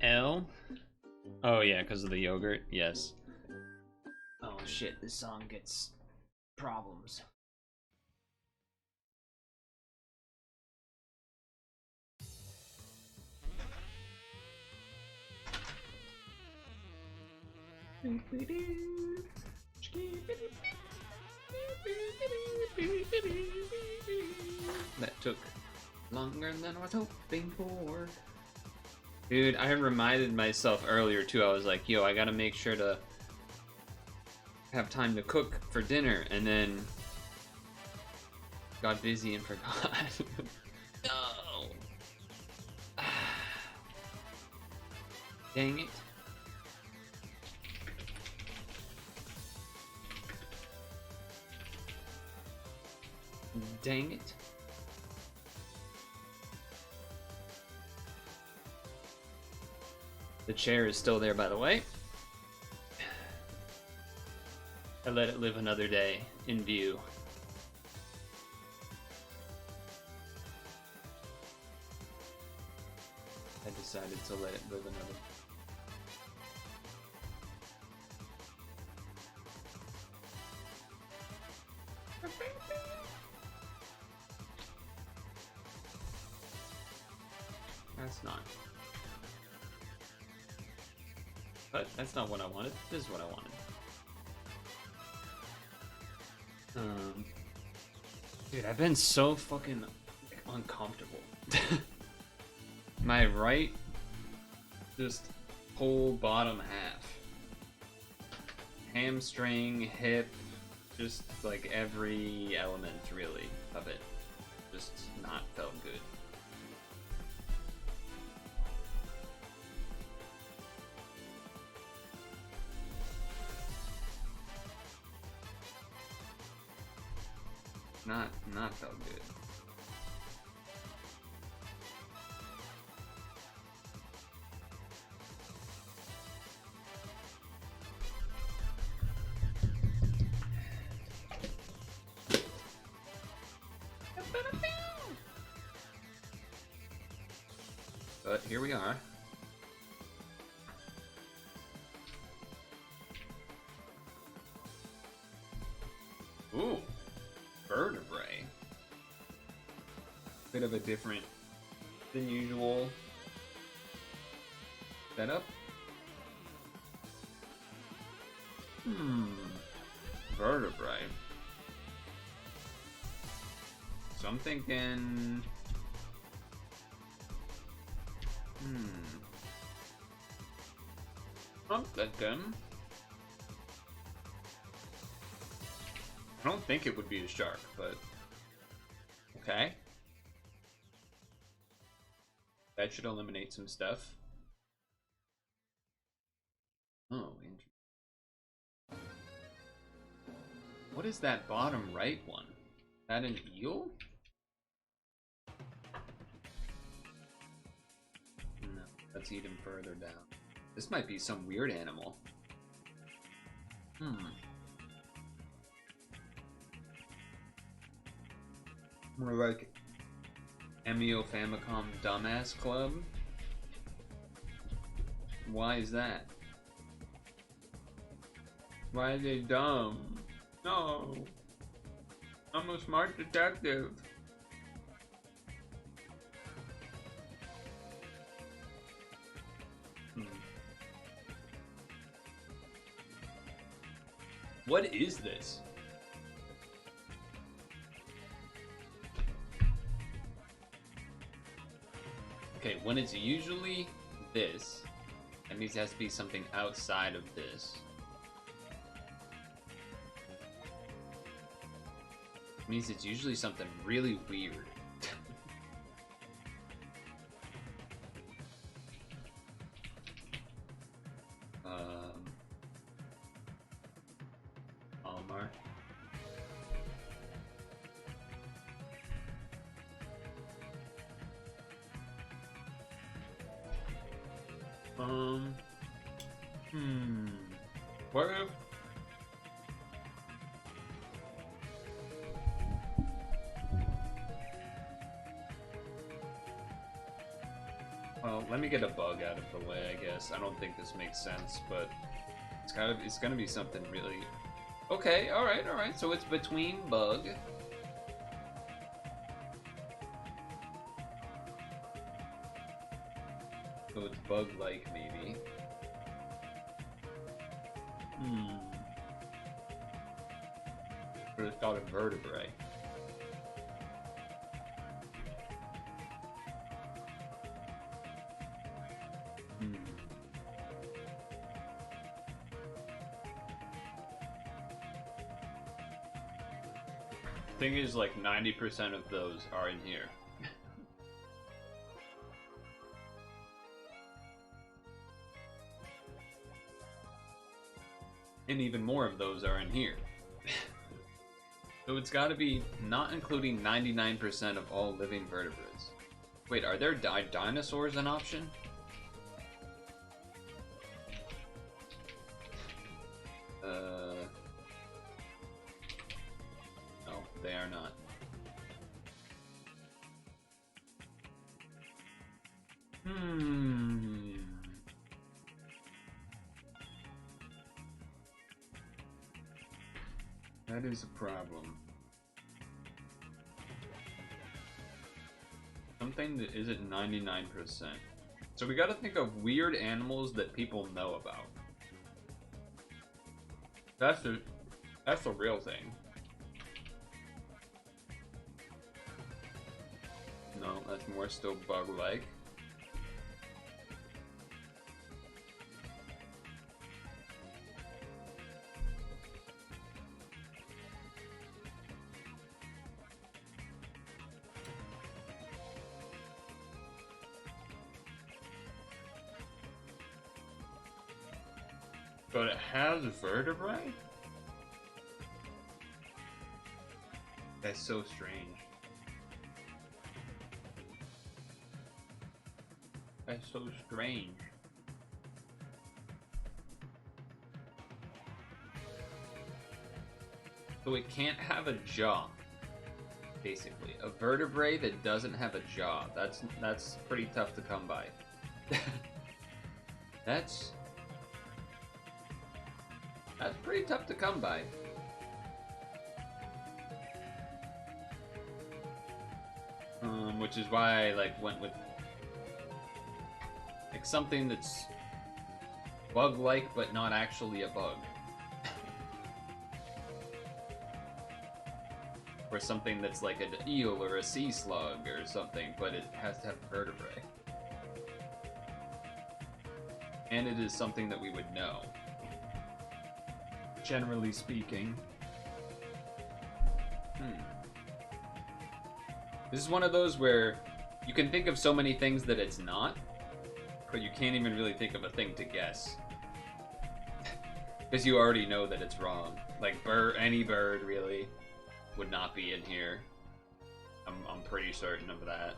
L? Oh yeah, because of the yogurt. Yes. Oh shit, this song gets problems. That took longer than I was hoping for. Dude, I reminded myself earlier too. I was like, yo, I gotta make sure to have time to cook for dinner. And then got busy and forgot. No. Dang it. Dang it. The chair is still there, by the way. I let it live another day in view. I decided to let it live another. That's not. But that's not what I wanted. This is what I wanted. Dude, I've been so fucking uncomfortable. My right, just whole bottom half. Hamstring, hip, just like every element really of it. Just not felt good. Not felt good. But here we are. Ooh, vertebrae. Bit of a different than usual setup. Vertebrae. So I'm thinking. I'm thinking. I don't think it would be a shark, but okay. That should eliminate some stuff. Oh, interesting. What is that bottom right one? Is that an eel? No, that's even further down. This might be some weird animal. More like Emio Famicom Dumbass Club? Why is that? Why are they dumb? No! I'm a smart detective. What is this? Okay, when it's usually this, that means it has to be something outside of this. It means it's usually something really weird. Almar. What if? Well, let me get a bug out of the way, I guess. I don't think this makes sense, but it's gonna be something really. Okay, alright. So it's between bug. So it's bug-like, maybe. But it's called a vertebrae. Thing is, like 90% of those are in here. And even more of those are in here. So it's got to be not including 99% of all living vertebrates. Wait, are there dinosaurs an option? No, they are not. That is a problem. Something that isn't 99%. So we gotta think of weird animals that people know about. That's the real thing. No, that's more still bug-like. But it has vertebrae? That's so strange. That's so strange. So it can't have a jaw, basically. A vertebrae that doesn't have a jaw. That's pretty tough to come by. That's pretty tough to come by. Which is why I went with something that's bug-like but not actually a bug. Or something that's like an eel or a sea slug or something, but it has to have vertebrae. And it is something that we would know. Generally speaking. This is one of those where you can think of so many things that it's not, but you can't even really think of a thing to guess. Because you already know that it's wrong. Like any bird really would not be in here. I'm pretty certain of that.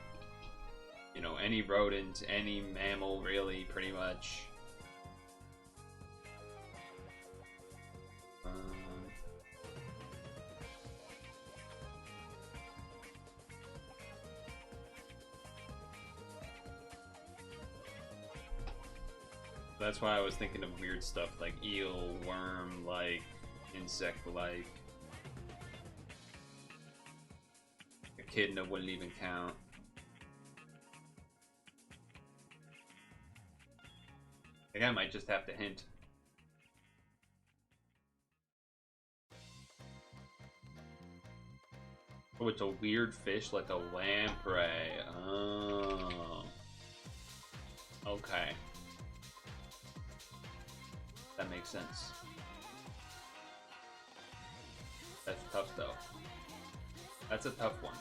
You know, any rodent, any mammal really, pretty much. That's why I was thinking of weird stuff like eel, worm-like, insect-like. Echidna wouldn't even count. I think I might just have to hint. Oh, it's a weird fish like a lamprey. Oh. Okay. That makes sense. That's tough though. That's a tough one.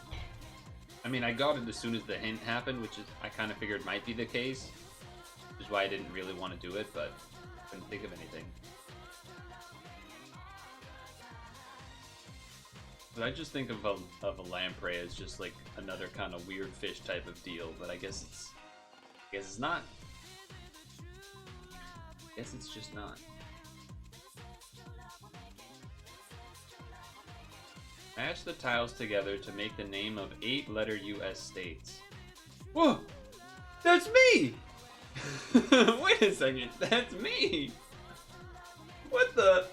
I mean, I got it as soon as the hint happened, which is I kind of figured might be the case, which is why I didn't really want to do it, but I couldn't think of anything. But I just think of a lamprey as just like another kind of weird fish type of deal, but I guess it's not. I guess it's just not. Match the tiles together to make the name of 8-letter US states. Whoa! That's me! Wait a second, that's me! What the?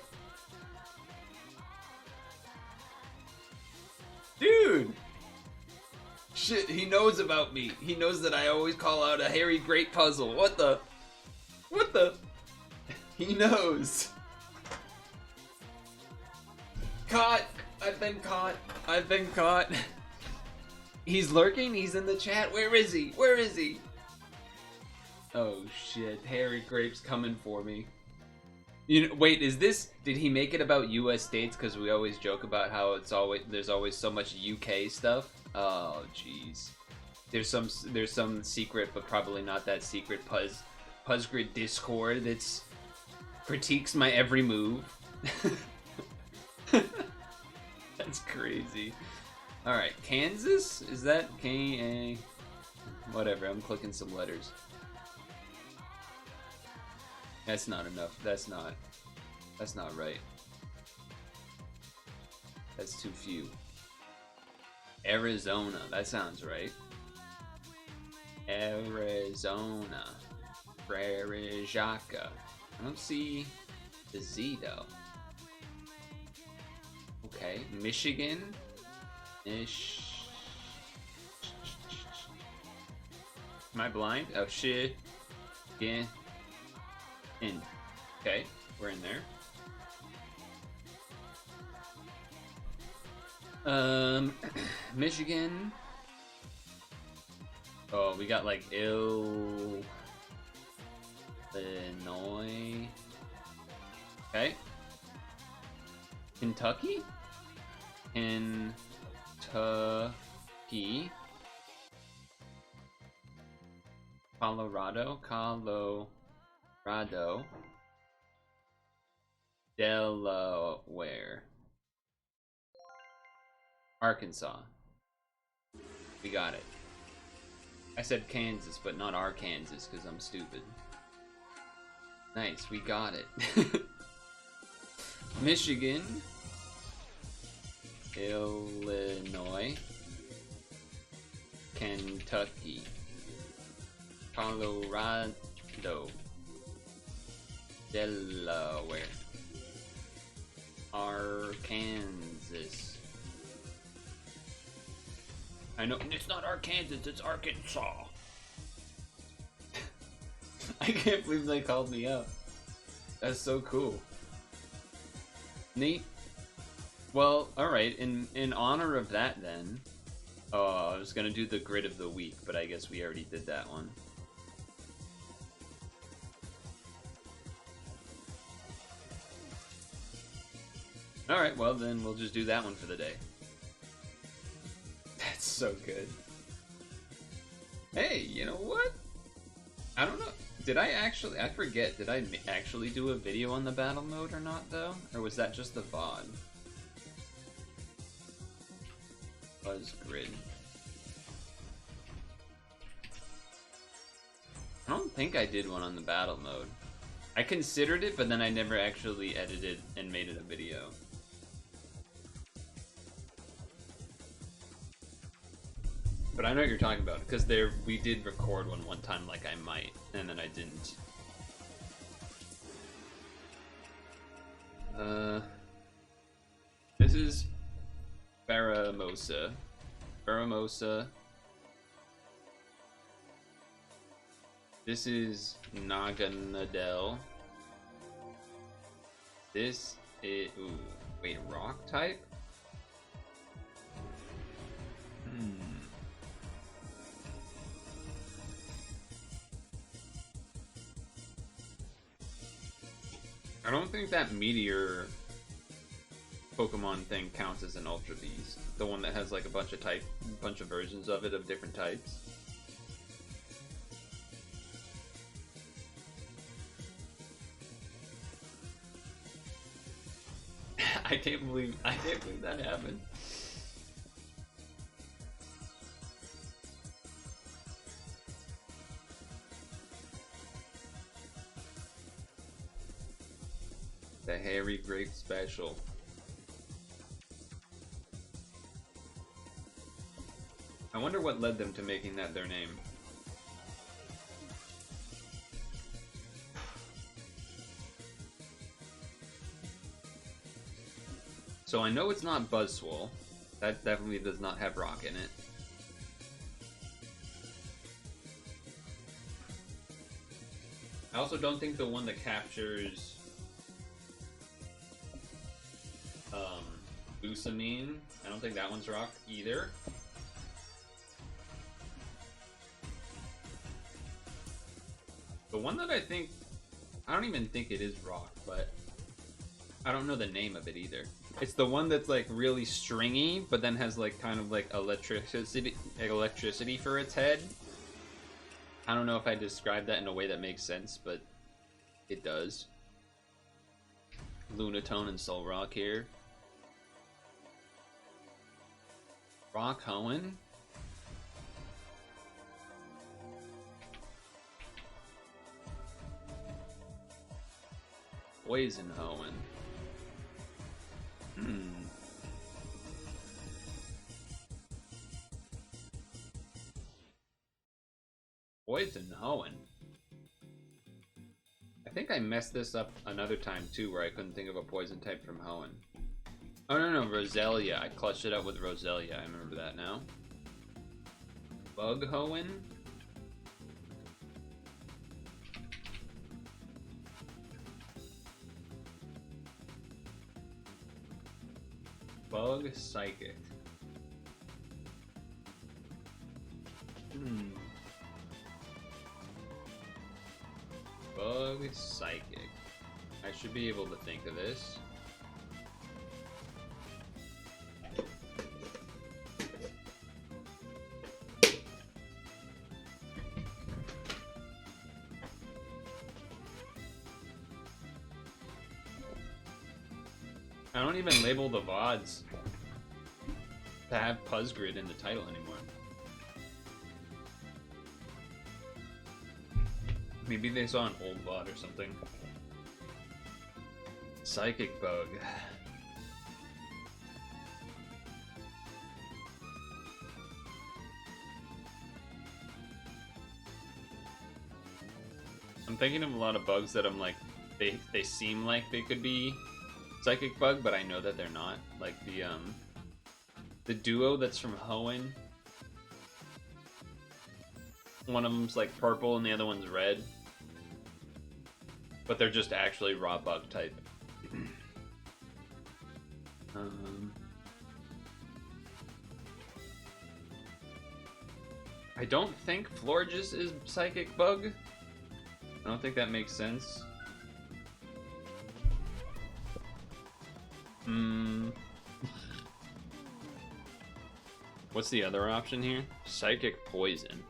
Dude! Shit, he knows about me. He knows that I always call out a hairy grape puzzle. What the? What the? He knows. Caught! I've been caught. I've been caught. He's lurking? He's in the chat? Where is he? Where is he? Oh shit, hairy grape's coming for me. You know, wait, is this? Did he make it about U.S. states? Because we always joke about how there's always so much UK stuff. Oh, jeez. There's some secret, but probably not that secret Puzzgrid Discord that's critiques my every move. That's crazy. All right, Kansas? Is that K-A? Whatever. I'm clicking some letters. That's not enough. That's not right. That's too few. Arizona. That sounds right. Arizona. Prairie Jacques. I don't see the Z though. Okay. Michigan. Am I blind? Oh shit. Yeah. In. Okay, we're in there. Michigan. Oh, we got like Illinois. Okay. Kentucky? Kentucky. Colorado. Delaware. Arkansas. We got it. I said Kansas, but not Arkansas because I'm stupid. Nice, we got it. Michigan. Illinois. Kentucky. Colorado. Delaware. Arkansas. I know it's not Arkansas, it's Arkansas. I can't believe they called me up. That's so cool. Neat. Well, alright, in honor of that then. Oh, I was gonna do the grid of the week, but I guess we already did that one. Alright, well then we'll just do that one for the day. That's so good. Hey, you know what? I don't know. Did I actually... I forget. Did I actually do a video on the battle mode or not, though? Or was that just the VOD? Buzz grid. I don't think I did one on the battle mode. I considered it, but then I never actually edited and made it a video. But I know what you're talking about, because we did record one time like I might, and then I didn't. This is Baramosa. Baramosa. This is Naganadel. This is... Ooh, wait, rock type? I don't think that meteor Pokemon thing counts as an Ultra Beast. The one that has like a bunch of versions of it of different types. I can't believe that happened. The Hairy Grape Special. I wonder what led them to making that their name. So I know it's not Buzzwole. That definitely does not have rock in it. I also don't think the one that captures Busamine, I don't think that one's rock either. The one that I think I don't even think it is rock, but I don't know the name of it either. It's the one that's like really stringy, but then has like kind of like electricity for its head. I don't know if I described that in a way that makes sense, but it does. Lunatone and Soul Rock here. Rock Hoenn. Poison Hoenn. Poison Hoenn. I think I messed this up another time too, where I couldn't think of a poison type from Hoenn. Oh no, Roselia. I clutched it up with Roselia. I remember that now. Bug Hoenn. Bug Psychic. Bug Psychic. I should be able to think of this. I don't even label the VODs to have Puzzgrid in the title anymore. Maybe they saw an old VOD or something. Psychic Bug. I'm thinking of a lot of bugs that I'm like, they seem like they could be Psychic Bug, but I know that they're not. Like the duo that's from Hoenn. One of them's like purple and the other one's red. But they're just actually raw bug type. I don't think Florges is Psychic Bug. I don't think that makes sense. What's the other option here? Psychic Poison.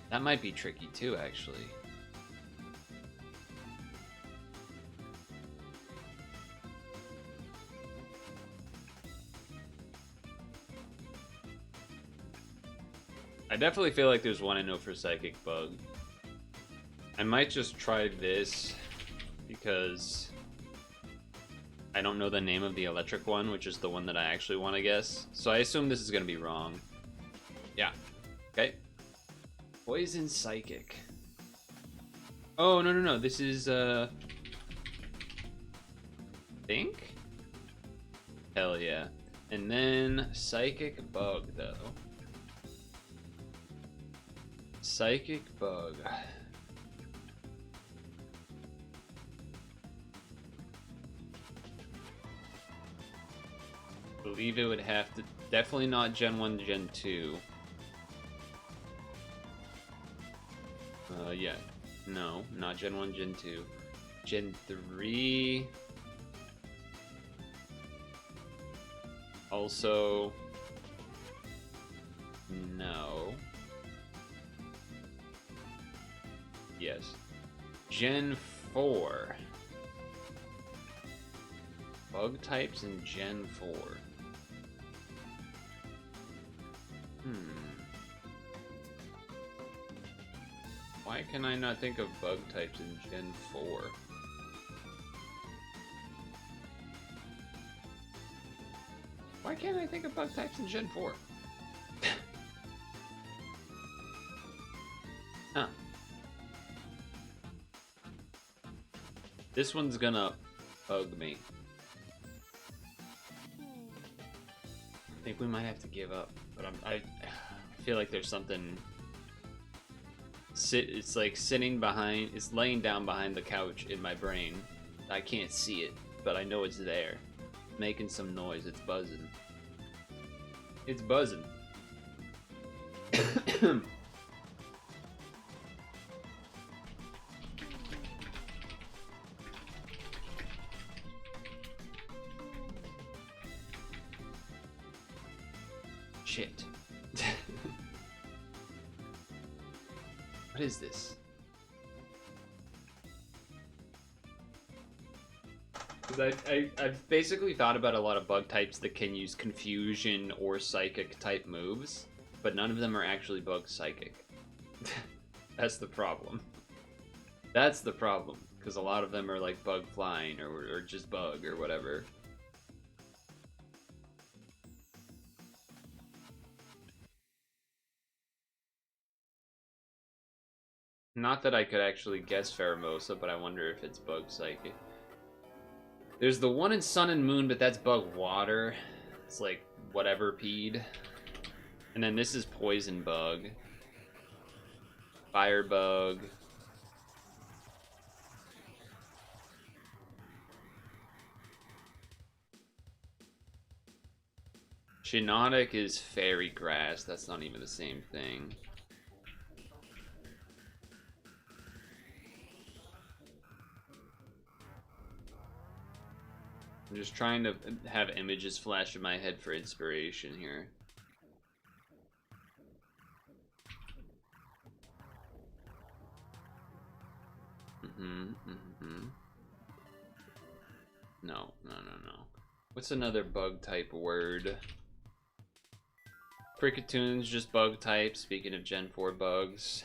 That might be tricky too, actually. I definitely feel like there's one I know for Psychic Bug. I might just try this because I don't know the name of the electric one, which is the one that I actually want to guess. So I assume this is going to be wrong. Yeah. Okay. Poison Psychic. Oh, no. This is, think? Hell yeah. And then Psychic Bug, though. Psychic Bug. I believe it would have to... Definitely not Gen 1, Gen 2. Yeah. No, not Gen 1, Gen 2. Gen 3... Also... No. Yes. Gen 4. Bug types in Gen 4. Why can I not think of bug types in Gen 4? Why can't I think of bug types in Gen 4? Huh. This one's gonna bug me. I think we might have to give up, but I feel like there's something. It's like sitting behind. It's laying down behind the couch in my brain. I can't see it, but I know it's there, making some noise. It's buzzing. It's buzzing. Shit. What is this? Because I've basically thought about a lot of bug types that can use confusion or psychic type moves, but none of them are actually bug psychic. That's the problem. That's the problem, because a lot of them are like bug flying or just bug or whatever. Not that I could actually guess Pheromosa, but I wonder if it's bug psychic. There's the one in Sun and Moon, but that's bug water. It's like whatever peed. And then this is poison bug. Fire bug. Shinotic is fairy grass. That's not even the same thing. I'm just trying to have images flash in my head for inspiration here. No. What's another bug type word? Cricketoon's just bug type, speaking of Gen 4 bugs.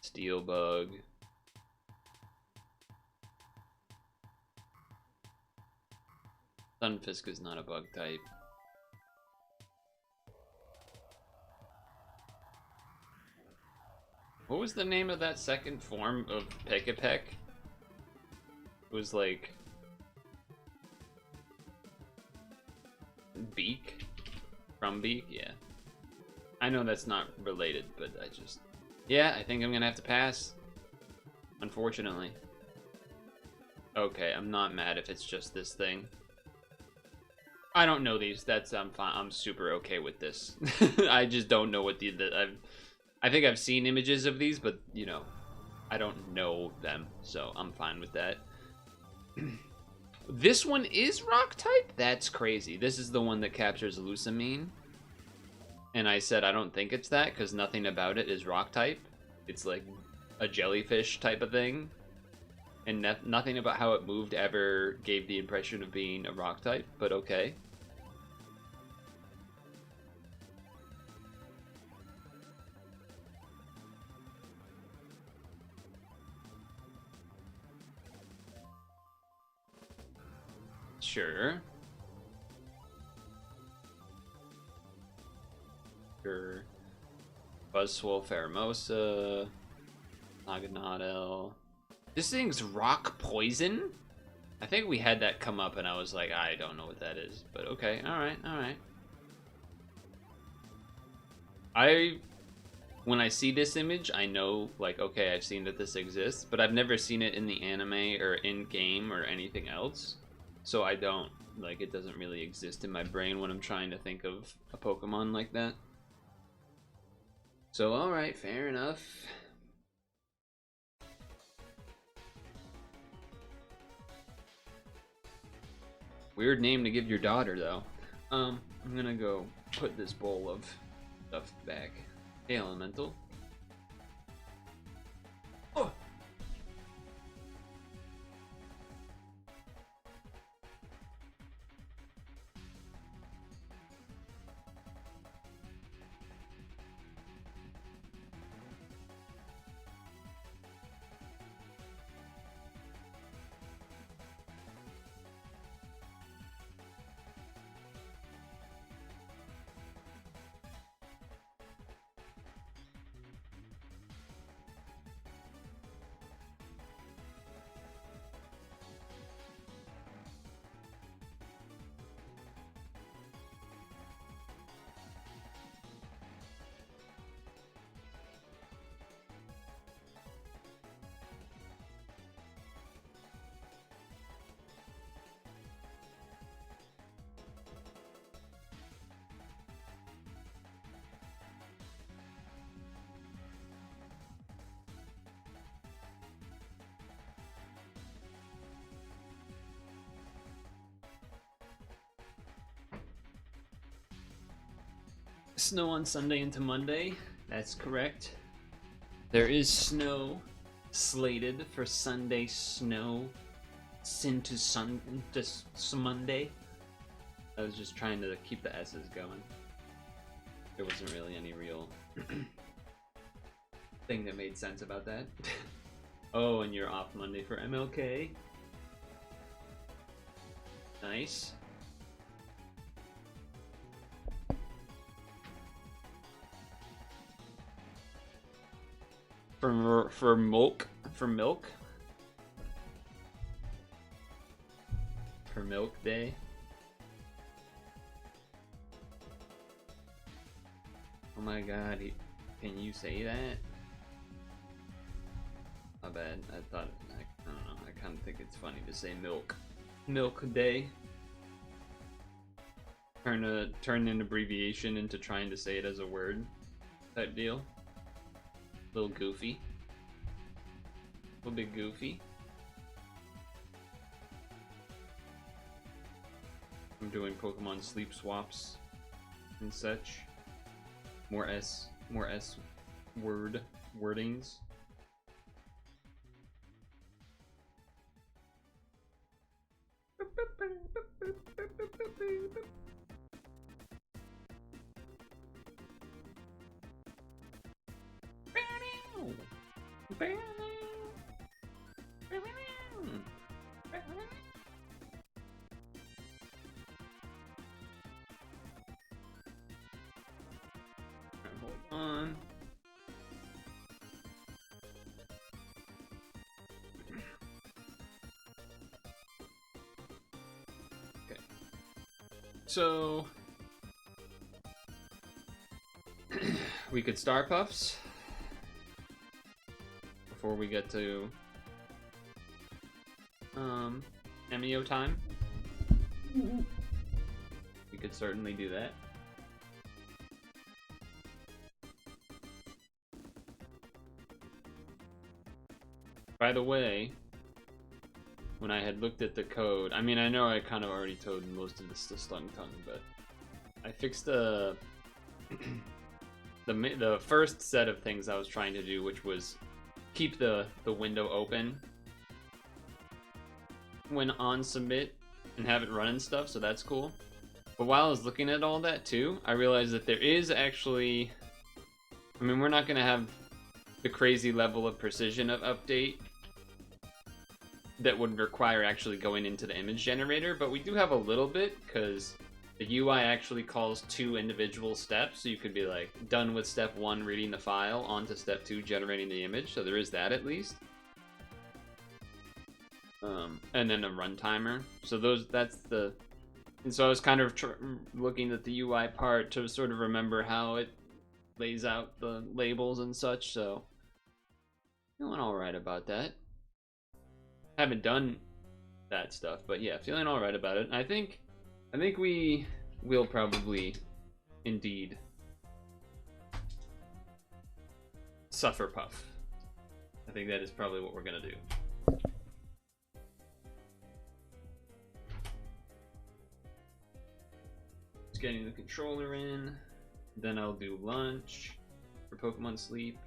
Steel bug. Sunfisk is not a bug type. What was the name of that second form of Pekapek? It was like... Beak? From Beak? Yeah. I know that's not related, but I just... Yeah, I think I'm gonna have to pass. Unfortunately. Okay, I'm not mad if it's just this thing. I don't know these. That's I'm fine. I'm super okay with this. I just don't know what I think I've seen images of these, but you know, I don't know them, so I'm fine with that. This one is rock type? That's crazy. This is the one that captures Lusamine. And I said I don't think it's that because nothing about it is rock type. It's like a jellyfish type of thing. And nothing about how it moved ever gave the impression of being a rock type, but okay. Sure. Sure. Buzzswole, Pheromosa, Naganadel. This thing's rock poison? I think we had that come up and I was like, I don't know what that is. But okay, alright. When I see this image, I know, like, okay, I've seen that this exists, but I've never seen it in the anime or in-game or anything else. So I don't, like, it doesn't really exist in my brain when I'm trying to think of a Pokemon like that. So, alright, fair enough. Weird name to give your daughter, though. I'm gonna go put this bowl of stuff back. Hey, Elemental. Oh! Snow on Sunday into Monday. That's correct. There is snow slated for Sunday snow into Monday. I was just trying to keep the S's going. There wasn't really any real thing that made sense about that. Oh, and you're off Monday for MLK. Nice. For milk. For milk day. Oh my god, can you say that? My bad. I don't know. I kind of think it's funny to say milk. Milk day. Turn an abbreviation into trying to say it as a word type deal. Little goofy. Little bit goofy. I'm doing Pokemon sleep swaps and such. More S wordings. Hold on. Okay. So we could Starpuffs before we get to Emio time. We could certainly do that. By the way, when I had looked at the code, I mean, I know I kind of already told most of this to Stung Tongue, but I fixed the first set of things I was trying to do, which was keep the window open when on submit and have it run and stuff, so that's cool. But while I was looking at all that too, I realized that there is actually, I mean, we're not going to have the crazy level of precision of update that would require actually going into the image generator, but we do have a little bit, because the UI actually calls 2 individual steps, so you could be like done with step 1 reading the file, on to step 2 generating the image, so there is that at least. And then a run timer. So and so I was kind of looking at the UI part to sort of remember how it lays out the labels and such, so feeling alright about that. Haven't done that stuff, but yeah, feeling alright about it. I think we will probably indeed suffer puff. I think that is probably what we're gonna do. Just getting the controller in, then I'll do lunch for Pokemon Sleep.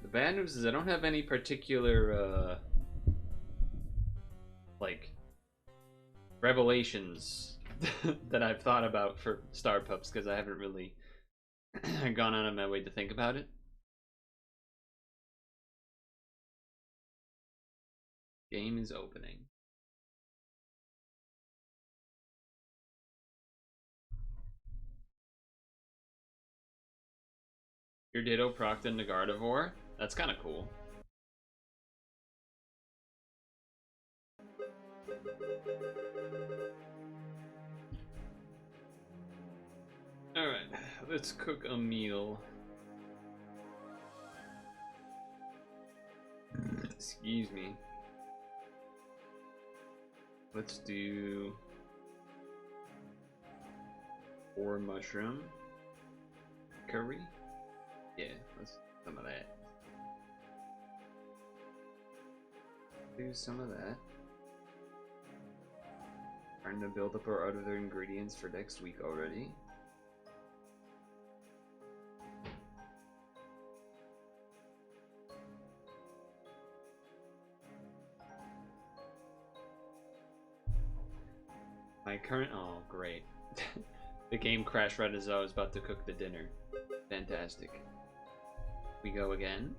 The bad news is I don't have any particular like revelations that I've thought about for Starpuffs, because I haven't really gone out of my way to think about it. Game is opening. Your Ditto procced into Gardevoir? That's kind of cool. Alright, let's cook a meal. Excuse me. Let's do 4 mushroom curry. Yeah, let's do some of that. Do some of that. Trying to build up our other ingredients for next week already. My current, oh great. The game crashed right as I was about to cook the dinner. Fantastic. We go again.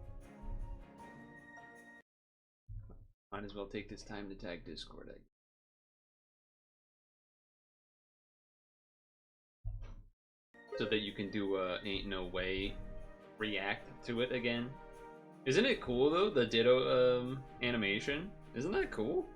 Might as well take this time to tag Discord. So that you can do Ain't No Way react to it again. Isn't it cool though, the Ditto animation? Isn't that cool?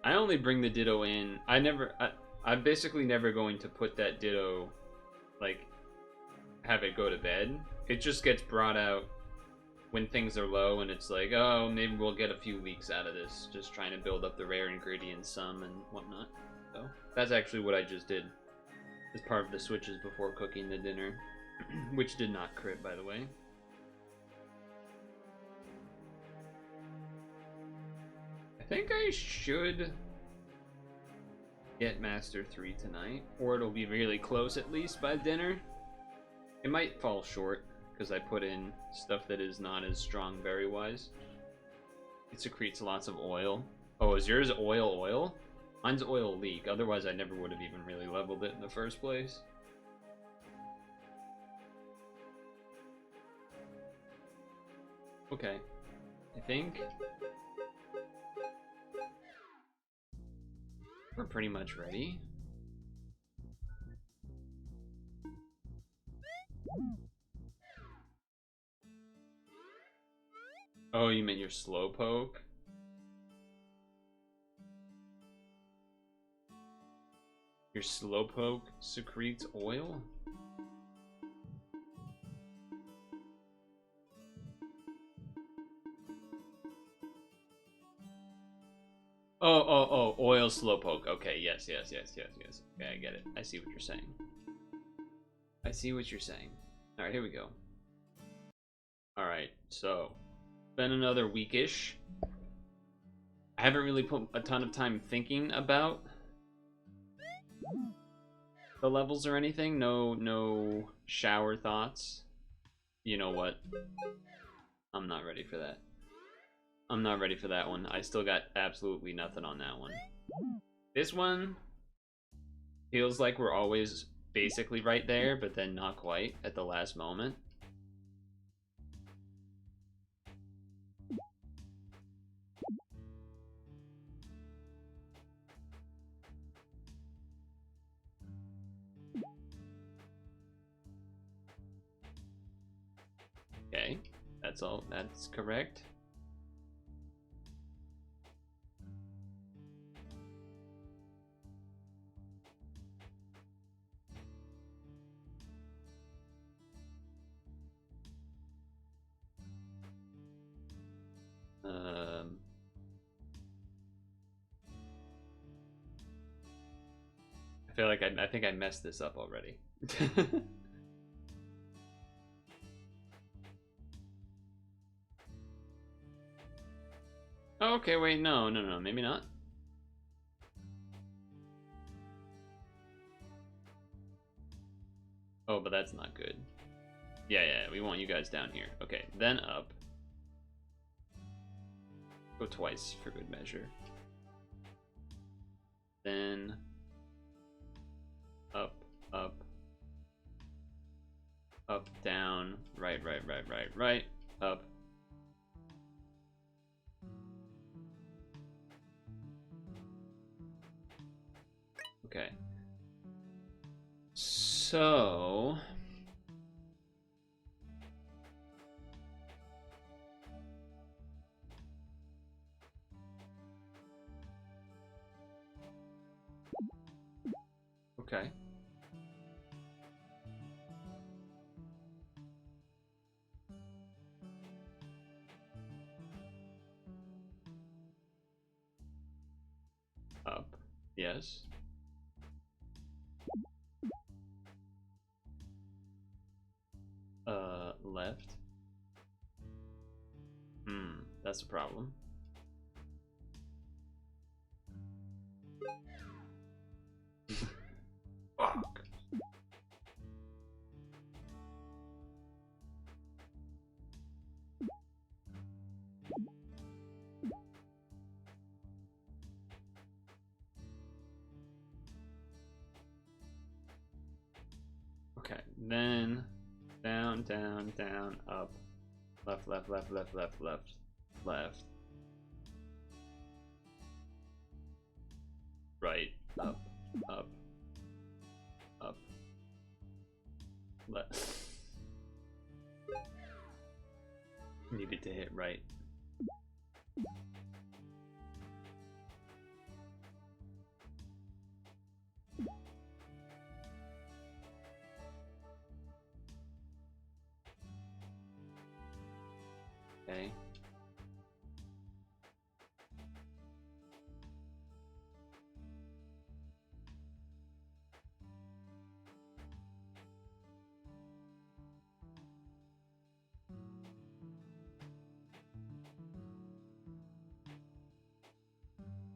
I only bring the Ditto in. I'm basically never going to put that Ditto, like, have it go to bed. It just gets brought out when things are low, and it's like, oh, maybe we'll get a few weeks out of this, just trying to build up the rare ingredients some and whatnot. So that's actually what I just did as part of the switches before cooking the dinner, which did not crit, by the way. I think I should get Master 3 tonight, or it'll be really close at least by dinner. It might fall short, because I put in stuff that is not as strong berry-wise. It secretes lots of oil. Oh, is yours oil? Mine's oil leak, otherwise I never would have even really leveled it in the first place. Okay, I think we're pretty much ready. Oh, you meant your slowpoke? Your slowpoke secretes oil? Oh, oil slowpoke. Okay, yes. Okay, I get it. I see what you're saying. Alright, here we go. Alright, so, been another weekish. I haven't really put a ton of time thinking about the levels or anything. No shower thoughts. You know what? I'm not ready for that. I'm not ready for that one. I still got absolutely nothing on that one. This one feels like we're always basically right there, but then not quite at the last moment. Okay, that's all. That's correct. I feel like I think I messed this up already. Oh, okay, wait, no, maybe not. Oh, but that's not good. Yeah, we want you guys down here. Okay, then up. Go twice for good measure. Then up, down, right, up. Okay. So okay. Yes. Left. That's a problem. Fuck. Okay, then down, down, down, up, left, left, left, left, left, left, left, right, up, up, up, left. Needed to hit right. Okay.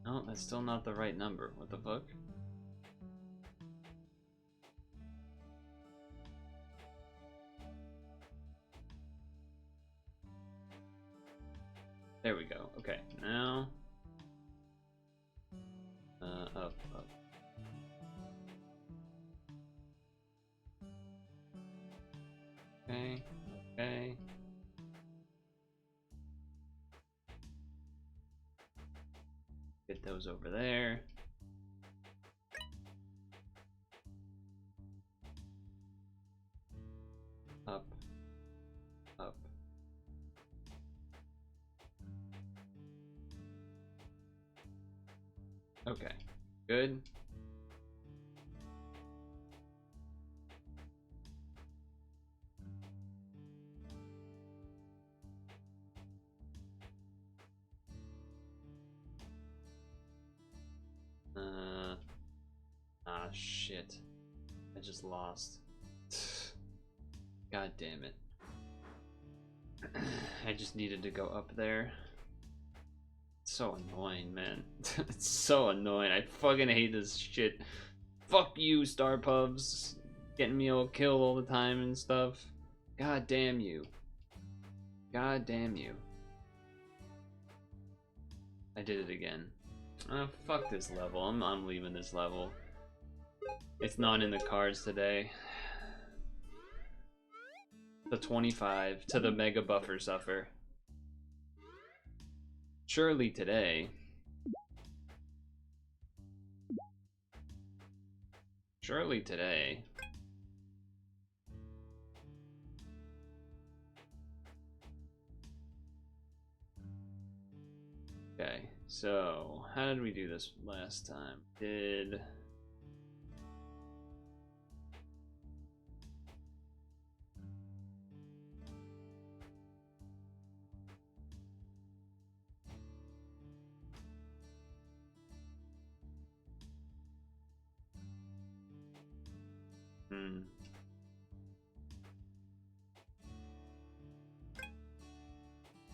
No, that's still not the right number. What the fuck? There we go. Okay, now up, up. Okay, okay. Get those over there. Up, up. Okay, good. Ah, shit. I just lost. God damn it. I just needed to go up there. It's so annoying, man. It's so annoying. I fucking hate this shit. Fuck you, Starpuffs. Getting me all killed all the time and stuff. God damn you. God damn you. I did it again. Oh, fuck this level. I'm leaving this level. It's not in the cards today. The 25 to the Mega Buffer Suffer. Surely today. Surely today. Okay, so how did we do this last time? Did...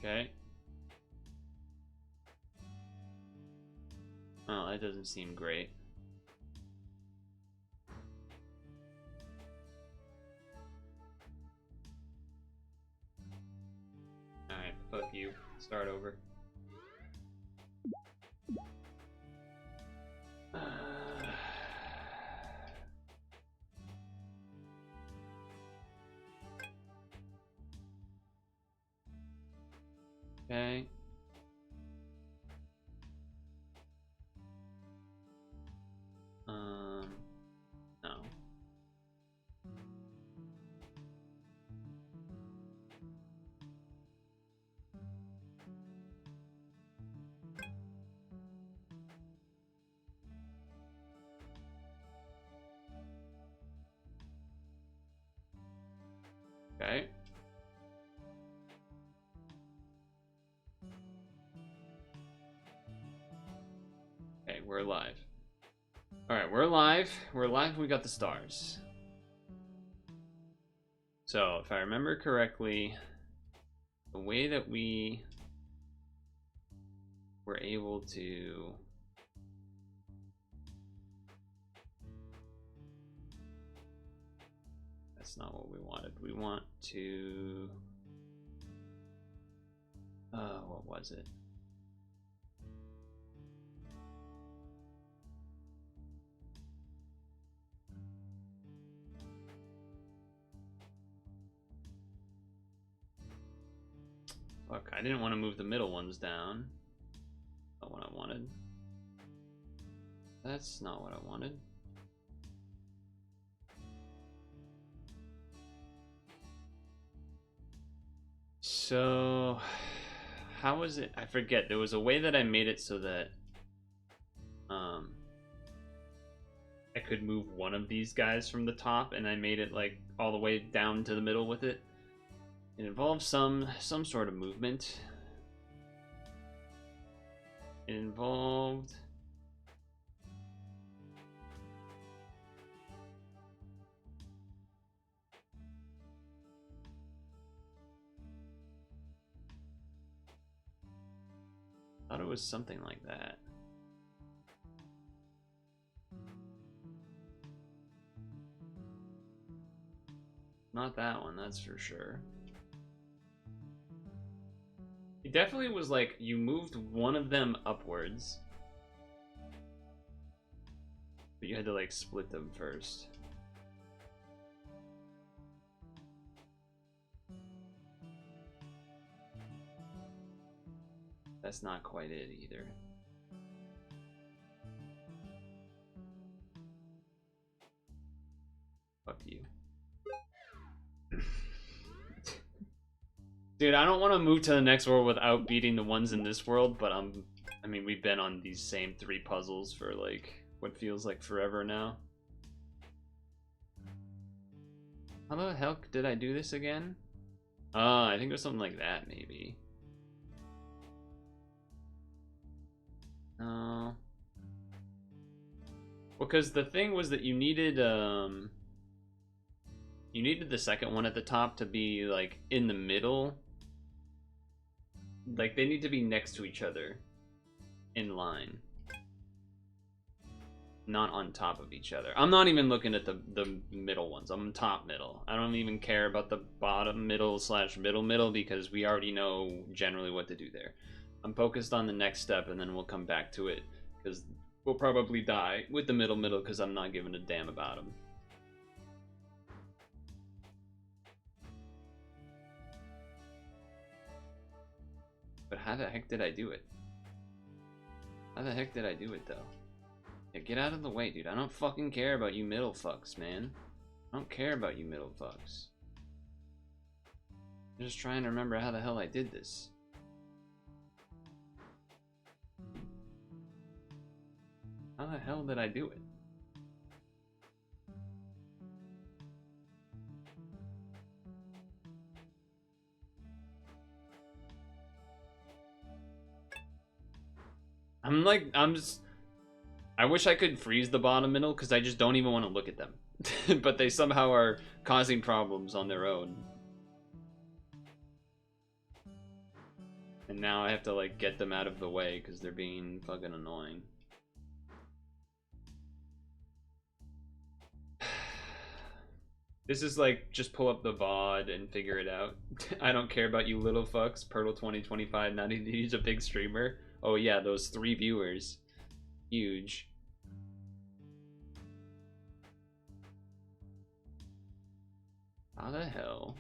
Okay. Oh, that doesn't seem great. Alright, fuck you. Start over. Okay. No. Okay. Okay, we're alive. Alright, we're live. We're live, we got the stars. So, if I remember correctly, the way that we were able to that's not what we wanted. We want to what was it? Fuck, I didn't want to move the middle ones down. Not what I wanted. That's not what I wanted. So, how was it? I forget. There was a way that I made it so that I could move one of these guys from the top, and I made it like all the way down to the middle with it. It involved some sort of movement. It involved I thought it was something like that. Not that one, that's for sure. It definitely was like you moved one of them upwards, but you had to like split them first. That's not quite it either. Fuck you. Dude, I don't want to move to the next world without beating the ones in this world, but I mean, we've been on these same 3 puzzles for like what feels like forever now. How the hell did I do this again? I think it was something like that, maybe. No. Because the thing was that you needed the second one at the top to be like in the middle. Like they need to be next to each other in line, not on top of each other. I'm not even looking at the middle ones. I'm top middle. I don't even care about the bottom middle / middle because we already know generally what to do there. I'm focused on the next step, and then we'll come back to it because we'll probably die with the middle because I'm not giving a damn about them. But how the heck did I do it? How the heck did I do it, though? Yeah, get out of the way, dude. I don't fucking care about you middle fucks, man. I don't care about you middle fucks. I'm just trying to remember how the hell I did this. How the hell did I do it? I wish I could freeze the bottom middle because I just don't even want to look at them. But they somehow are causing problems on their own. And now I have to like get them out of the way because they're being fucking annoying. This is like, just pull up the VOD and figure it out. I don't care about you little fucks. Purtle 2025, now he's a big streamer. Oh yeah, those 3 viewers. Huge. How the hell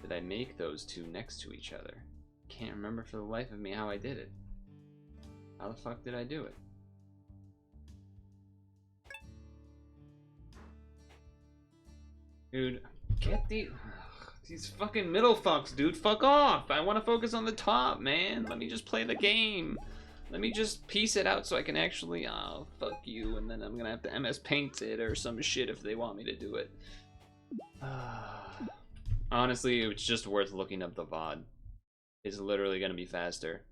did I make those 2 next to each other? Can't remember for the life of me how I did it. How the fuck did I do it? Dude, get these fucking middle fucks, dude. Fuck off. I want to focus on the top, man. Let me just play the game. Let me just piece it out so I can actually, oh, fuck you. And then I'm gonna have to MS Paint it or some shit if they want me to do it. Honestly, it's just worth looking up the VOD. It's literally gonna be faster.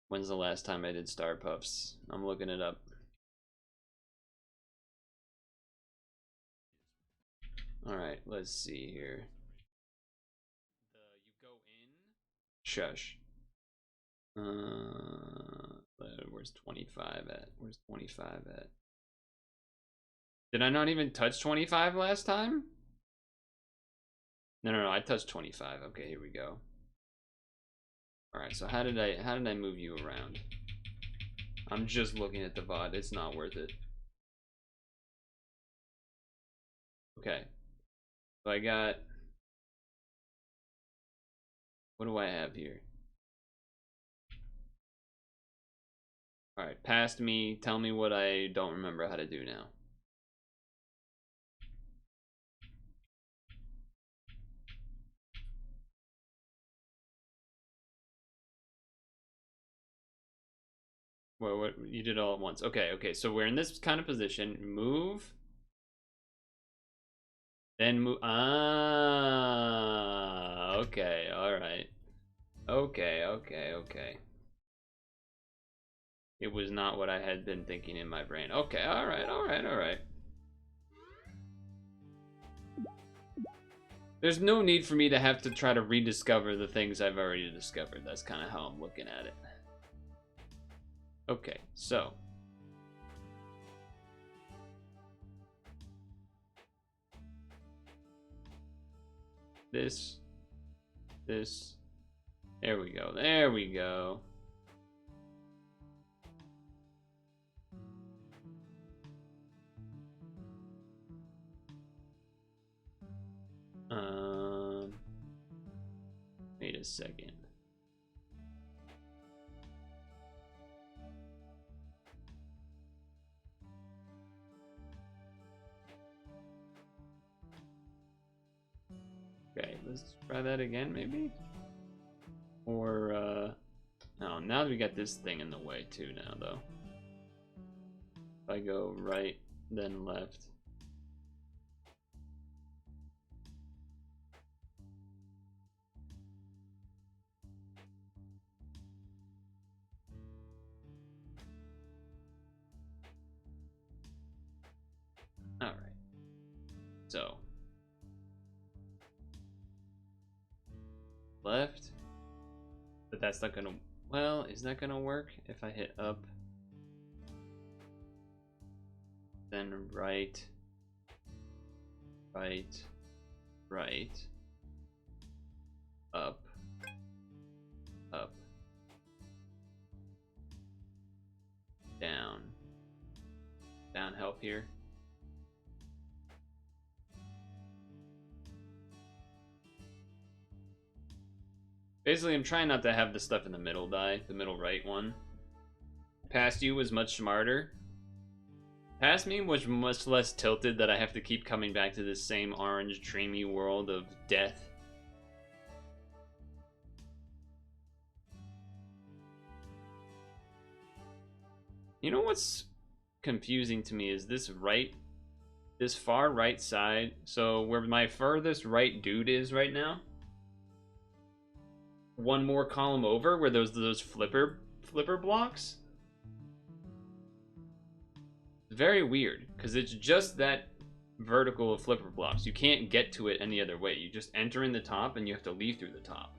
When's the last time I did Starpuffs? I'm looking it up. All right, let's see here. You go in. Shush. Where's 25 at? Where's 25 at? Did I not even touch 25 last time? No, I touched 25. Okay, here we go. All right, so how did I move you around? I'm just looking at the VOD. It's not worth it. Okay. So I got, what do I have here? All right, past me. Tell me what I don't remember how to do now. Well, what you did all at once. Okay. So we're in this kind of position. Move. Then move. Ah. Okay. All right. Okay. It was not what I had been thinking in my brain. Okay. All right. There's no need for me to have to try to rediscover the things I've already discovered. That's kind of how I'm looking at it. Okay, so this, there we go. Wait a second. Okay, let's try that again, maybe? Or, no, now we got this thing in the way too now, though. If I go right, then left. Alright. So. Left. But that's not gonna, well, is that gonna work if I hit up? Then right, up, down, help here. Basically, I'm trying not to have the stuff in the middle die, the middle right one. Past you was much smarter. Past me was much less tilted that I have to keep coming back to this same orange dreamy world of death. You know what's confusing to me is this far right side. So where my furthest right dude is right now, one more column over where those flipper blocks. Very weird, because it's just that vertical of flipper blocks. You can't get to it any other way. You just enter in the top and you have to leave through the top.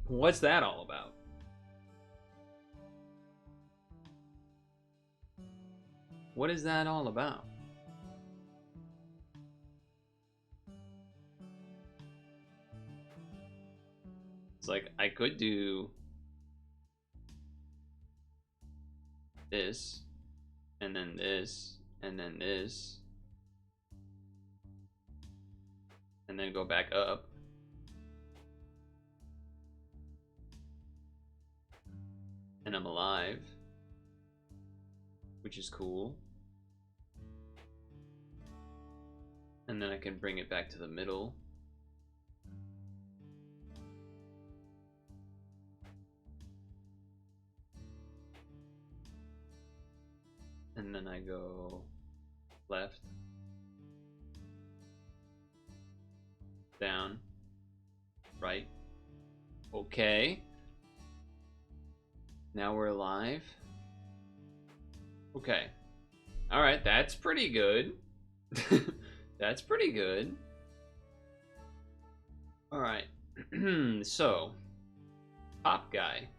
What's that all about? What is that all about? It's like, I could do this, and then this, and then this, and then go back up. And I'm alive, which is cool. And then I can bring it back to the middle. And then I go left, down, right. Okay. Now we're alive. Okay. Alright, that's pretty good. That's pretty good. Alright. So, top guy.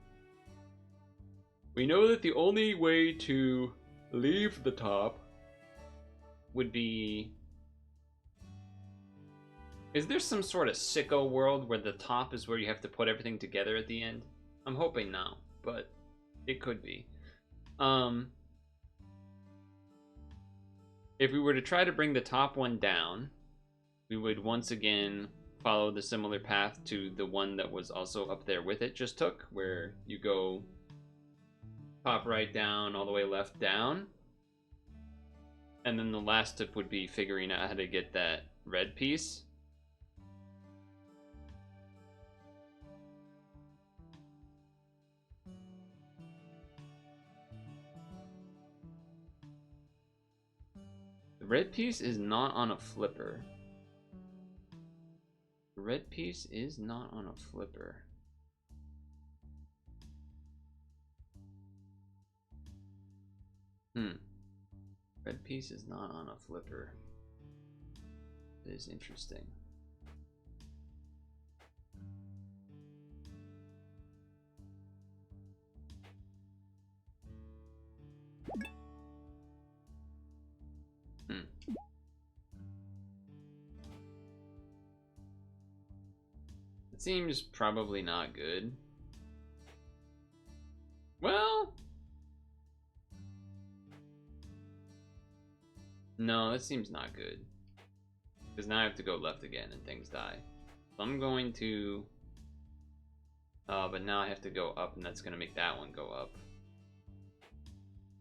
We know that the only way to leave the top would be... Is there some sort of sicko world where the top is where you have to put everything together at the end? I'm hoping no, but it could be. If we were to try to bring the top one down, we would once again follow the similar path to the one that was also up there with it just took, where you go top right down, all the way left down. And then the last tip would be figuring out how to get that red piece. The red piece is not on a flipper. The red piece is not on a flipper. Red piece is not on a flipper. It is interesting. It seems probably not good. Well... No, that seems not good. Because now I have to go left again and things die. So I'm going to... but now I have to go up and that's going to make that one go up.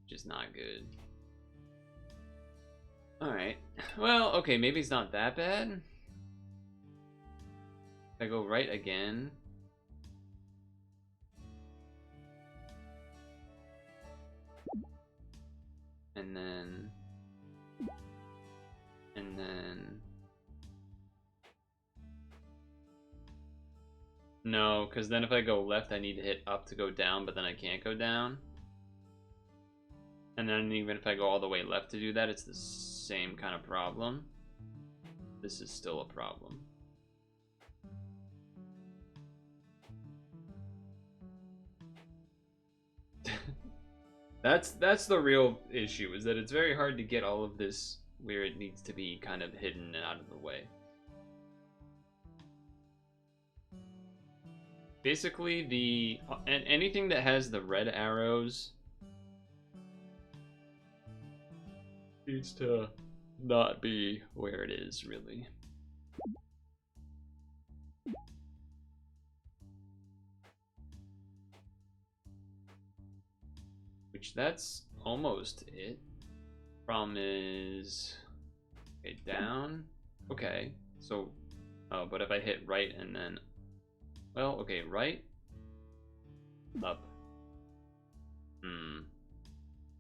Which is not good. Alright. Well, okay, maybe it's not that bad. If I go right again... And then... No, because then if I go left, I need to hit up to go down, but then I can't go down. And then even if I go all the way left to do that, it's the same kind of problem. This is still a problem. That's the real issue, is that it's very hard to get all of this where it needs to be kind of hidden and out of the way. Basically, anything that has the red arrows needs to not be where it is, really. Which that's almost it. Problem is... Okay, down. Okay, so... Oh, but if I hit right and then... Well, okay, right. Up.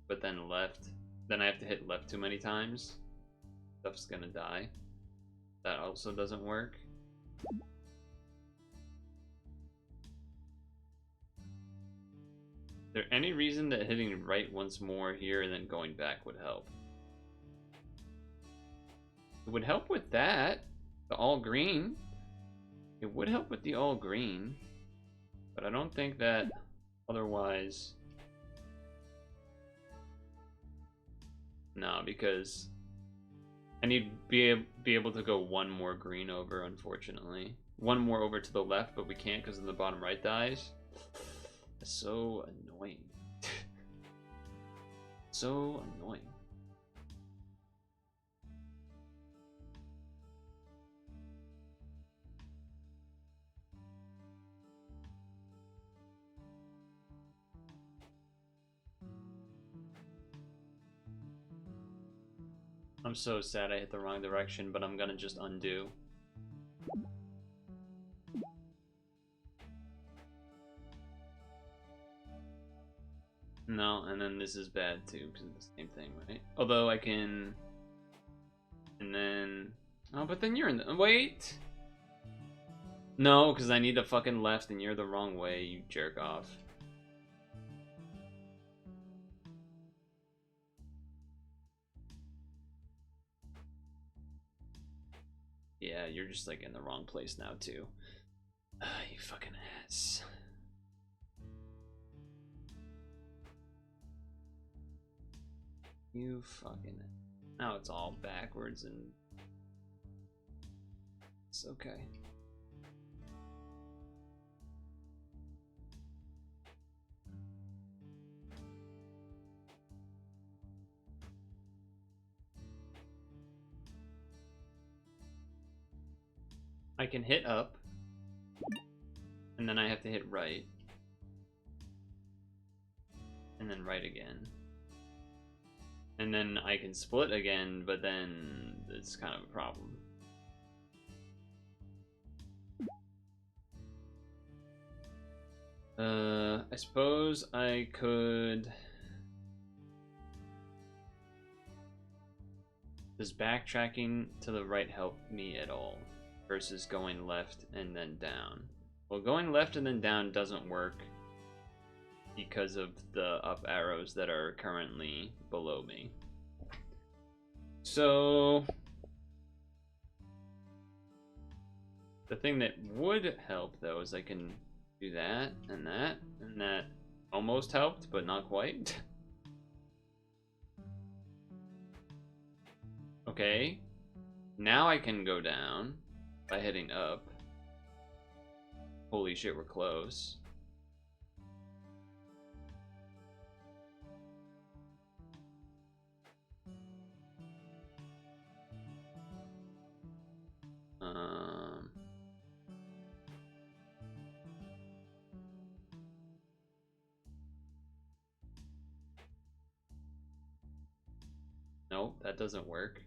But then left. Then I have to hit left too many times. Stuff's gonna die. That also doesn't work. Is there any reason that hitting right once more here and then going back would help? It would help with that. The all green. It would help with the all green. But I don't think that otherwise... No, because I need to be able to go one more green over, unfortunately. One more over to the left, but we can't because the bottom right dies. That's so annoying. So annoying. I'm so sad I hit the wrong direction, but I'm gonna just undo. No, and then this is bad too, because it's the same thing, right? Although I can... And then... Oh, but then you're in the... Wait! No, because I need the fucking left and you're the wrong way, you jerk off. Yeah, you're just like in the wrong place now too. You fucking ass. You fucking... Now it's all backwards and... It's okay. I can hit up, and then I have to hit right, and then right again. And then I can split again, but then it's kind of a problem. I suppose I could... Does backtracking to the right help me at all? Versus going left and then down. Well, going left and then down doesn't work because of the up arrows that are currently below me. So the thing that would help though is I can do that and that, and that almost helped, but not quite. Okay, now I can go down by hitting up. Holy shit, we're close. Nope, that doesn't work.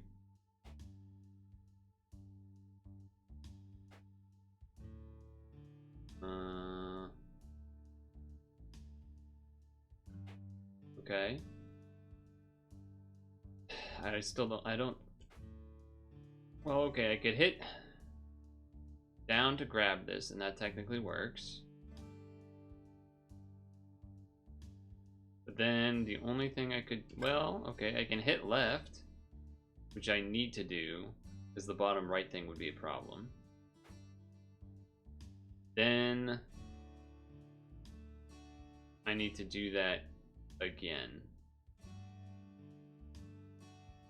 Okay. I still don't, well, okay, I could hit down to grab this, and that technically works. But then the only thing I could, well, okay, I can hit left, which I need to do, because the bottom right thing would be a problem. Then I need to do that again.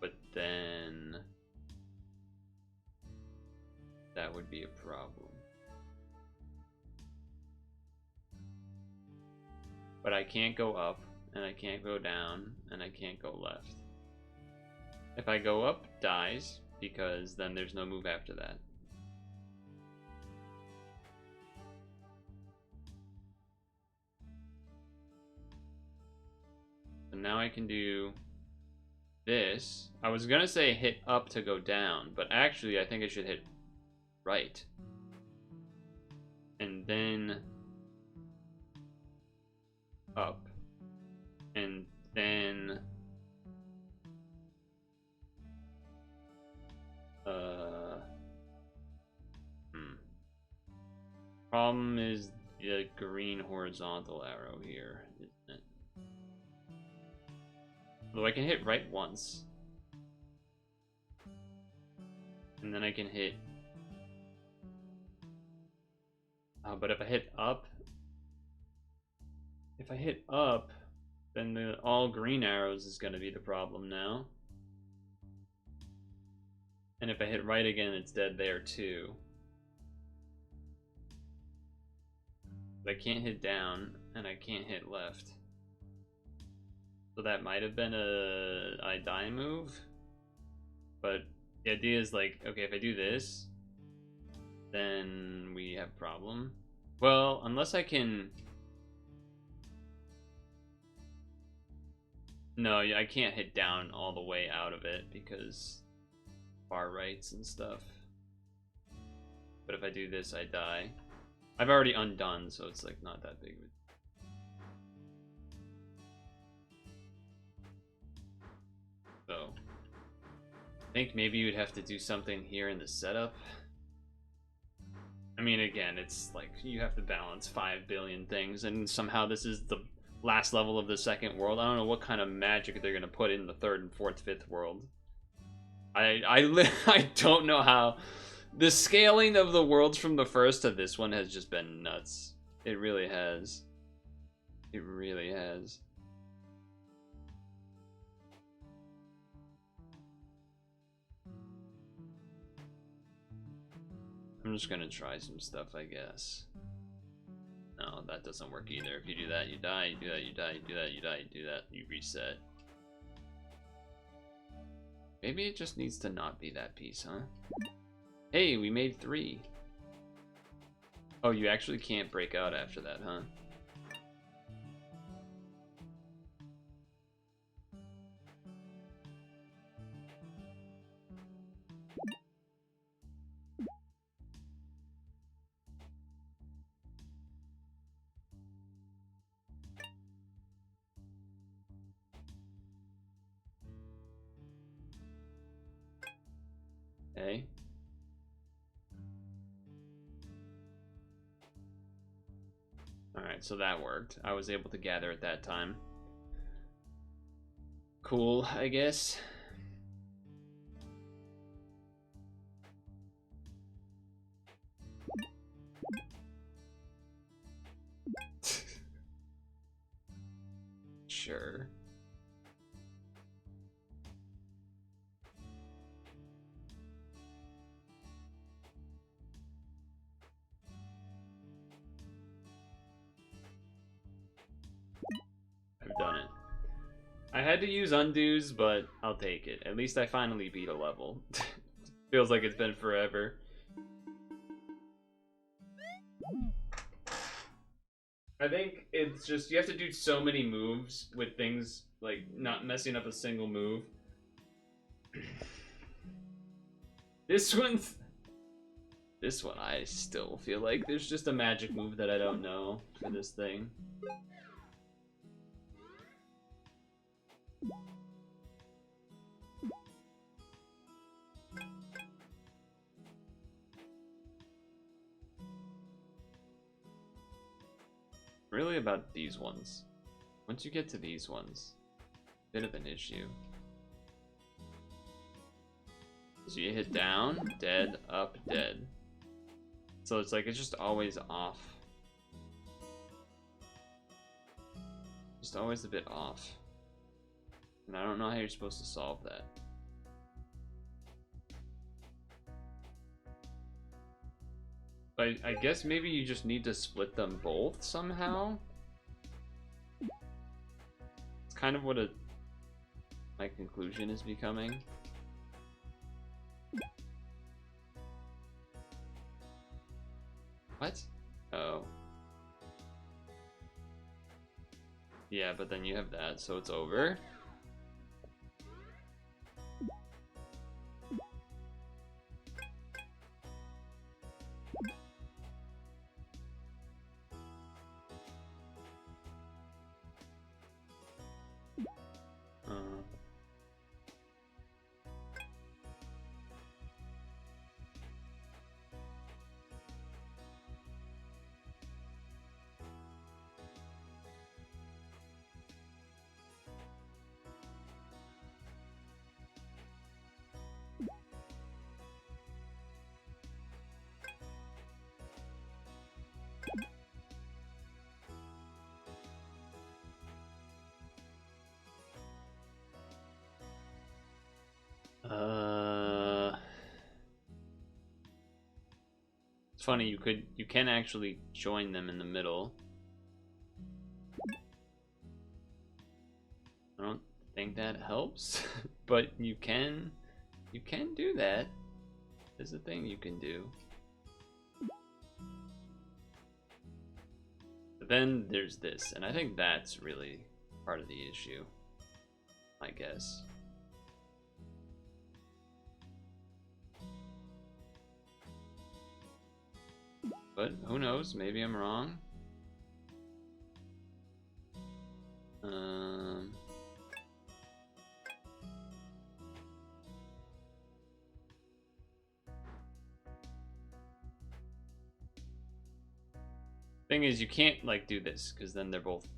But then that would be a problem. But I can't go up, and I can't go down, and I can't go left. If I go up, dies, because then there's no move after that. So now I can do this. I was gonna say hit up to go down, but actually I think I should hit right. And then up. And then problem is the green horizontal arrow here, isn't it? Although I can hit right once. And then I can hit... but if I hit up... If I hit up, then the all green arrows is going to be the problem now. And if I hit right again, it's dead there too. But I can't hit down, and I can't hit left. So that might have been a I die move. But the idea is like, okay, if I do this, then we have a problem. Well, unless I can... No, I can't hit down all the way out of it because far rights and stuff. But if I do this, I die. I've already undone, so it's like not that big of a... So I think maybe you'd have to do something here in the setup. I mean, again, it's like you have to balance 5 billion things, and somehow this is the last level of the second world. I don't know what kind of magic they're gonna put in the third and fourth, fifth world. I don't know how The scaling of the worlds from the first to this one has just been nuts. It really has. It really has. I'm just gonna try some stuff, I guess. No, that doesn't work either. If you do that, you die. You do that, you die. You do that, you die. You do that, you reset. Maybe it just needs to not be that piece, huh? Hey, we made 3. Oh, you actually can't break out after that, huh? Hey. Alright, so that worked. I was able to gather at that time. Cool, I guess. Sure. I've done it. I had to use undos, but I'll take it. At least I finally beat a level. Feels like it's been forever. I think it's just, you have to do so many moves with things, like, not messing up a single move. This one, I still feel like there's just a magic move that I don't know for this thing. Really about these ones. Once you get to these ones, bit of an issue. So you hit down, dead, up, dead. So it's like, it's just always off. Just always a bit off. And I don't know how you're supposed to solve that. But I guess maybe you just need to split them both somehow? It's kind of what my conclusion is becoming. What? Oh. Yeah, but then you have that, so it's over. It's funny, you can actually join them in the middle. I don't think that helps, but you can do that. There's a thing you can do. But then there's this, and I think that's really part of the issue, I guess. But who knows? Maybe I'm wrong. Thing is, you can't like do this because then they're both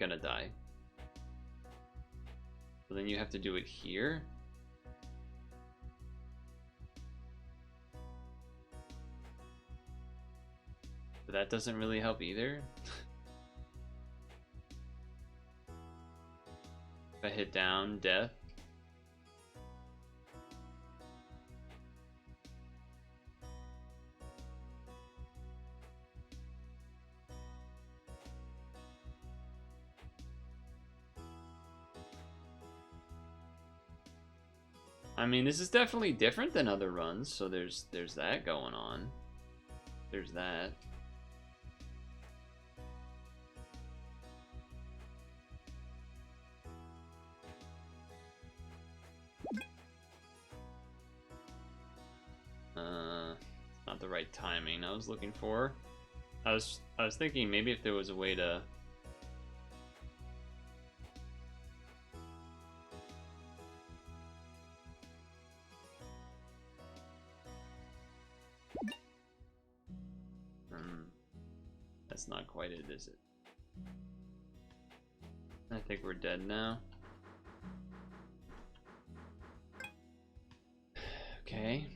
gonna die. So then you have to do it here. But that doesn't really help either. If I hit down, death. I mean, this is definitely different than other runs, so there's that going on. There's that. Not the right timing I was looking for. I was thinking maybe if there was a way to that's not quite it, is it? I think we're dead now. Okay.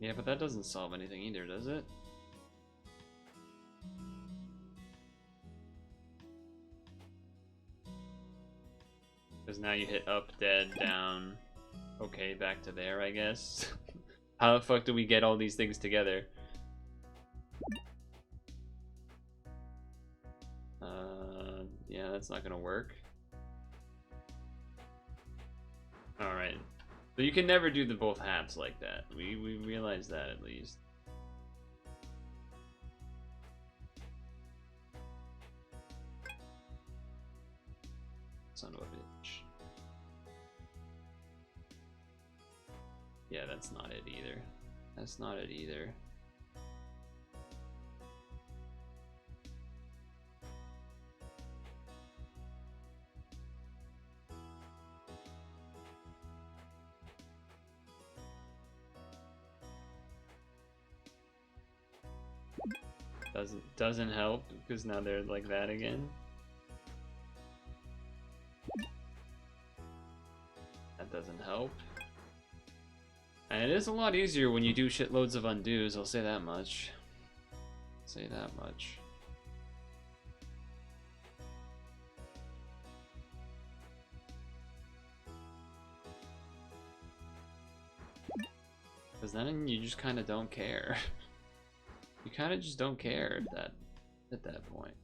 Yeah, but that doesn't solve anything either, does it? Because now you hit up, dead, down. Okay, back to there, I guess. How the fuck do we get all these things together? Yeah, that's not gonna work. Alright. So you can never do the both halves like that. We realize that at least. Son of a bitch. Yeah, that's not it either. That's not it either. Doesn't help because now they're like that again. That doesn't help. And it is a lot easier when you do shitloads of undos, I'll say that much. Say that much. Because then you just kind of don't care. You kind of just don't care at that point.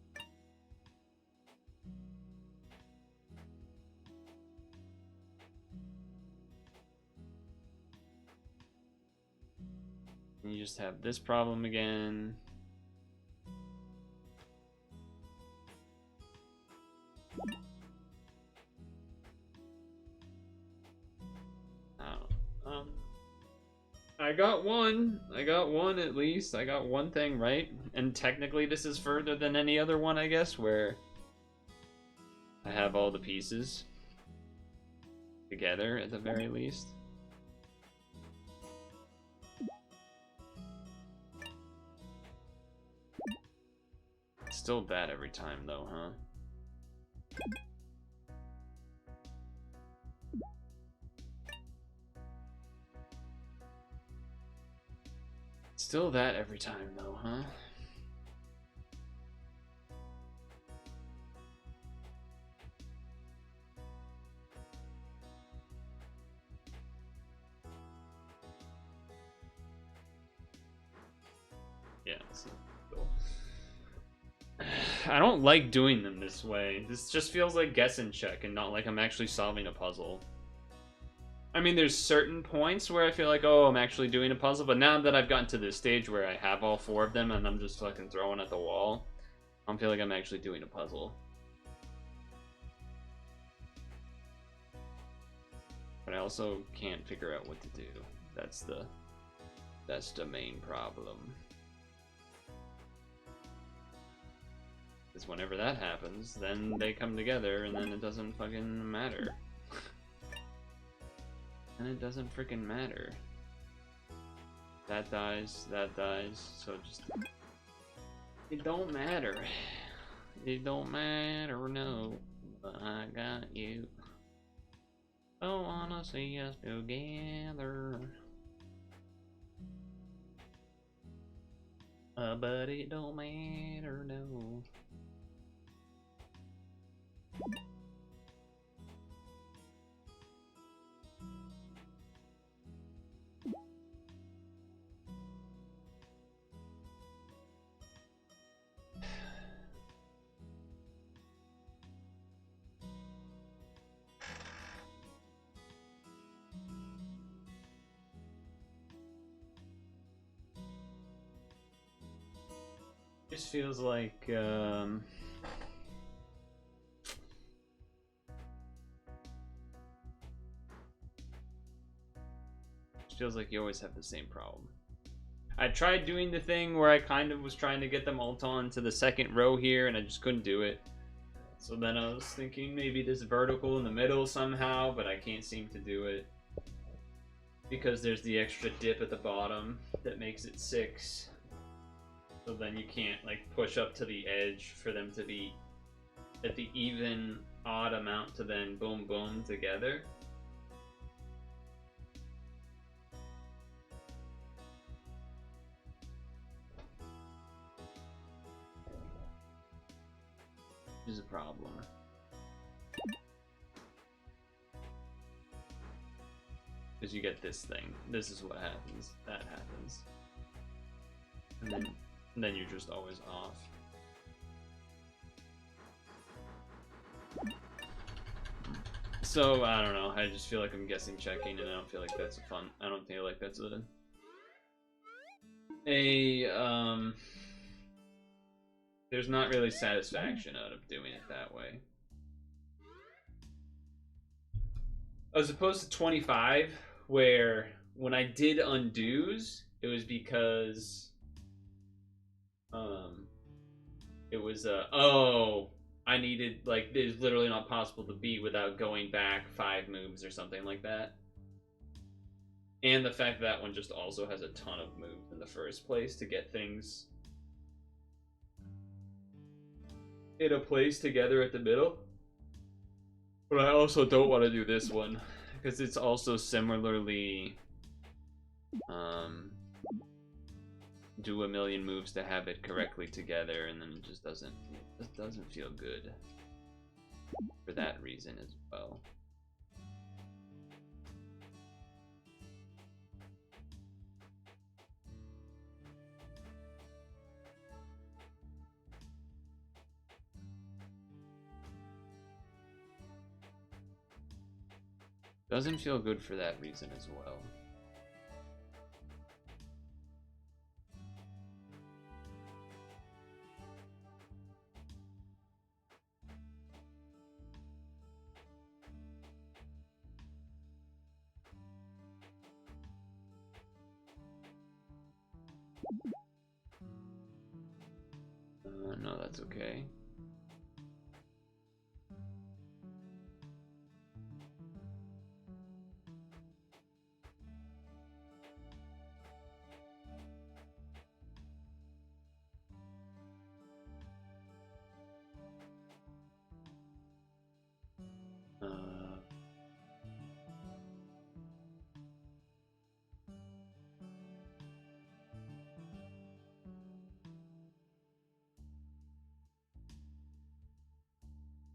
And you just have this problem again. I got one at least. I got one thing right. And technically this is further than any other one, I guess, where I have all the pieces together at the very least. Still bad every time though, huh? Still that every time though, huh? Yeah, so cool. I don't like doing them this way. This just feels like guess and check and not like I'm actually solving a puzzle. I mean, there's certain points where I feel like, oh, I'm actually doing a puzzle, but now that I've gotten to this stage where I have all four of them and I'm just fucking throwing at the wall, I don't feel like I'm actually doing a puzzle. But I also can't figure out what to do. That's the main problem. Because whenever that happens, then they come together and then it doesn't fucking matter. And it doesn't freaking matter. That dies, so just... It don't matter. It don't matter, no. But I got you. Don't wanna see us together. But it don't matter, no. Just feels like, feels like you always have the same problem. I tried doing the thing where I kind of was trying to get them all onto the second row here, and I just couldn't do it. So then I was thinking maybe this vertical in the middle somehow, but I can't seem to do it. Because there's the extra dip at the bottom that makes it 6. So then you can't like push up to the edge for them to be at the even odd amount to then boom boom together. Which is a problem. Because you get this thing. This is what happens. That happens. And then you're just always off. So, I don't know. I just feel like I'm guessing checking, and I don't feel like that's I don't feel like that's there's not really satisfaction out of doing it that way. As opposed to 25, where when I did undos, it was because it was oh, I needed, like, it's literally not possible to beat without going back 5 moves or something like that. And the fact that one just also has a ton of moves in the first place to get things in a place together at the middle. But I also don't want to do this one because it's also similarly do a million moves to have it correctly together, and then it just doesn't feel good for that reason as well. Doesn't feel good for that reason as well. No, that's okay.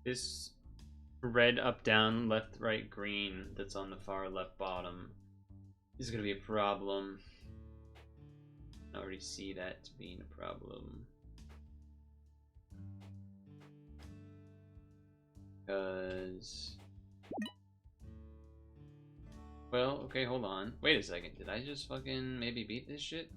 This red up down left right green that's on the far left bottom is gonna be a problem. I already see that being a problem. Because, well, okay, hold on. Wait a second, did I just fucking maybe beat this shit?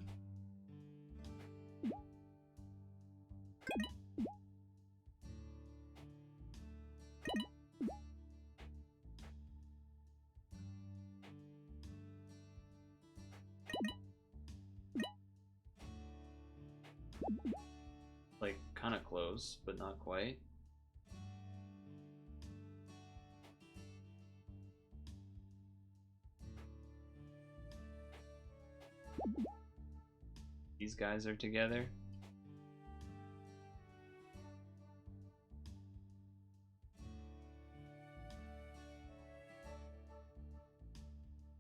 Like, kinda close, but not quite. these guys are together.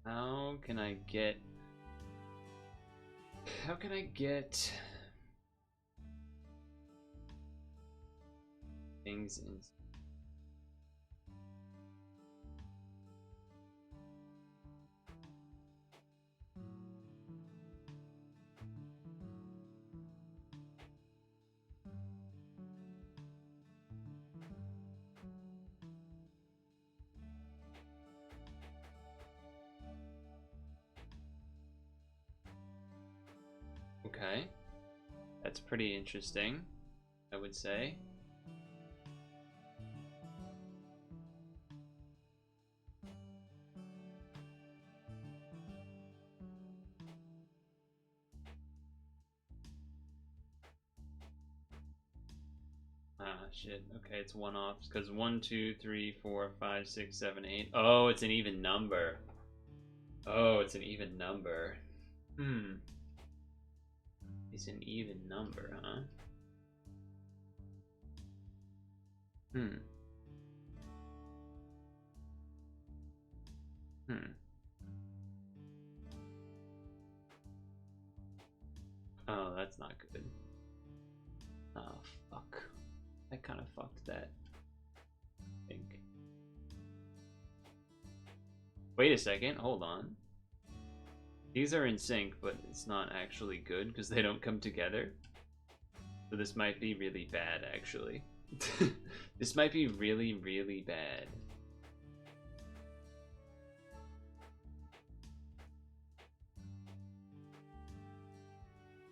How can I get things in? Okay, that's pretty interesting, I would say. Ah, shit. Okay, it's one off because 1, 2, 3, 4, 5, 6, 7, 8. Oh, it's an even number. Oh, it's an even number. It's an even number, huh? Hmm. Oh, that's not good. Oh, fuck. I kind of fucked that. I think. Wait a second, hold on. These are in sync, but it's not actually good because they don't come together. So this might be really bad, actually. This might be really, really bad.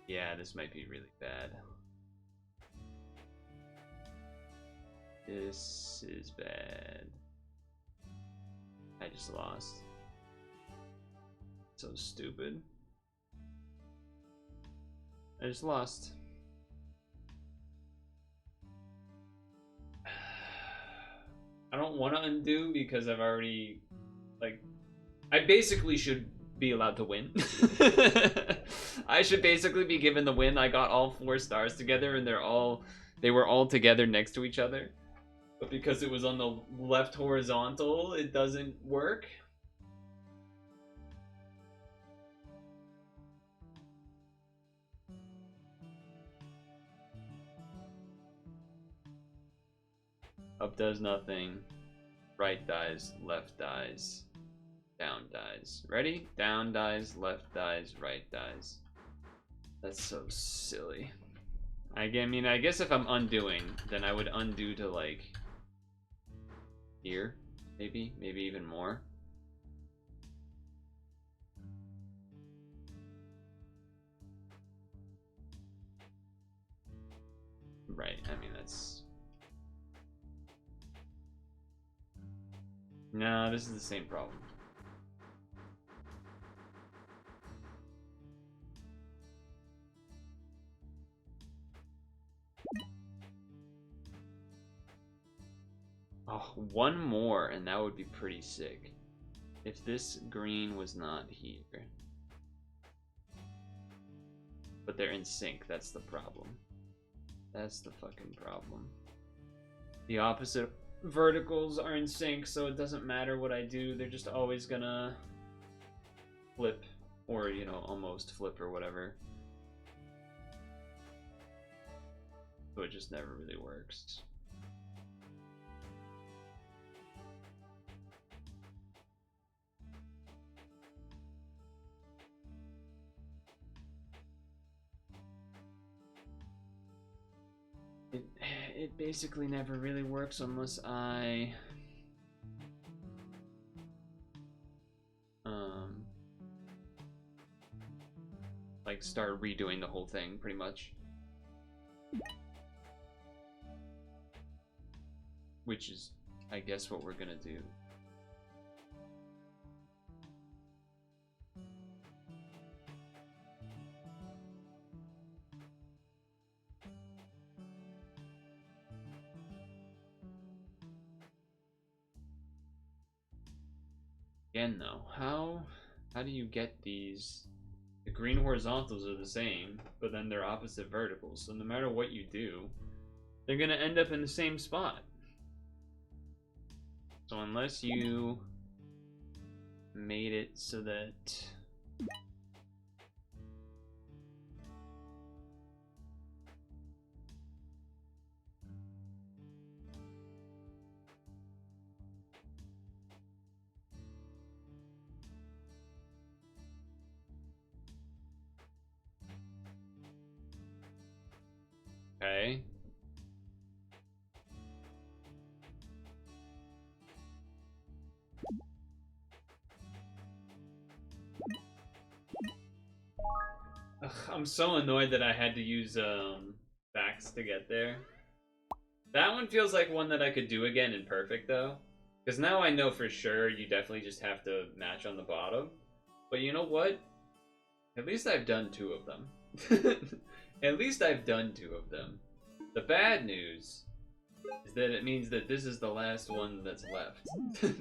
Yeah, this might be really bad. This is bad. I just lost. So stupid. I just lost. I don't want to undo because I've already, like, I basically should be allowed to win. I should basically be given the win. I got all 4 stars together and they were all together next to each other. But because it was on the left horizontal, it doesn't work. Up does nothing. Right dies, left dies, down dies. Ready? Down dies, left dies, right dies. That's so silly. I mean, I guess if I'm undoing, then I would undo to, like, here, maybe even more. Right, I mean, that's... No, this is the same problem. Oh, one more, and that would be pretty sick. If this green was not here. But they're in sync, that's the problem. That's the fucking problem. The opposite verticals are in sync, so it doesn't matter what I do, they're just always gonna flip, or, you know, almost flip or whatever. So it just never really works. It basically never really works unless I like start redoing the whole thing pretty much, which is I guess what we're gonna do. Again though, how do you get these The green horizontals are the same, but then they're opposite verticals. So no matter what you do, they're gonna end up in the same spot. So unless you made it so that okay. Ugh, I'm so annoyed that I had to use backs to get there. That one feels like one that I could do again in perfect though. Because now I know for sure you definitely just have to match on the bottom. But you know what? At least I've done 2 of them. At least I've done 2 of them. The bad news is that it means that this is the last one that's left.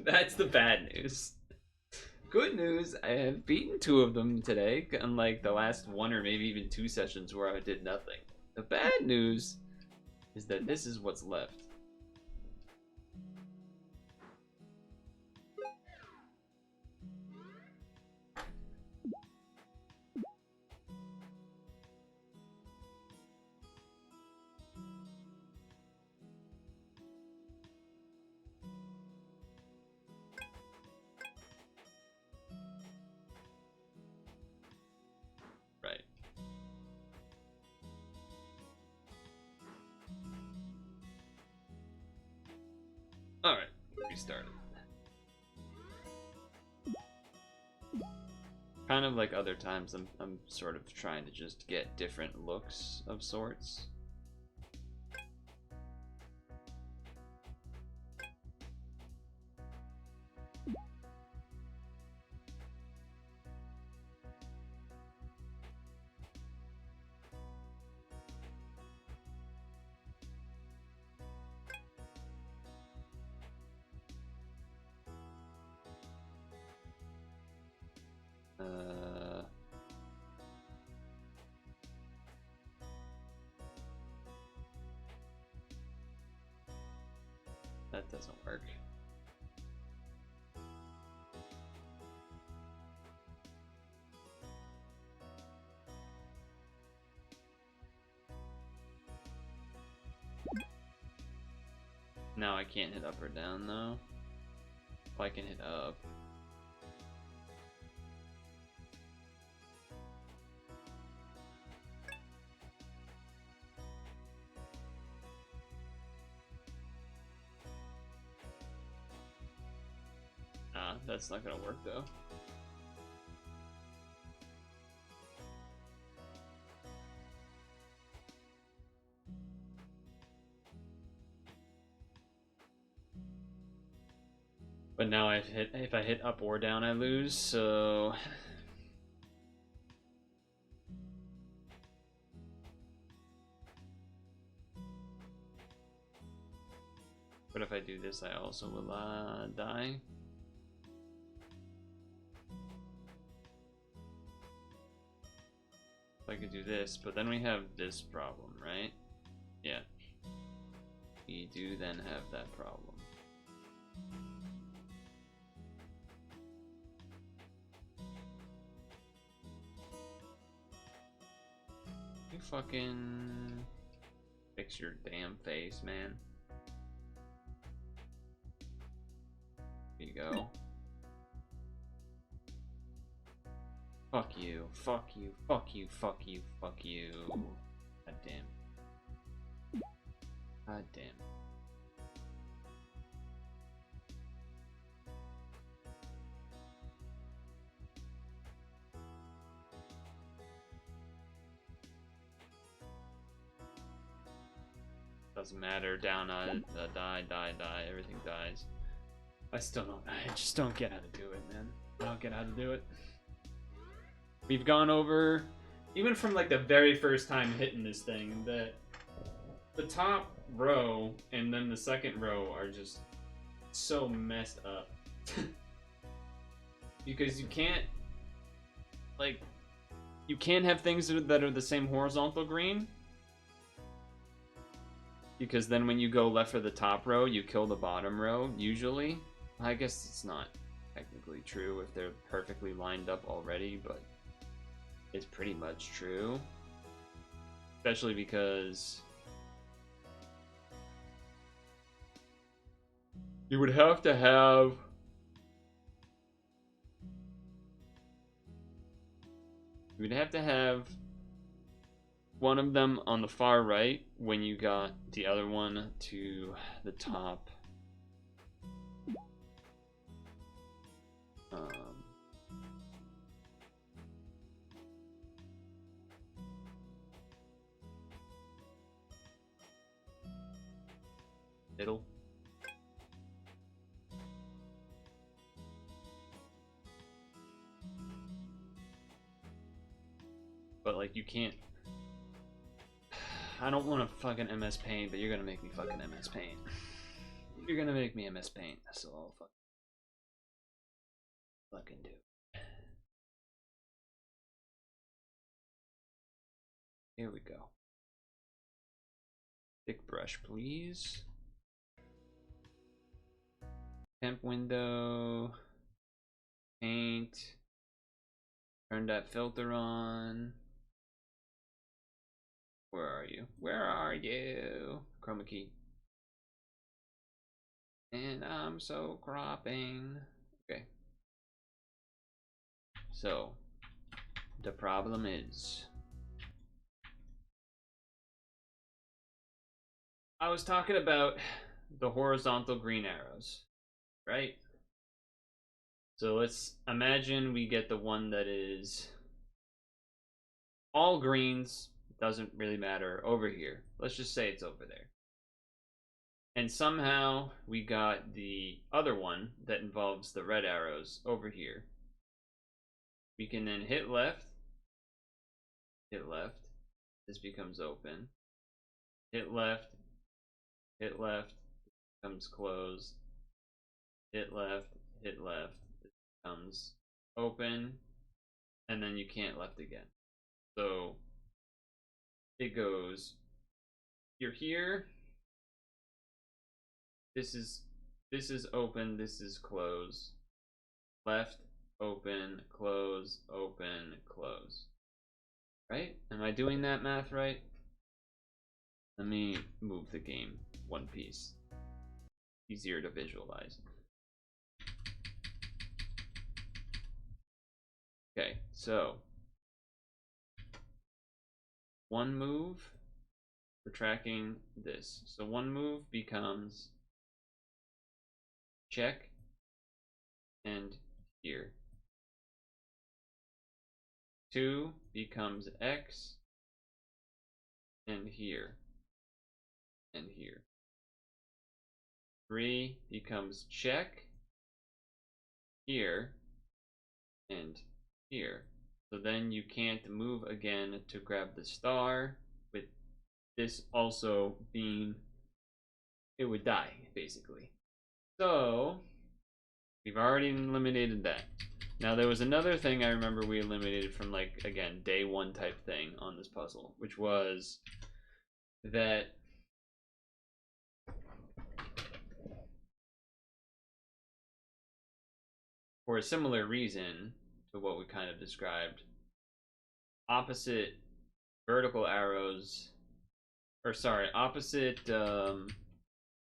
That's the bad news. Good news, I have beaten 2 of them today, unlike the last 1 or maybe even 2 sessions where I did nothing. The bad news is that this is what's left. Right. Alright, restart it. Kind of like other times, I'm sort of trying to just get different looks of sorts. That doesn't work. Now I can't hit up or down though. If I can hit up. Ah, that's not gonna work though. But now if I hit up or down, I lose, so but if I do this, I also will die. I could do this, but then we have this problem, right? Yeah. We do then have that problem. You fucking fix your damn face, man. Here you go. Fuck you, fuck you, fuck you, fuck you, fuck you. God damn. God damn. Doesn't matter, down, die, everything dies. I just don't get how to do it, man. I don't get how to do it. We've gone over, even from like the very first time hitting this thing, that the top row and then the second row are just so messed up. Because you can't, like, you can't have things that are the same horizontal green, because then when you go left for the top row, you kill the bottom row, usually. I guess it's not technically true if they're perfectly lined up already, but it's pretty much true. Especially because you would have to have one of them on the far right when you got the other one to the top. Middle. But like you can't. I don't want to fucking MS Paint, but you're gonna make me fucking MS Paint. You're gonna make me MS Paint, so I'll fucking do. Here we go. Thick brush, please. Temp window. Paint. Turn that filter on. Where are you? Where are you? Chroma key. And I'm so cropping. Okay. So, the problem is, I was talking about the horizontal green arrows, right? So let's imagine we get the one that is all greens, doesn't really matter, over here. Let's just say it's over there. And somehow we got the other one that involves the red arrows over here. We can then hit left, this becomes open, hit left, becomes closed, hit left, it becomes open, and then you can't left again. So it goes, you're here, this is open, this is closed, left, open, close, right? Am I doing that math right? Let me move the game one piece. Easier to visualize. Okay, so one move, we're tracking this. So one move becomes check and here. 2 becomes X and here and here. 3 becomes check here and here. So then you can't move again to grab the star, with this also being, it would die basically. So we've already eliminated that. Now there was another thing I remember we eliminated from, like, again, day one type thing on this puzzle, which was that for a similar reason to what we kind of described, opposite vertical arrows, or sorry, opposite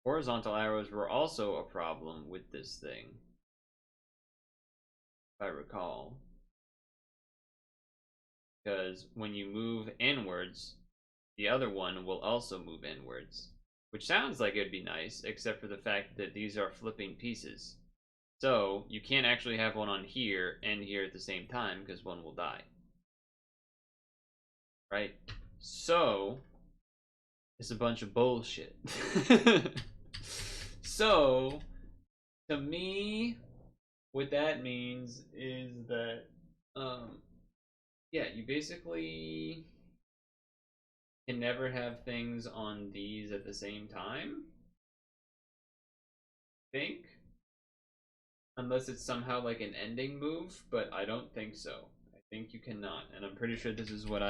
horizontal arrows were also a problem with this thing, if I recall. Because when you move inwards, the other one will also move inwards. Which sounds like it'd be nice, except for the fact that these are flipping pieces. So you can't actually have one on here and here at the same time, because one will die. Right? So it's a bunch of bullshit. So to me, what that means is that yeah, you basically can never have things on these at the same time, I think, unless it's somehow like an ending move, but I don't think so. I think you cannot, and I'm pretty sure this is what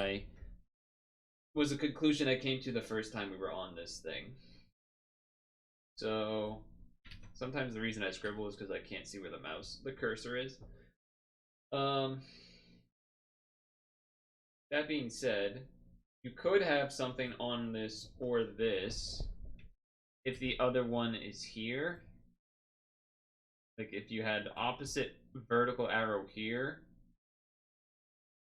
was a conclusion I came to the first time we were on this thing. So sometimes the reason I scribble is because I can't see where the cursor is. That being said, you could have something on this or this if the other one is here. Like if you had opposite vertical arrow here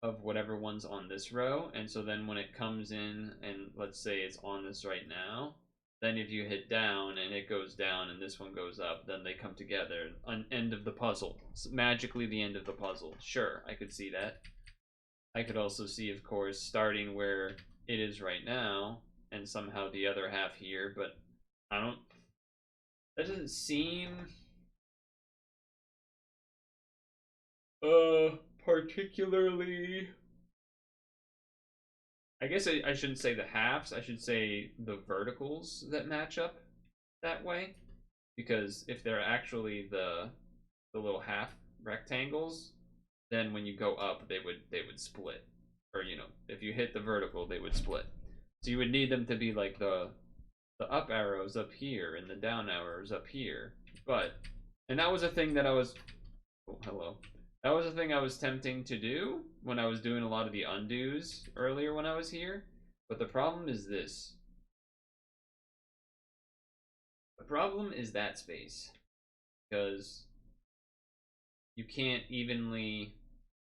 of whatever one's on this row, and so then when it comes in, and let's say it's on this right now, then if you hit down and it goes down and this one goes up, then they come together. An end of the puzzle. It's magically the end of the puzzle. Sure, I could see that. I could also see, of course, starting where it is right now and somehow the other half here, but I don't... That doesn't seem... particularly... I guess I shouldn't say the halves, I should say the verticals that match up that way. Because if they're actually the little half rectangles, then when you go up, they would split. Or, you know, if you hit the vertical, they would split. So you would need them to be like the up arrows up here and the down arrows up here. And that was a thing that I was... Oh, hello. That was a thing I was tempting to do when I was doing a lot of the undos earlier when I was here. But the problem is this. The problem is that space. Because you can't evenly...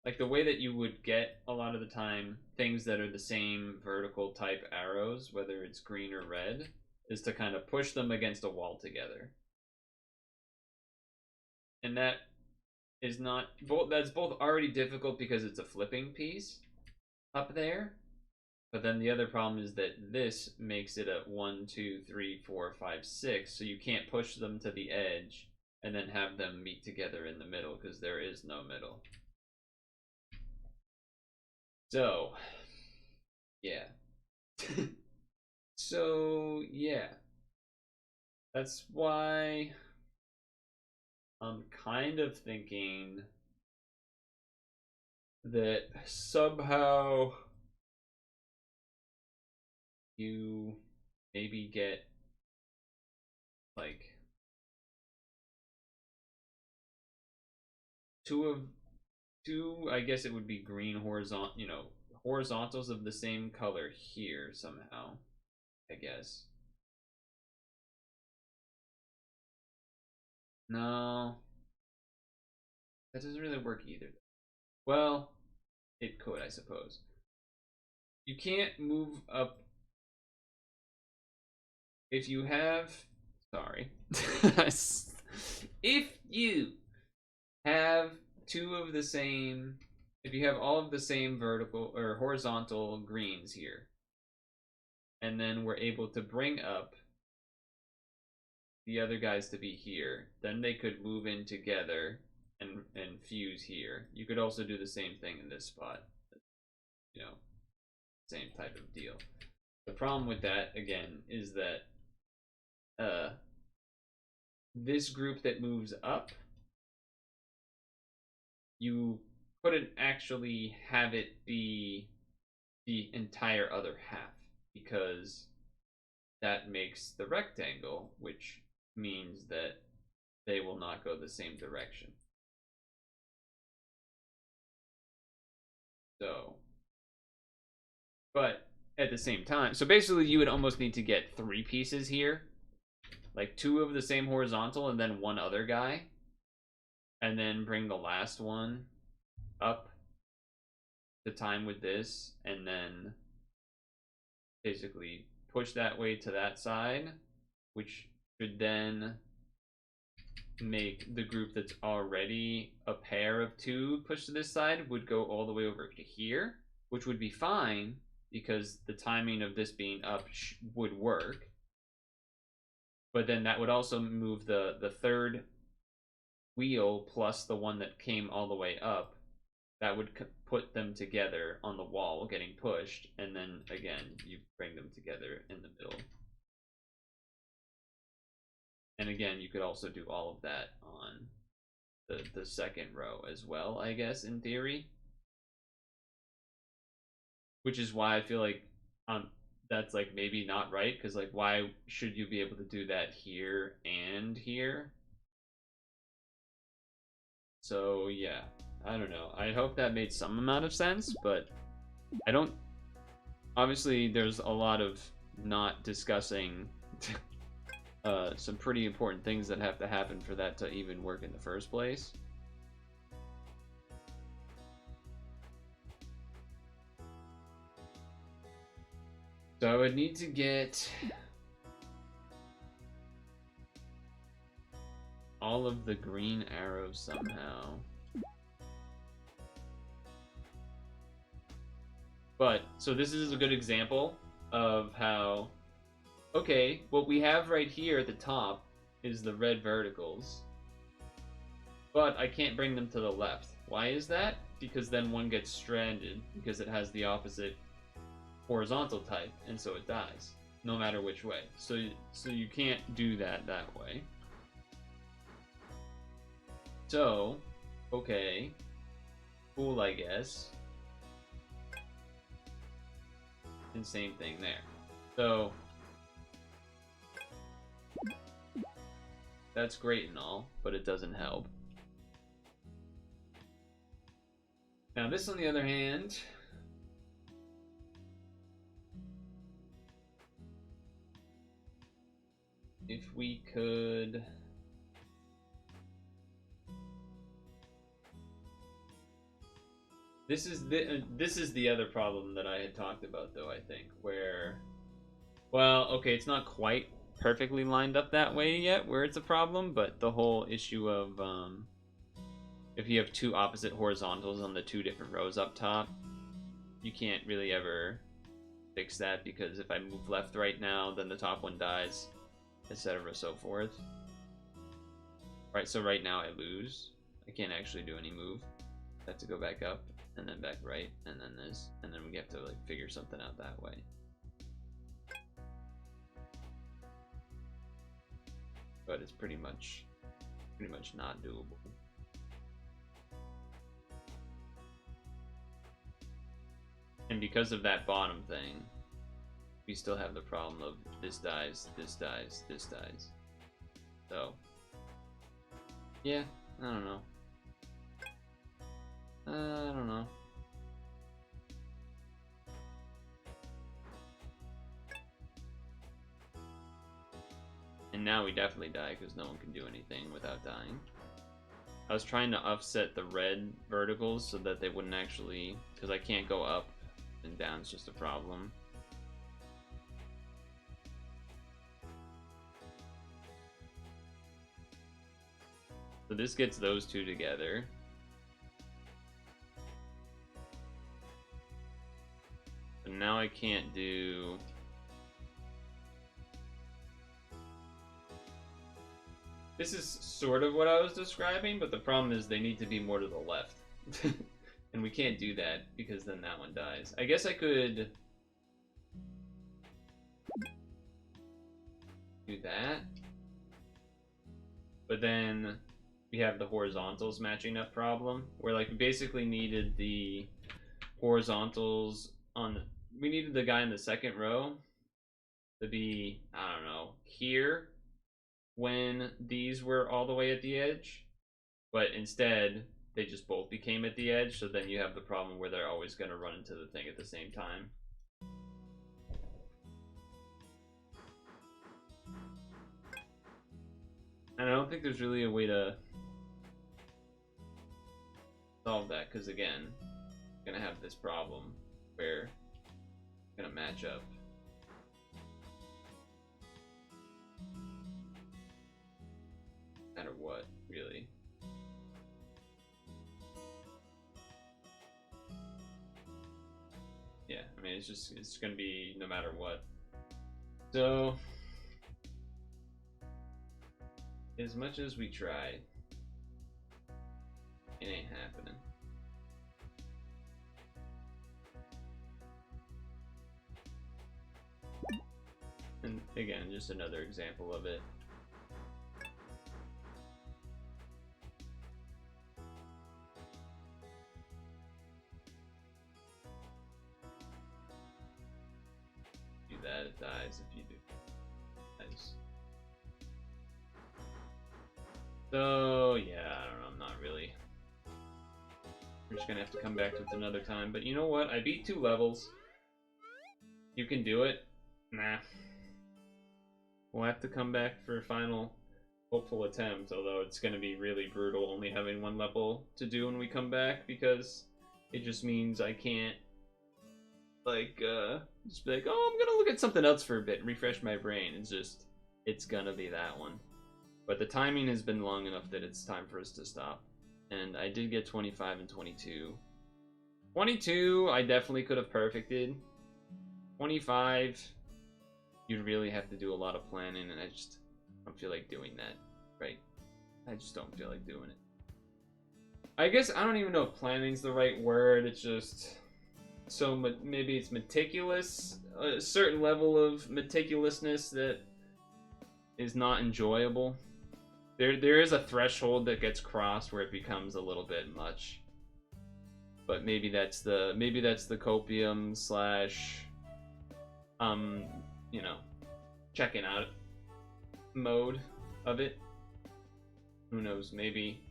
Like the way that you would get a lot of the time things that are the same vertical type arrows, whether it's green or red, is to kind of push them against a wall together. And that is not that's both already difficult because it's a flipping piece up there, but then the other problem is that this makes it a 1, 2, 3, 4, 5, 6, so you can't push them to the edge and then have them meet together in the middle because there is no middle. So yeah. So yeah, that's why I'm kind of thinking that somehow you maybe get like two, I guess it would be green horizontal, you know, horizontals of the same color here somehow, I guess. No, that doesn't really work either. Well, it could, I suppose. You can't move up if you have, sorry. If you have two of the same, if you have all of the same vertical or horizontal greens here, and then we're able to bring up the other guys to be here, then they could move in together and fuse here. You could also do the same thing in this spot. You know, same type of deal. The problem with that, again, is that this group that moves up, you couldn't actually have it be the entire other half, because that makes the rectangle, which means that they will not go the same direction. So, but at the same time, so basically you would almost need to get 3 pieces here, like 2 of the same horizontal and then 1 other guy, and then bring the last one up to time with this, and then basically push that way to that side, which should then make the group that's already a pair of 2 pushed to this side would go all the way over to here, which would be fine because the timing of this being up would work. But then that would also move the third wheel plus the one that came all the way up. That would put them together on the wall getting pushed, and then again you bring them together in the middle. And again, you could also do all of that on the second row as well, I guess, in theory. which is why I feel like that's like maybe not right, because like why should you be able to do that here and here? So yeah, I don't know. I hope that made some amount of sense, but I don't. Obviously, there's a lot of not discussing some pretty important things that have to happen for that to even work in the first place. So I would need to get all of the green arrows somehow. But, so this is a good example of how, okay, what we have right here at the top is the red verticals. But I can't bring them to the left. Why is that? Because then one gets stranded, because it has the opposite horizontal type, and so it dies, no matter which way. So you can't do that way. So, okay, cool, I guess. And same thing there. So, that's great and all, but it doesn't help. Now this, on the other hand, if we could... This is the other problem that I had talked about, though, I think, where... Well, okay, it's not quite perfectly lined up that way yet, where it's a problem, but the whole issue of, if you have two opposite horizontals on the two different rows up top, you can't really ever fix that, because if I move left right now, then the top one dies, etc. so forth. Right, so right now I lose. I can't actually do any move. I have to go back up, and then back right, and then this, and then we have to like figure something out that way. But it's pretty much not doable. And because of that bottom thing, we still have the problem of this dies, this dies, this dies. So, yeah, I don't know. I don't know. And now we definitely die because no one can do anything without dying. I was trying to offset the red verticals so that they wouldn't actually, because I can't go up and down, it's just a problem. So this gets those two together. But now I can't do... This is sort of what I was describing, but the problem is they need to be more to the left. And we can't do that, because then that one dies. I guess I could... do that. But then we have the horizontals matching up problem, where like we basically needed the horizontals on... We needed the guy in the second row to be, I don't know, here when these were all the way at the edge, but instead they just both became at the edge, so then you have the problem where they're always going to run into the thing at the same time. And I don't think there's really a way to solve that, because again, you're going to have this problem where it's going to match up. No matter what, really. Yeah, I mean, it's gonna be no matter what. So, as much as we try, it ain't happening. And again, just another example of it. dies if you do. Nice. So yeah, I don't know. I'm not really. We're just gonna have to come back to it another time. But you know what? I beat 2 levels. You can do it. Nah. We'll have to come back for a final hopeful attempt, although it's gonna be really brutal only having 1 level to do when we come back, because it just means I can't, like, just be like, oh, I'm gonna look at something else for a bit and refresh my brain. It's gonna be that one. But the timing has been long enough that it's time for us to stop. And I did get 25 and 22. 22, I definitely could have perfected. 25, you'd really have to do a lot of planning, and I just don't feel like doing that, right? I just don't feel like doing it. I guess I don't even know if planning's the right word. It's just so maybe it's meticulous, a certain level of meticulousness that is not enjoyable. There is a threshold that gets crossed where it becomes a little bit much. But maybe that's the copium slash you know, checking out mode of it. Who knows, maybe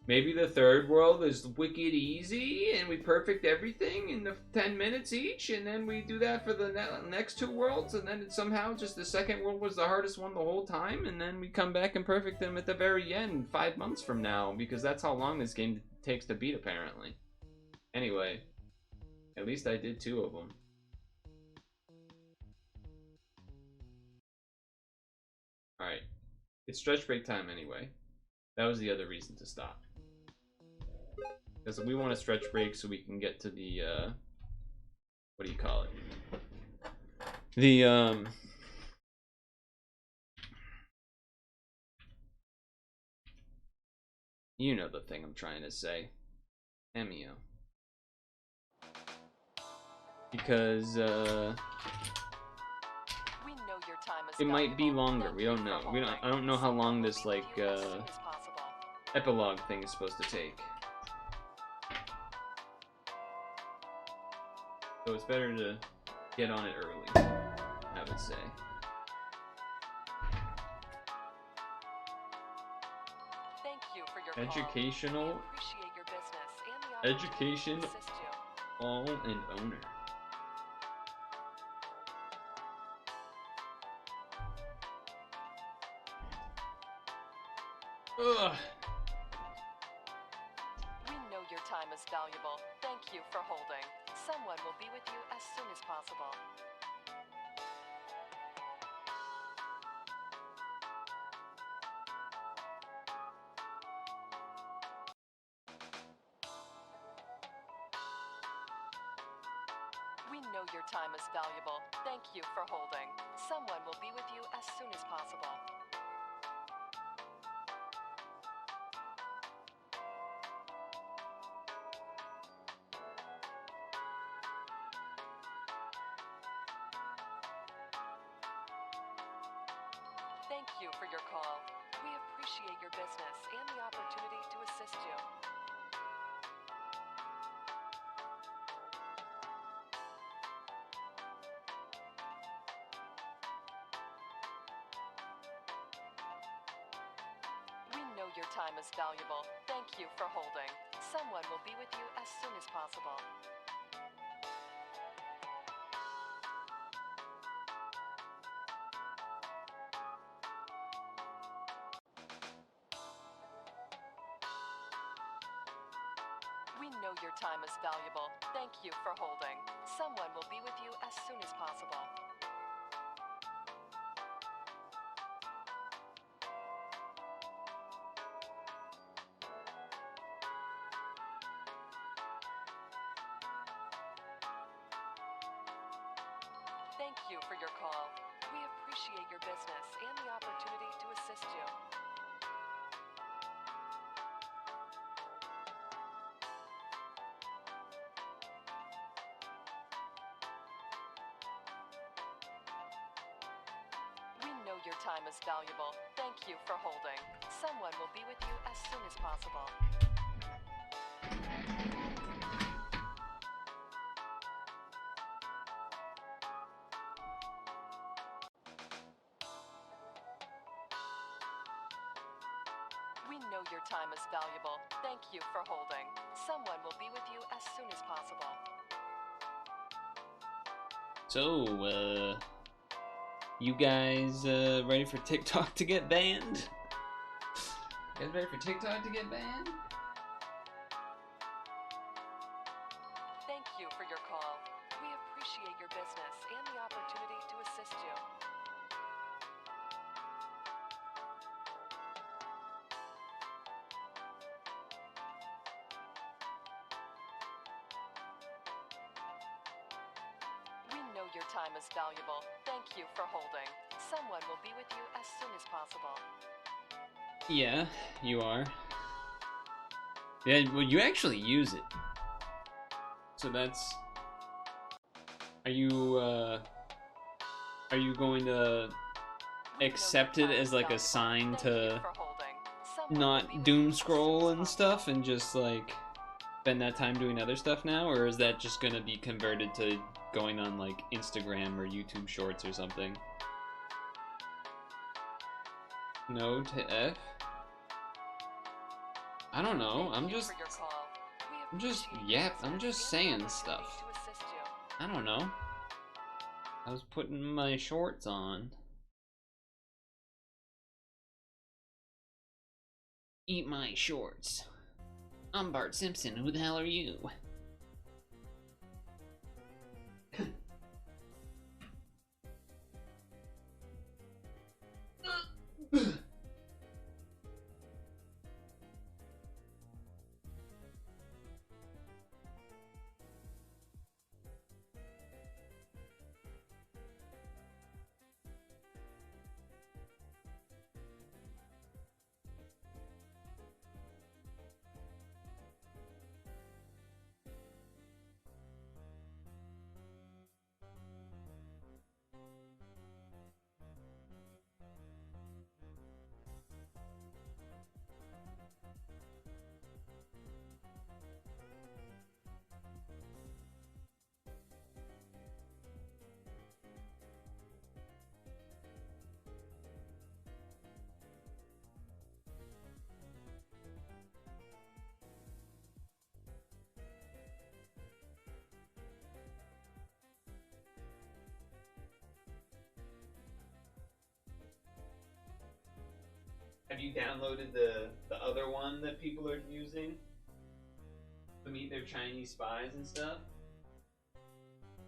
the 3rd world is wicked easy and we perfect everything in the 10 minutes each, and then we do that for the next 2 worlds, and then somehow just the 2nd world was the hardest one the whole time, and then we come back and perfect them at the very end 5 months from now, because that's how long this game takes to beat apparently. Anyway, at least I did 2 of them. Alright, it's stretch break time anyway. That was the other reason to stop. Because we want to stretch break so we can get to the, what do you call it? The, you know the thing I'm trying to say. Emio. Because, it might be longer. We don't know. I don't know how long this, like, epilogue thing is supposed to take. So it's better to get on it early, I would say. Thank you for your Educational. Appreciate your business and the Education, to assist you. all and owner. Ugh. We know your time is valuable. Thank you for holding. Someone will be with you as soon as possible. We know your time is valuable. Thank you for holding. Someone will be with you as soon as possible. Thank you for your call. We appreciate your business and the opportunity to assist you. We know your time is valuable. Thank you for holding. Someone will be with you as soon as possible. We know your time is valuable. Thank you for holding. Someone will be with you as soon as possible. Thank you for your call. We appreciate your business and the opportunity to assist you. We know your time is valuable. Thank you for holding. Someone will be with you as soon as possible. know your time is valuable. Thank you for holding. Someone will be with you as soon as possible. So, you guys ready for TikTok to get banned? You guys ready for TikTok to get banned? Thank you for your call. We appreciate your business and the opportunity to assist you. We know your time is valuable. Thank you for holding. Someone will be with you as soon as possible. Yeah, you are. Yeah, well, you actually use it. So that's... Are you going to accept it as like a sign to not doom scroll and stuff and just like spend that time doing other stuff now? Or is that just gonna be converted to going on like Instagram or YouTube Shorts or something? No to F? I don't know. I'm just saying stuff. I don't know. I was putting my shorts on. Eat my shorts. I'm Bart Simpson. Who the hell are you? Have you downloaded the other one that people are using to meet their Chinese spies and stuff?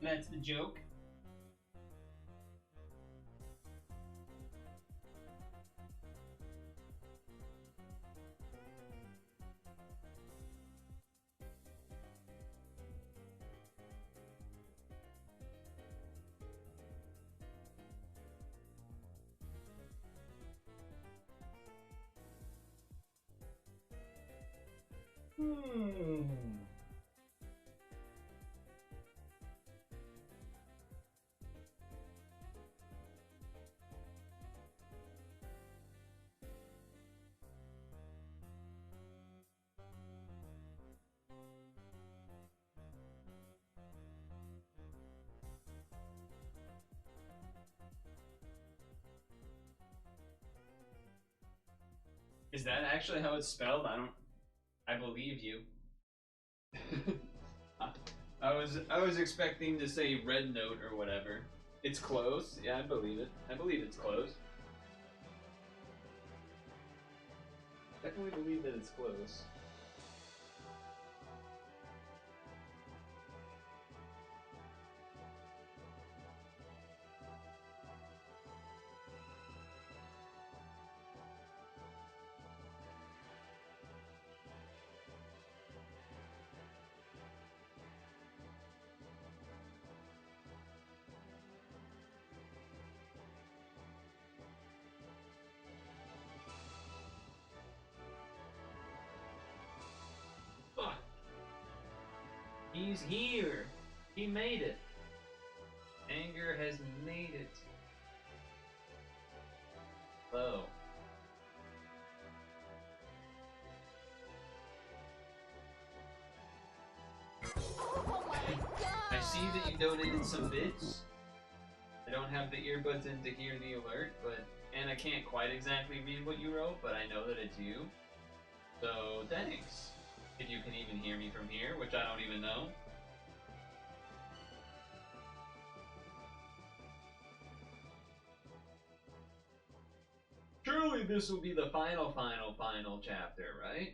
That's the joke? Is that actually how it's spelled? I believe you. I was expecting to say red note or whatever. It's close. Yeah, I believe it. I believe it's close. Definitely believe that it's close. He's here! He made it! Anger has made it. Hello. Oh my god! I see that you donated some bits. I don't have the earbuds in to hear the alert, and I can't quite exactly read what you wrote, but I know that it's you. So thanks. If you can even hear me from here, which I don't even know. Surely this will be the final chapter, right?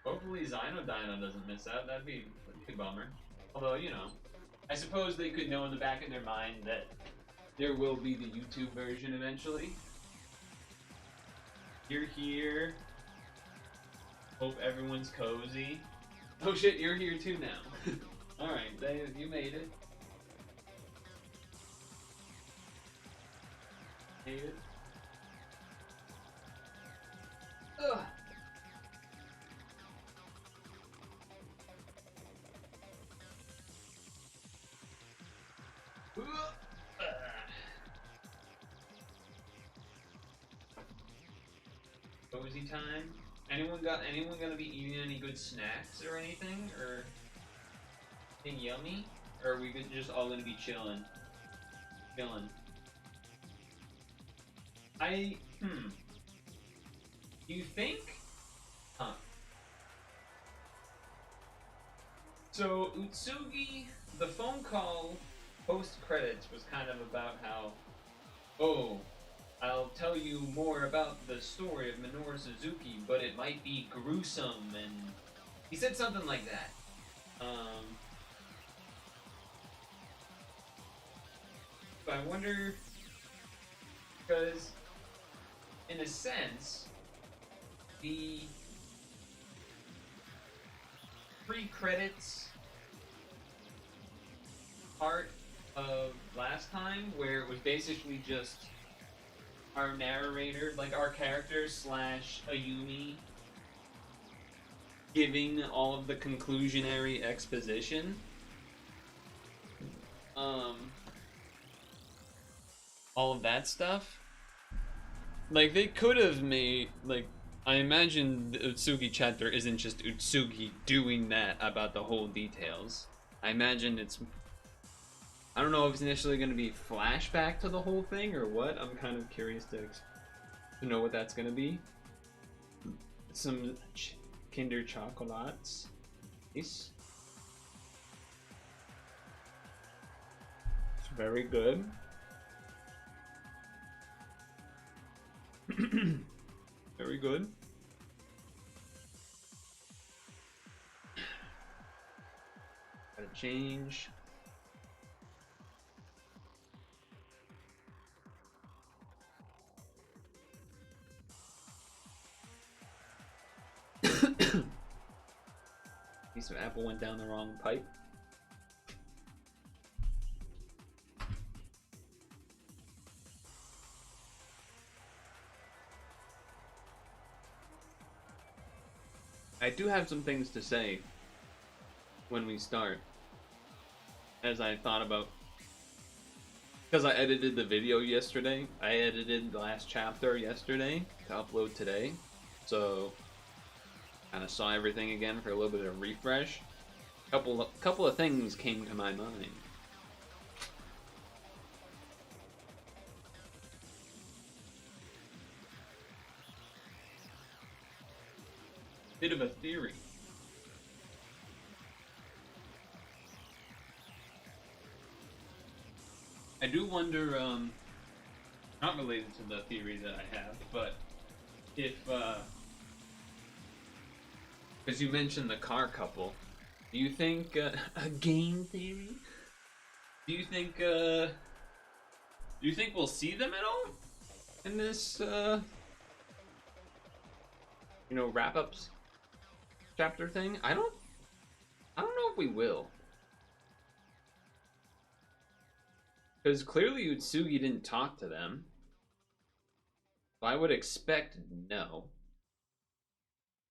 Hopefully Dino doesn't miss out. That'd be a bummer. Although, you know, I suppose they could know in the back of their mind that there will be the YouTube version eventually. You're here. Hope everyone's cozy. Oh shit, you're here too now. Alright, you made it. Made it. Ugh. Cozy time. Anyone gonna be eating any good snacks or anything? Or anything yummy? Or are we just all gonna be chilling? Chilling. You think? Huh. So Utsugi, the phone call post credits was kind of about how, oh, I'll tell you more about the story of Minoru Suzuki, but it might be gruesome, and he said something like that. But I wonder, because in a sense, the pre-credits part of last time, where it was basically just our narrator, like our character slash Ayumi, giving all of the conclusionary exposition. All of that stuff. Like, they could have made, like, I imagine the Utsugi chapter isn't just Utsugi doing that about the whole details. I imagine it's, I don't know if it's initially going to be flashback to the whole thing or what. I'm kind of curious to know what that's going to be. Some Kinder Chocolates. Nice. It's very good. Very good. Gotta change. Piece of apple went down the wrong pipe. I do have some things to say when we start, as I thought about, because I edited the video yesterday. I edited the last chapter yesterday to upload today, so kind of saw everything again for a little bit of refresh. Couple of things came to my mind. Bit of a theory. I do wonder, not related to the theory that I have, but if, because you mentioned the car couple, do you think, a game theory? Do you think we'll see them at all in this, you know, wrap-ups chapter thing? I don't know if we will. Because clearly Utsugi didn't talk to them. So I would expect no.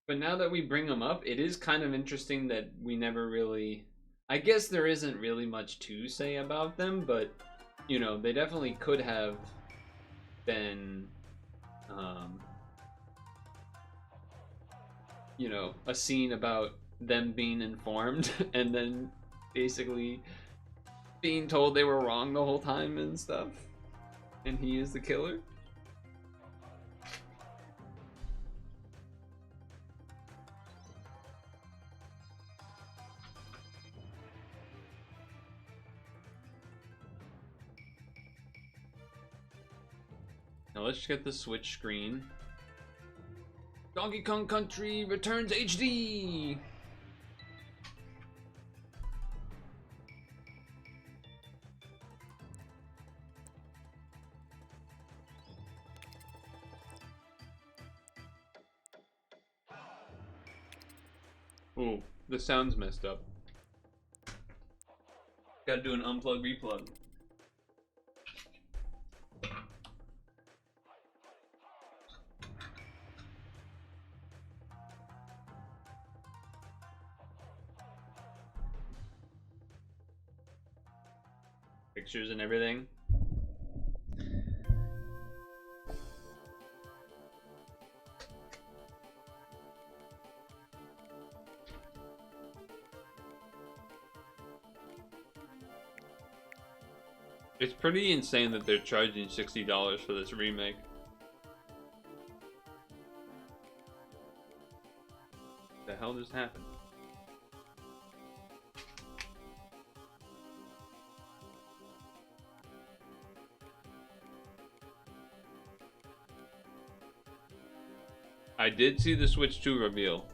But now that we bring them up, it is kind of interesting that we never really... I guess there isn't really much to say about them, but, you know, they definitely could have been, you know, a scene about them being informed and then basically being told they were wrong the whole time and stuff, and he is the killer. Now let's get the Switch screen. Donkey Kong Country Returns HD! Ooh, the sound's messed up. Gotta do an unplug replug. Pictures and everything. It's pretty insane that they're charging $60 for this remake. What the hell just happened? I did see the Switch 2 reveal.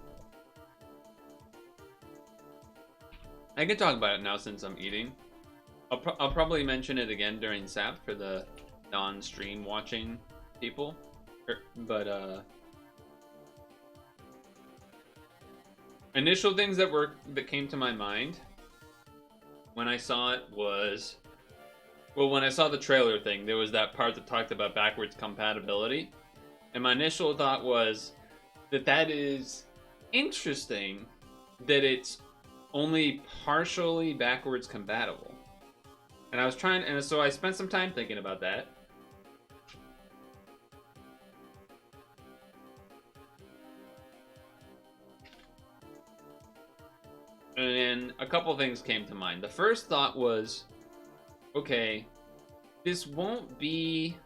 I can talk about it now since I'm eating. I'll probably mention it again during SAP for the non-stream watching people. Initial things that came to my mind when I saw it was, well, when I saw the trailer thing, there was that part that talked about backwards compatibility. And my initial thought was that is interesting that it's only partially backwards compatible. And I was trying, and so I spent some time thinking about that. And a couple things came to mind. The first thought was, okay, this won't be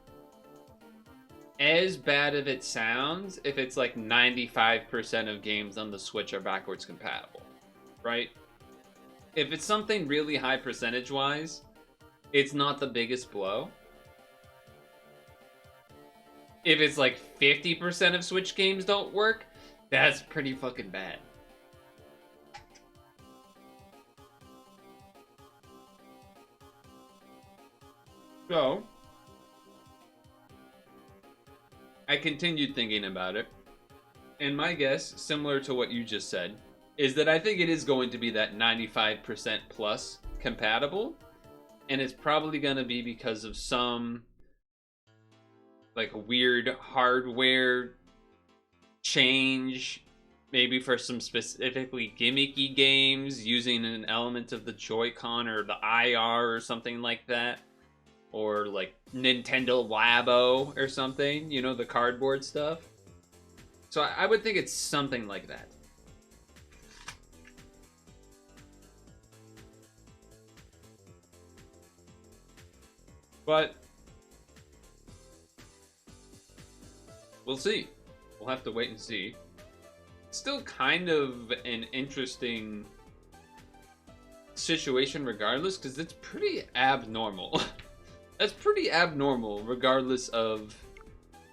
as bad as it sounds if it's like 95% of games on the Switch are backwards compatible, right? If it's something really high percentage-wise, it's not the biggest blow. If it's like 50% of Switch games don't work, that's pretty fucking bad. So, I continued thinking about it, and my guess, similar to what you just said, is that I think it is going to be that 95% plus compatible, and it's probably going to be because of some like weird hardware change, maybe for some specifically gimmicky games using an element of the Joy-Con or the IR or something like that. Or like Nintendo Labo or something, you know, the cardboard stuff. So I would think it's something like that. But we'll see. We'll have to wait and see. It's still kind of an interesting situation regardless, because it's pretty abnormal. That's pretty abnormal, regardless of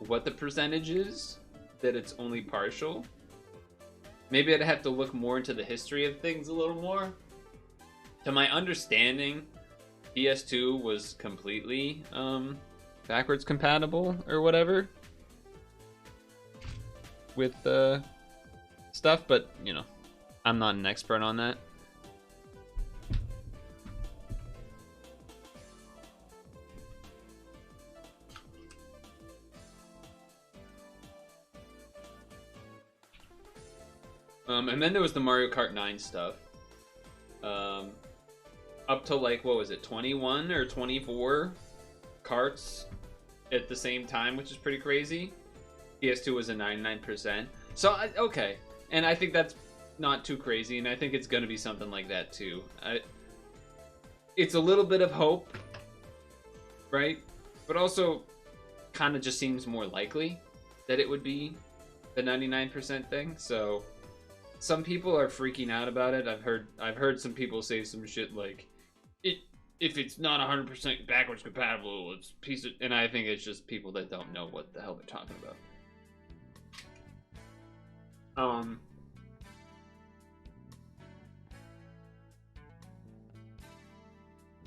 what the percentage is, that it's only partial. Maybe I'd have to look more into the history of things a little more. To my understanding, PS2 was completely backwards compatible or whatever with stuff, but you know, I'm not an expert on that. And then there was the Mario Kart 9 stuff. Up to like, what was it, 21 or 24 carts at the same time, which is pretty crazy. PS2 was a 99%. So, okay. And I think that's not too crazy, and I think it's going to be something like that too. it's a little bit of hope, right? But also kind of just seems more likely that it would be the 99% thing. So some people are freaking out about it. I've heard some people say some shit like, if it's not 100% backwards compatible, it's piece of, and I think it's just people that don't know what the hell they're talking about.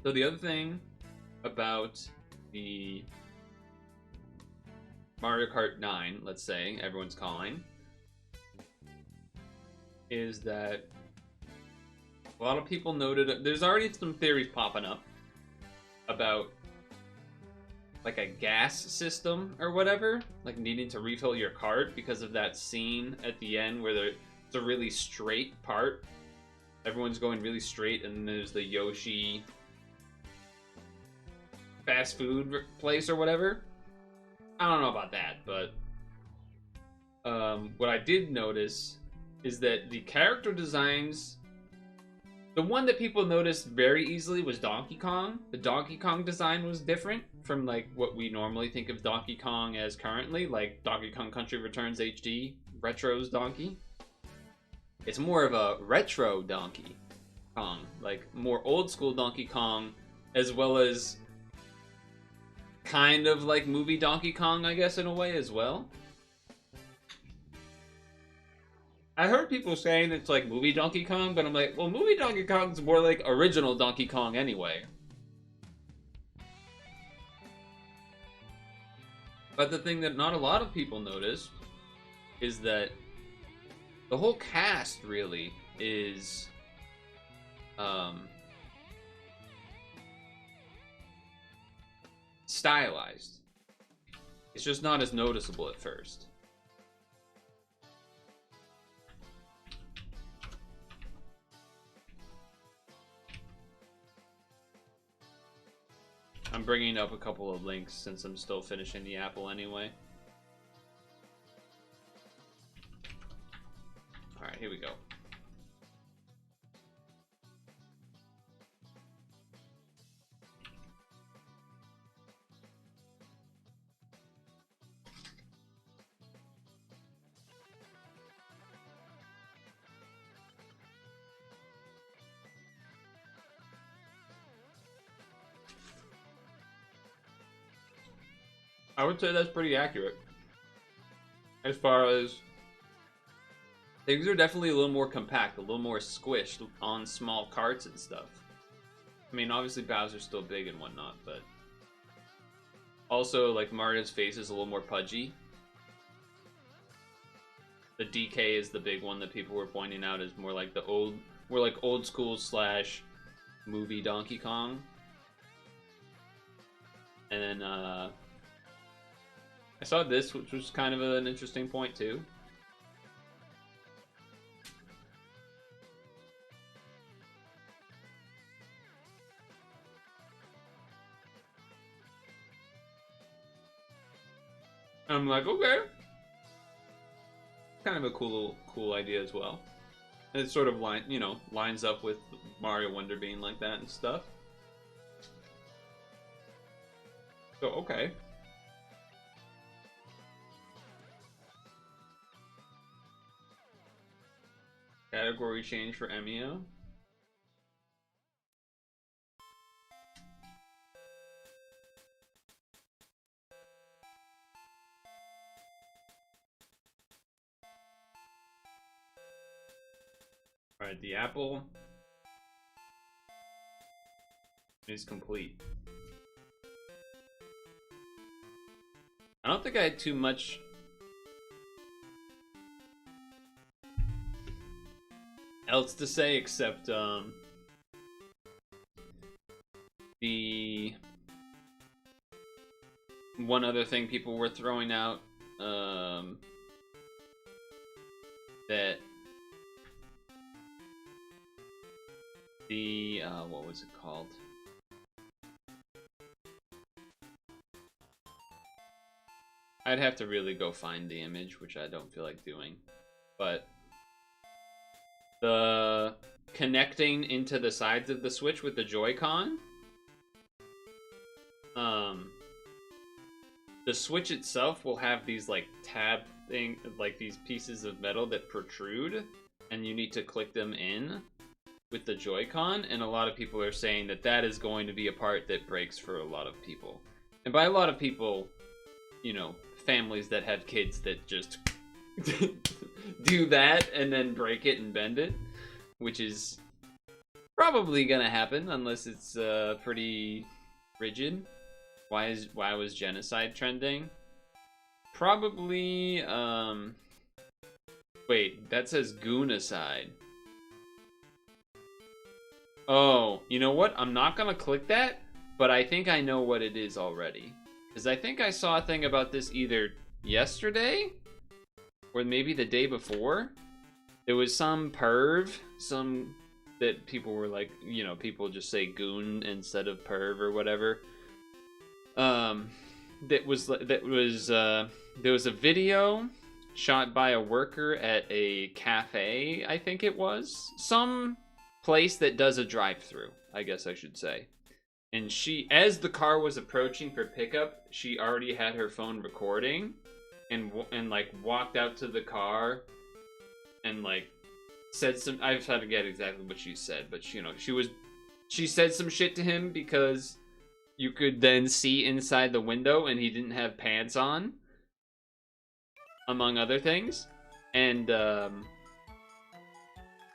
So the other thing about the Mario Kart 9, let's say, everyone's calling, is that a lot of people noted, there's already some theories popping up about like a gas system or whatever, like needing to refill your cart because of that scene at the end where it's a really straight part. Everyone's going really straight, and there's the Yoshi fast food place or whatever. I don't know about that, but what I did notice is that the character designs, the one that people noticed very easily was Donkey Kong. The Donkey Kong design was different from like what we normally think of Donkey Kong as currently, like Donkey Kong Country Returns HD, Retro's Donkey. It's more of a retro Donkey Kong, like more old school Donkey Kong, as well as kind of like movie Donkey Kong, I guess, in a way as well. I heard people saying it's like movie Donkey Kong, but I'm like, well, movie Donkey Kong's more like original Donkey Kong anyway. But the thing that not a lot of people notice is that the whole cast really is stylized. It's just not as noticeable at first. I'm bringing up a couple of links since I'm still finishing the apple anyway. Alright, here we go. I would say that's pretty accurate. As far as things are definitely a little more compact, a little more squished on small carts and stuff. I mean, obviously Bowser's still big and whatnot, but also like Mario's face is a little more pudgy. The DK is the big one that people were pointing out as more like old school slash movie Donkey Kong. And then I saw this, which was kind of an interesting point too. I'm like, okay, kind of a cool idea as well. And it sort of lines up with Mario Wonder being like that and stuff. So okay. Category change for Emio. Alright, the apple is complete. I don't think I had too much else to say except the one other thing people were throwing out that the what was it called? I'd have to really go find the image, which I don't feel like doing, but the connecting into the sides of the Switch with the Joy-Con. The Switch itself will have these like tab thing, like these pieces of metal that protrude, and you need to click them in with the Joy-Con, and a lot of people are saying that that is going to be a part that breaks for a lot of people. And by a lot of people, you know, families that have kids that just do that and then break it and bend it, which is probably gonna happen unless it's pretty rigid. Why was genocide trending? Probably wait, that says goonocide. Oh, you know what? I'm not gonna click that, but I think I know what it is already. Because I think I saw a thing about this either yesterday or maybe the day before. There was some perv, some that people were like, you know, people just say goon instead of perv or whatever. There was a video shot by a worker at a cafe, I think it was. Some place that does a drive-through, I guess I should say. And she, as the car was approaching for pickup, she already had her phone recording and like walked out to the car and like said some, I've had to get exactly what she said, but you know, she said some shit to him because you could then see inside the window and he didn't have pants on, among other things. And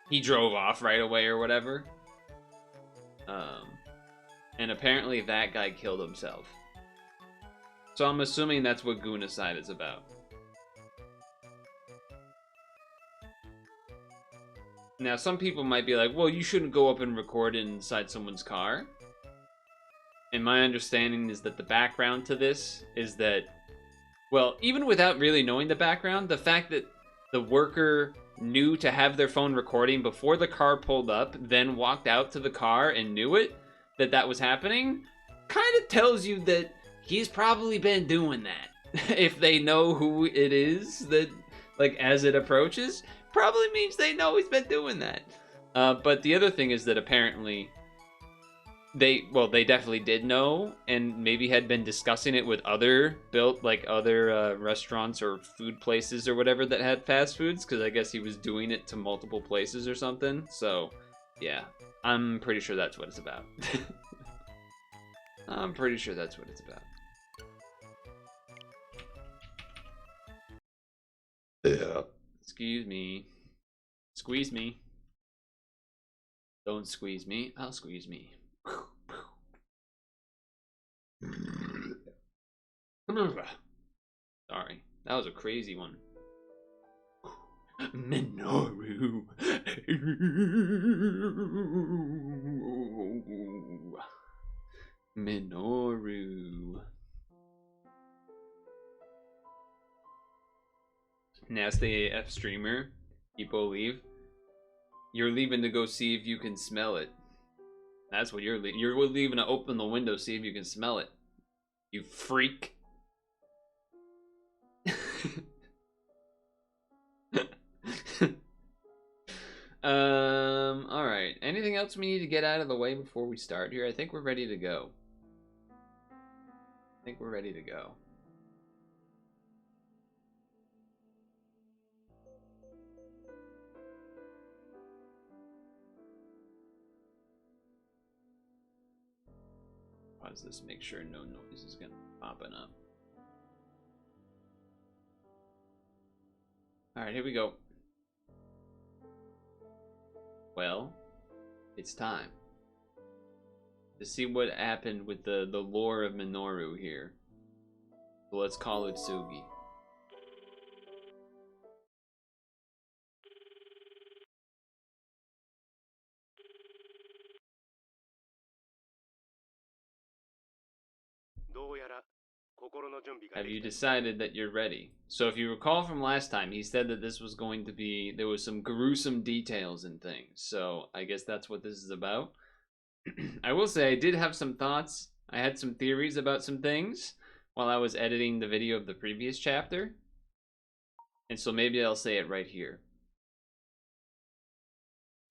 he drove off right away or whatever. And apparently that guy killed himself. So I'm assuming that's what goonocide is about. Now, some people might be like, well, you shouldn't go up and record inside someone's car. And my understanding is that the background to this is that, well, even without really knowing the background, the fact that the worker knew to have their phone recording before the car pulled up, then walked out to the car and knew it, that was happening, kind of tells you that he's probably been doing that. If they know who it is that, like, as it approaches, probably means they know he's been doing that. But the other thing is that apparently they definitely did know and maybe had been discussing it with other restaurants or food places or whatever that had fast foods, because I guess he was doing it to multiple places or something. So, yeah. I'm pretty sure that's what it's about. I'm pretty sure that's what it's about. Yeah. Excuse me. Squeeze me. Don't squeeze me. I'll squeeze me. Sorry. That was a crazy one. Minoru. Minoru. Nasty AF streamer. People leave. You're leaving to go see if you can smell it. That's what you're leaving. You're leaving to open the window, see if you can smell it. You freak. Alright. Anything else we need to get out of the way before we start here? I think we're ready to go. Pause this, make sure no noise is gonna be popping up. Alright, here we go. Well, it's time to see what happened with the lore of Minoru here. So let's call it Sugi. Have you decided that you're ready? So if you recall from last time, he said that this was going to be, there was some gruesome details and things. So I guess that's what this is about. I will say I did have some thoughts. I had some theories about some things while I was editing the video of the previous chapter. And so maybe I'll say it right here.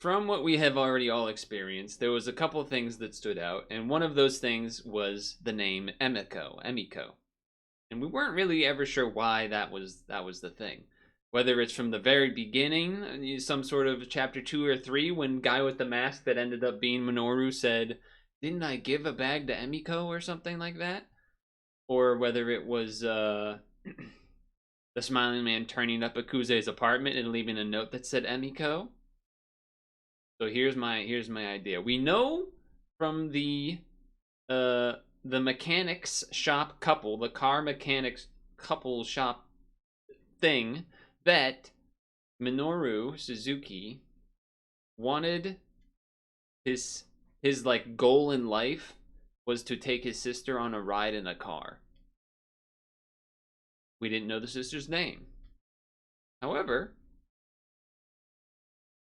from what we have already all experienced, there was a couple things that stood out, and one of those things was the name Emiko. And we weren't really ever sure why that was the thing. Whether it's from the very beginning, some sort of chapter 2 or 3, when guy with the mask that ended up being Minoru said, "Didn't I give a bag to Emiko?" or something like that. Or whether it was the smiling man turning up at Kuze's apartment and leaving a note that said Emiko. So here's my idea. We know from the mechanics shop couple, the car mechanics couple shop thing, that Minoru Suzuki wanted his like goal in life was to take his sister on a ride in a car. We didn't know the sister's name. However,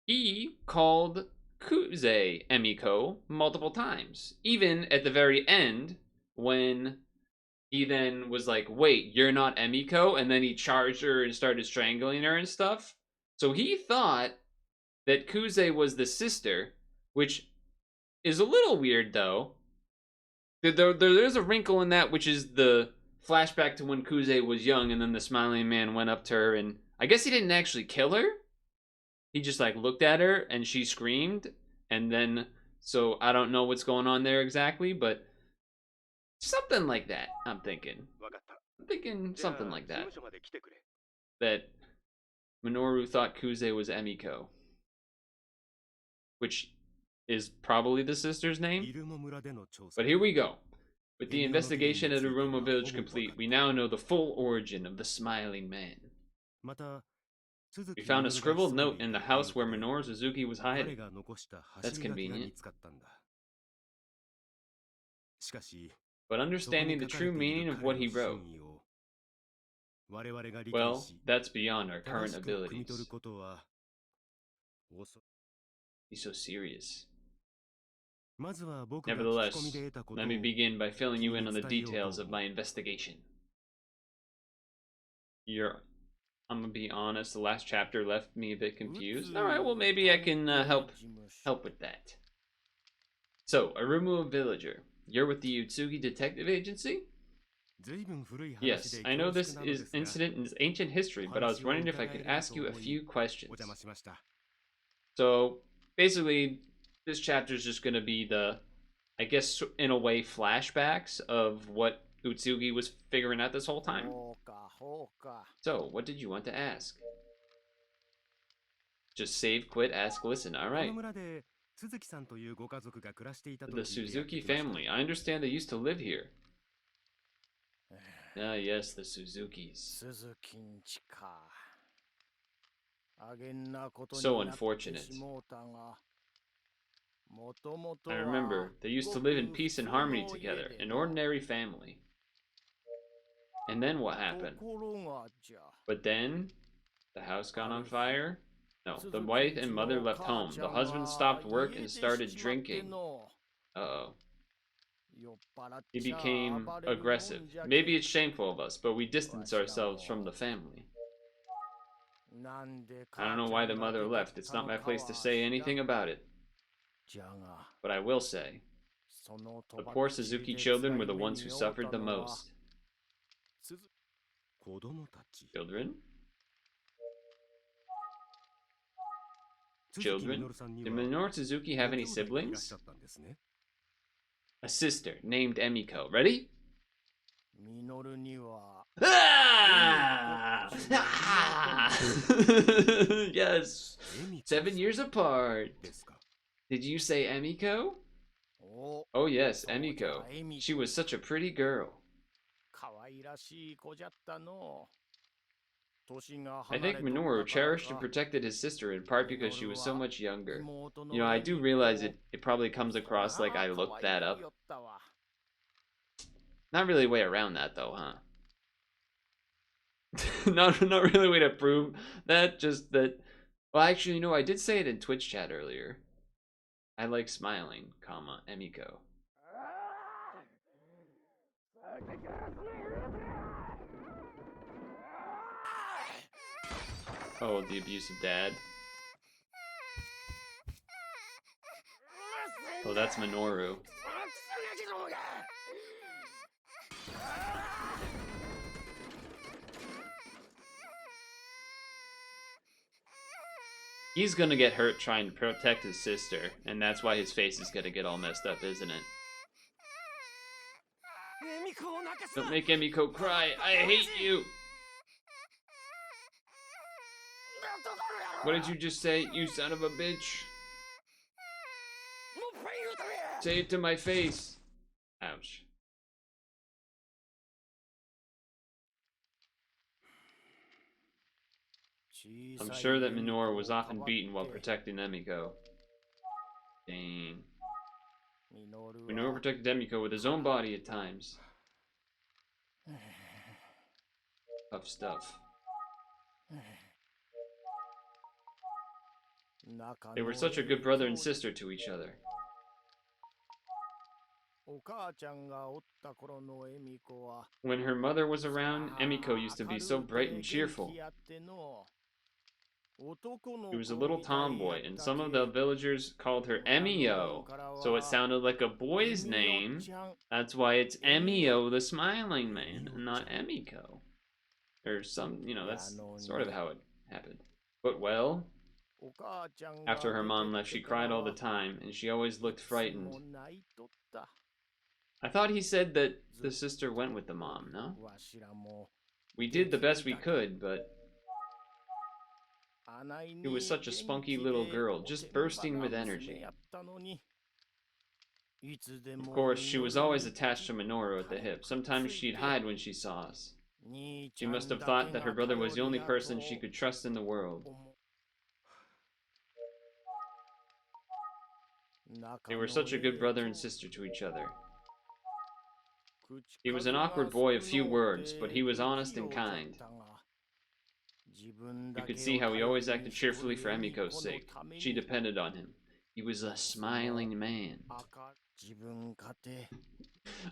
he called Kuze Emiko multiple times. Even at the very end, when he then was like, "Wait, you're not Emiko?" And then he charged her and started strangling her and stuff. So he thought that Kuze was the sister, which is a little weird, though. There's a wrinkle in that, which is the flashback to when Kuze was young, and then the smiling man went up to her, and I guess he didn't actually kill her. He just like looked at her and she screamed, and then so I don't know what's going on there exactly, but something like that. I'm thinking something like that. That Minoru thought Kuze was Emiko, which is probably the sister's name. But here we go. With the investigation at Arumo Village complete, we now know the full origin of the Smiling Man. We found a scribbled note in the house where Minoru Suzuki was hiding. That's convenient. But understanding the true meaning of what he wrote, well, that's beyond our current abilities. He's so serious. Nevertheless, let me begin by filling you in on the details of my investigation. I'm gonna be honest, the last chapter left me a bit confused. Alright, well maybe I can help with that. So, Arumu Villager, you're with the Utsugi Detective Agency? Yes, I know this incident is ancient history, but I was wondering if I could ask you a few questions. So, basically, this chapter is just gonna be the, I guess in a way, flashbacks of what Utsugi was figuring out this whole time. So, what did you want to ask? Just save, quit, ask, listen. Alright. The Suzuki family. I understand they used to live here. Ah, yes, the Suzukis. So unfortunate. I remember, they used to live in peace and harmony together, an ordinary family. And then what happened? But then, the house got on fire? No, the wife and mother left home. The husband stopped work and started drinking. Uh-oh. He became aggressive. Maybe it's shameful of us, but we distance ourselves from the family. I don't know why the mother left. It's not my place to say anything about it. But I will say, the poor Suzuki children were the ones who suffered the most. Children? Children? Did Minoru Suzuki have any siblings? A sister named Emiko. Ready? Ah! Ah! Yes! 7 years apart. Did you say Emiko? Oh yes, Emiko. She was such a pretty girl. I think Minoru cherished and protected his sister in part because she was so much younger. You know, I do realize it probably comes across like I looked that up. Not really a way around that though, huh? not really a way to prove that, just that. Well, actually, you know, I did say it in Twitch chat earlier. I like smiling, comma, Emiko. Oh, the abusive dad. Oh, that's Minoru. He's gonna get hurt trying to protect his sister, and that's why his face is gonna get all messed up, isn't it? Don't make Emiko cry. I hate you. What did you just say, you son of a bitch? Say it to my face. Ouch. I'm sure that Minoru was often beaten while protecting Emiko. Dang. Minoru protected Emiko with his own body at times. Tough stuff. They were such a good brother and sister to each other. When her mother was around, Emiko used to be so bright and cheerful. She was a little tomboy, and some of the villagers called her Emio, so it sounded like a boy's name. That's why it's Emio the Smiling Man, and not Emiko. Or some, you know, that's sort of how it happened. But well, after her mom left, she cried all the time, and she always looked frightened. I thought he said that the sister went with the mom, no? We did the best we could, but it was such a spunky little girl, just bursting with energy. Of course, she was always attached to Minoru at the hip. Sometimes she'd hide when she saw us. She must have thought that her brother was the only person she could trust in the world. They were such a good brother and sister to each other. He was an awkward boy of few words, but he was honest and kind. You could see how he always acted cheerfully for Emiko's sake. She depended on him. He was a smiling man.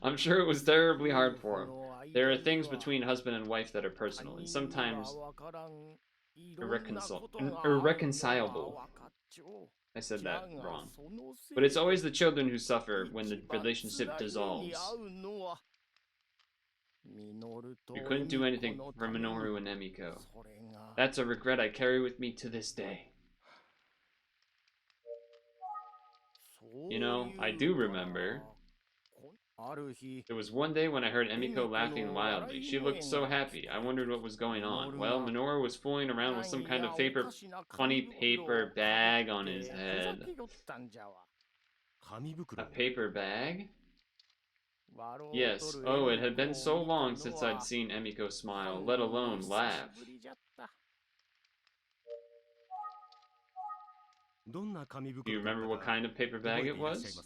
I'm sure it was terribly hard for him. There are things between husband and wife that are personal, and sometimes irreconcilable. I said that wrong. But it's always the children who suffer when the relationship dissolves. You couldn't do anything for Minoru and Emiko. That's a regret I carry with me to this day. You know, I do remember. There was one day when I heard Emiko laughing wildly. She looked so happy. I wondered what was going on. Well, Minoru was fooling around with some kind of funny paper bag on his head. A paper bag? Yes. Oh, it had been so long since I'd seen Emiko smile, let alone laugh. Do you remember what kind of paper bag it was?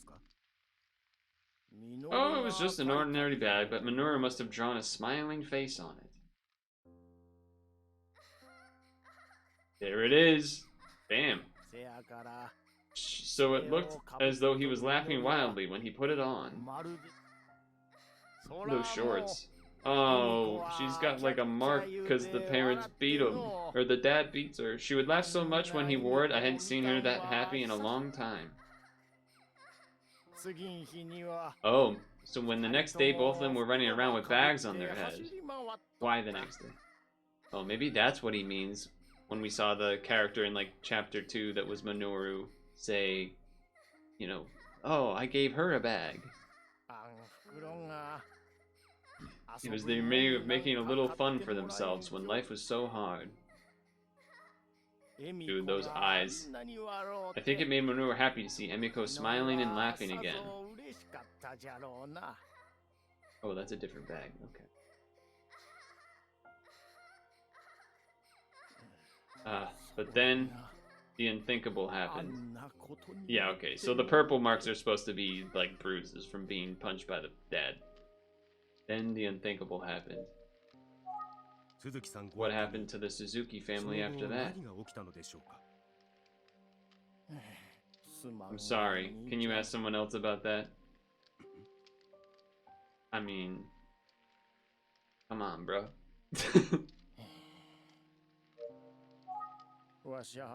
Oh, it was just an ordinary bag, but Minoru must have drawn a smiling face on it. There it is. Bam. So it looked as though he was laughing wildly when he put it on. Those shorts. Oh, she's got like a mark because the parents beat him. Or the dad beats her. She would laugh so much when he wore it, I hadn't seen her that happy in a long time. Oh, so when the next day both of them were running around with bags on their head. Why the next day? Oh, maybe that's what he means when we saw the character in like chapter 2 that was Minoru say, you know, oh, I gave her a bag. It was their way of making a little fun for themselves when life was so hard. Dude, those eyes. I think it made Minoru happy to see Emiko smiling and laughing again. Oh, that's a different bag. Okay. But then the unthinkable happened. Yeah, okay. So the purple marks are supposed to be like bruises from being punched by the dad. Then the unthinkable happened. What happened to the Suzuki family after that? I'm sorry. Can you ask someone else about that? I mean, come on, bro.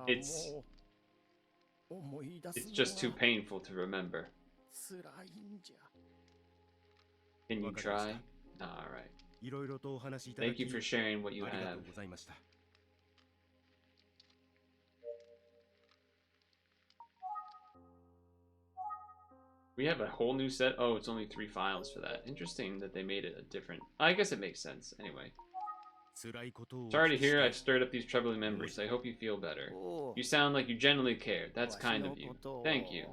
It's just too painful to remember. Can you try? Alright. Thank you for sharing what you have. We have a whole new set. Oh, it's only 3 files for that. Interesting that they made it a different... I guess it makes sense. Anyway. Sorry to hear I've stirred up these troubling memories. I hope you feel better. You sound like you genuinely care. That's kind of you. Thank you.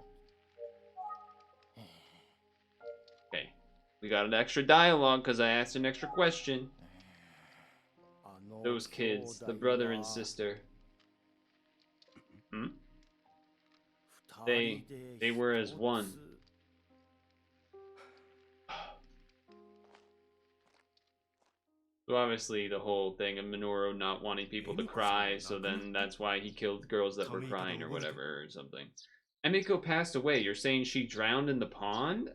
Okay. We got an extra dialogue because I asked an extra question. Those kids, the brother and sister. Hmm? They were as one. So obviously the whole thing of Minoru not wanting people to cry, so then that's why he killed girls that were crying or whatever or something. Emiko passed away. You're saying she drowned in the pond?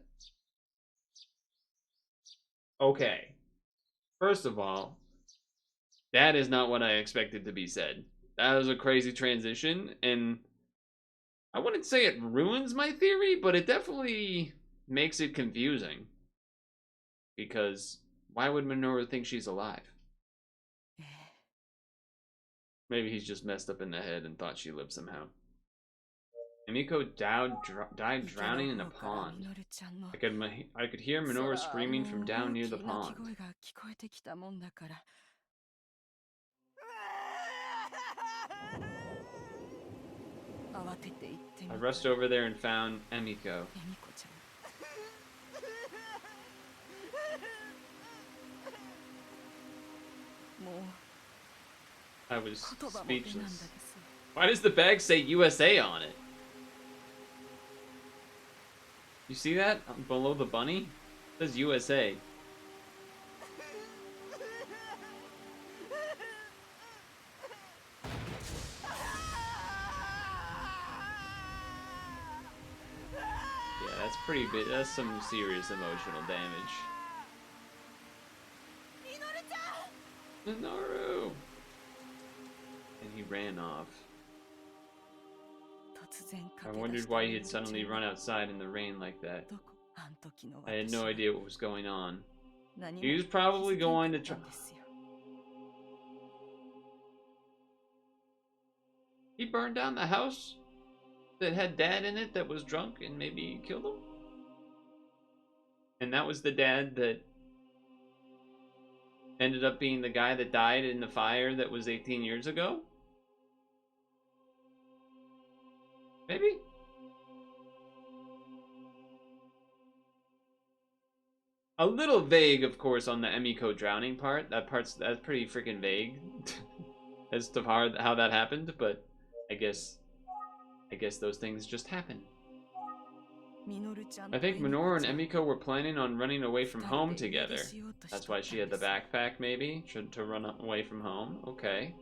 Okay. First of all, that is not what I expected to be said. That was a crazy transition, and I wouldn't say it ruins my theory, but it definitely makes it confusing. Because why would Minoru think she's alive? Maybe he's just messed up in the head and thought she lived somehow. Emiko died drowning in a pond. I could hear Minoru screaming from down near the pond. I rushed over there and found Emiko. I was speechless. Why does the bag say USA on it? You see that? Below the bunny? It says USA. Yeah, that's pretty big. That's some serious emotional damage. Minoru! And he ran off. I wondered why he had suddenly run outside in the rain like that. I had no idea what was going on. He was probably going to try... He burned down the house that had dad in it that was drunk and maybe killed him? And that was the dad that ended up being the guy that died in the fire that was 18 years ago? Maybe? A little vague, of course, on the Emiko drowning part. That's pretty freaking vague as to how that happened, but I guess those things just happen. I think Minoru and Emiko were planning on running away from home together. That's why she had the backpack, maybe, to run away from home. Okay.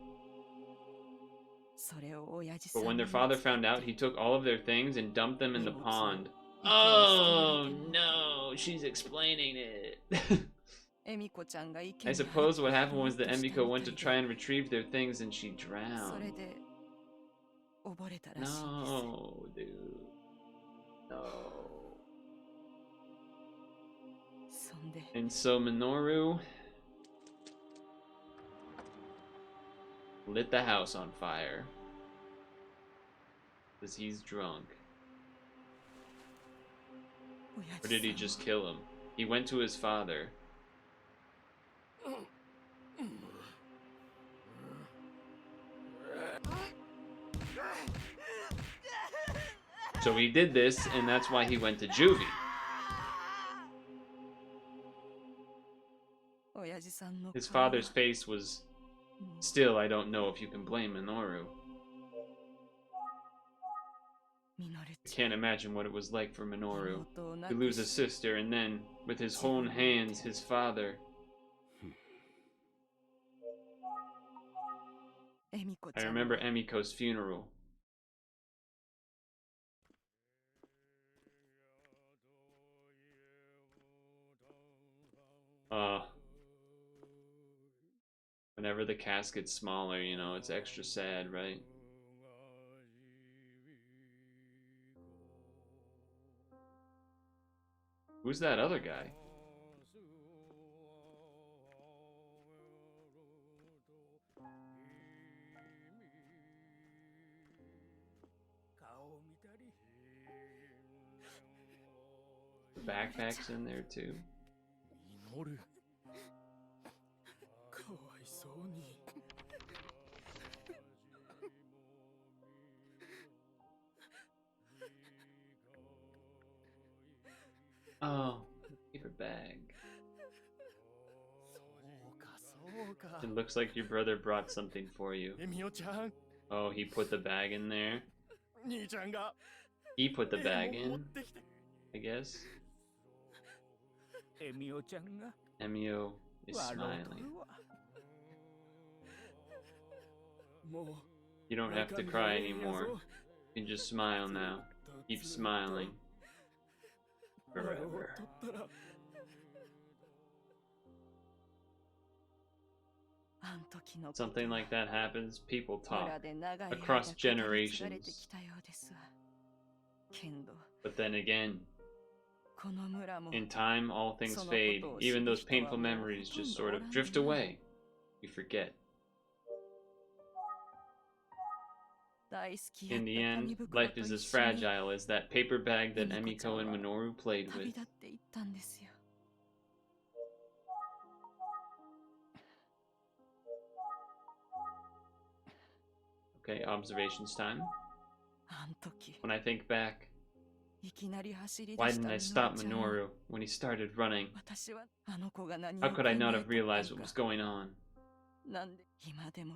But when their father found out, he took all of their things and dumped them in the pond. Oh, no, she's explaining it. I suppose what happened was that Emiko went to try and retrieve their things and she drowned. No, dude. No. And so Minoru lit the house on fire. Because he's drunk. Or did he just kill him? He went to his father. So he did this, and that's why he went to juvie. His father's face was... Still, I don't know if you can blame Minoru. I can't imagine what it was like for Minoru to lose a sister and then, with his own hands, his father. I remember Emiko's funeral. Whenever the casket's smaller, you know, it's extra sad, right? Who's that other guy? The backpack's in there too. Oh, paper bag. It looks like your brother brought something for you. Oh, he put the bag in there. He put the bag in, I guess. Emio is smiling. You don't have to cry anymore. You can just smile now. Keep smiling. Forever. Something like that happens, people talk across generations. But then again, in time, all things fade. Even those painful memories just sort of drift away. You forget. In the end, life is as fragile as that paper bag that Emiko and Minoru played with. Okay, observations time. When I think back, why didn't I stop Minoru when he started running? How could I not have realized what was going on?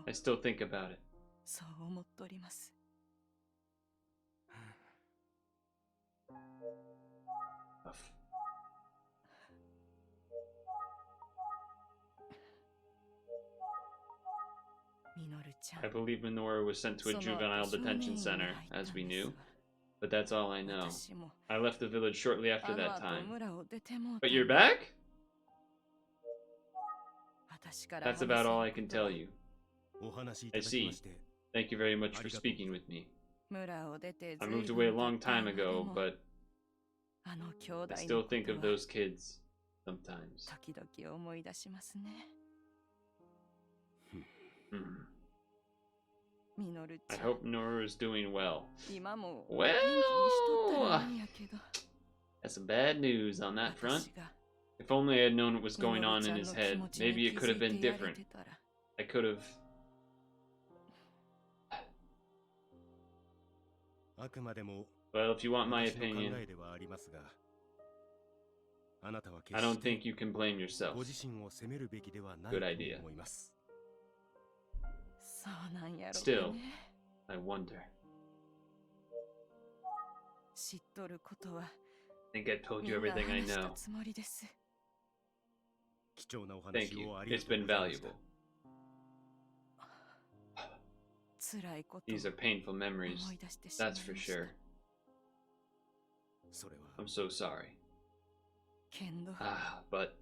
I still think about it. I believe Minoru was sent to a juvenile detention center, as we knew, but that's all I know. I left the village shortly after that time. But you're back? That's about all I can tell you. I see. Thank you very much for speaking with me. I moved away a long time ago, but I still think of those kids sometimes. I hope Minoru is doing well. Well, that's some bad news on that front. If only I had known what was going on in his head, maybe it could have been different. I could have... Well, if you want my opinion, I don't think you can blame yourself. Good idea. Still, I wonder. I think I told you everything I know. Thank you. It's been valuable. These are painful memories, that's for sure. I'm so sorry. But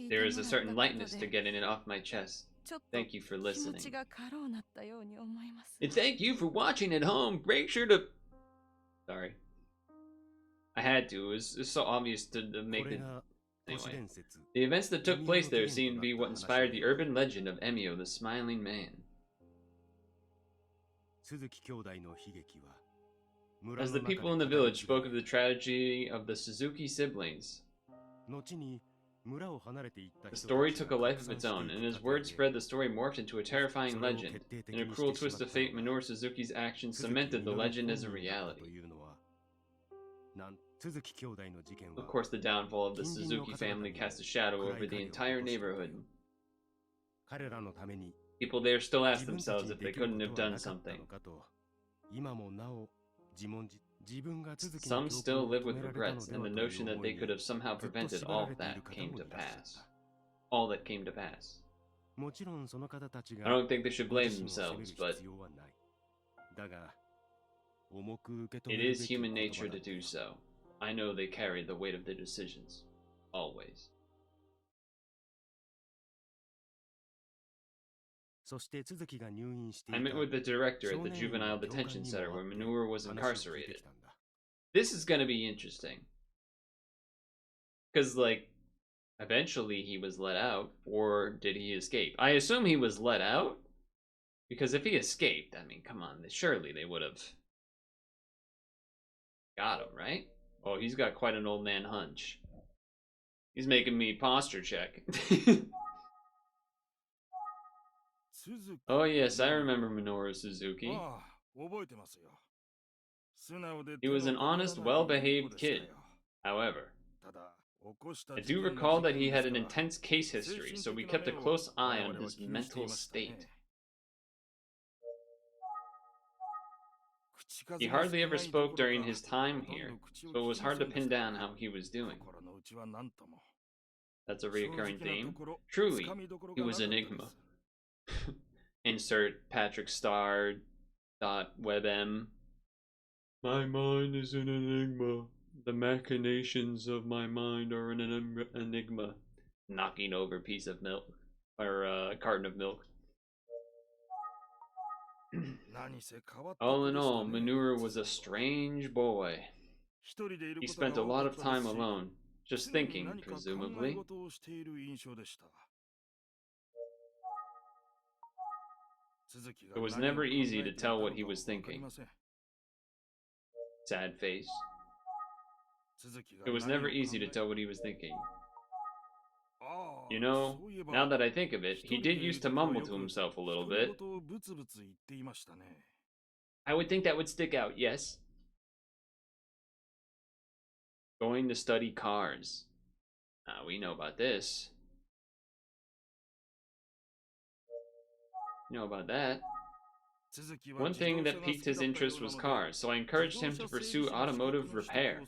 there is a certain lightness to getting it off my chest. Thank you for listening. And thank you for watching at home. Make sure to... Sorry. I had to. It was so obvious to make it... Anyway. The events that took place there seem to be what inspired the urban legend of Emio, the Smiling Man. As the people in the village spoke of the tragedy of the Suzuki siblings, the story took a life of its own, and as word spread, the story morphed into a terrifying legend. In a cruel twist of fate, Minoru Suzuki's actions cemented the legend as a reality. Of course, the downfall of the Suzuki family cast a shadow over the entire neighborhood. People there still ask themselves if they couldn't have done something. Some still live with regrets and the notion that they could have somehow prevented all that came to pass. All that came to pass. I don't think they should blame themselves, but it is human nature to do so. I know they carry the weight of their decisions. Always. I met with the director at the juvenile detention center where Minoru was incarcerated. This is going to be interesting. Because, like, eventually he was let out, or did he escape? I assume he was let out, because if he escaped, I mean, come on, surely they would have got him, right? Oh, he's got quite an old man hunch. He's making me posture check. Oh yes, I remember Minoru Suzuki. He was an honest, well-behaved kid. However, I do recall that he had an intense case history, so we kept a close eye on his mental state. He hardly ever spoke during his time here, so it was hard to pin down how he was doing. That's a recurring theme. Truly, he was enigma. Insert Patrick Star .webm. My mind is an enigma. The machinations of my mind are an enigma. Knocking over a piece of milk, or a carton of milk. All in all, Minoru was a strange boy. He spent a lot of time alone, just thinking, presumably. It was never easy to tell what he was thinking. Sad face. It was never easy to tell what he was thinking. You know, now that I think of it, he did used to mumble to himself a little bit. I would think that would stick out, yes. Going to study cars. We know about this. You know about that. One thing that piqued his interest was cars, so I encouraged him to pursue automotive repair.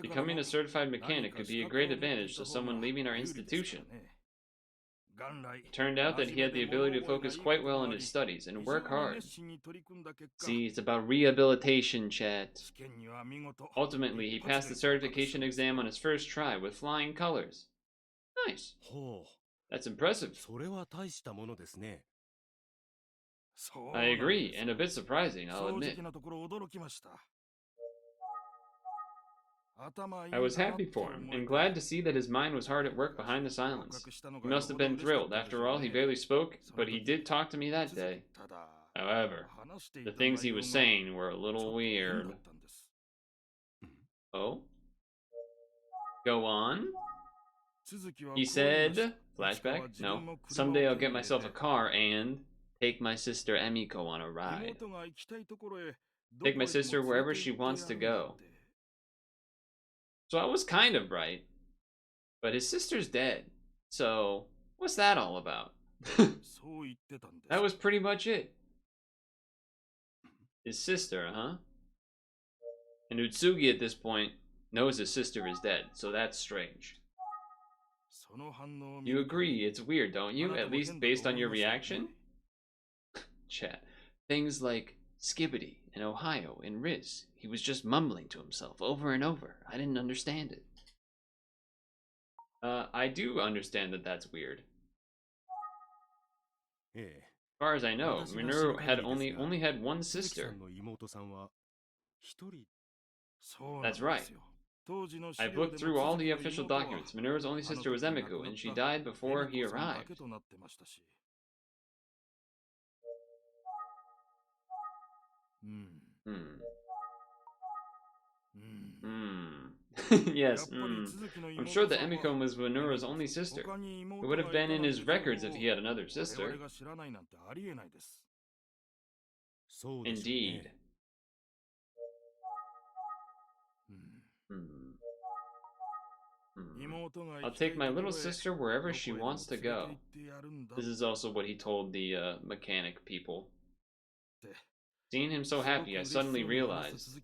Becoming a certified mechanic could be a great advantage to someone leaving our institution. It turned out that he had the ability to focus quite well on his studies and work hard. See, it's about rehabilitation, chat. Ultimately, he passed the certification exam on his first try with flying colors. Nice. That's impressive. I agree, and a bit surprising, I'll admit. I was happy for him, and glad to see that his mind was hard at work behind the silence. He must have been thrilled. After all, he barely spoke, but he did talk to me that day. However, the things he was saying were a little weird. Oh? Go on? He said, flashback? No. Someday I'll get myself a car and take my sister Emiko on a ride. Take my sister wherever she wants to go. So I was kind of right. But his sister's dead. So, what's that all about? That was pretty much it. His sister, huh? And Utsugi at this point knows his sister is dead, so that's strange. You agree, it's weird, don't you? At least based on your reaction? Chat. Things like Skibbity in Ohio and Riz. He was just mumbling to himself over and over. I didn't understand it. I do understand that that's weird. As far as I know, Minoru had only had one sister. That's right. I've looked through all the official documents. Minoru's only sister was Emiku, and she died before he arrived. Yes, I'm sure that Emiko was Minoru's only sister. It would have been in his records if he had another sister. Indeed. I'll take my little sister wherever she wants to go. This is also what he told the mechanic people. Seeing him so happy, I suddenly realized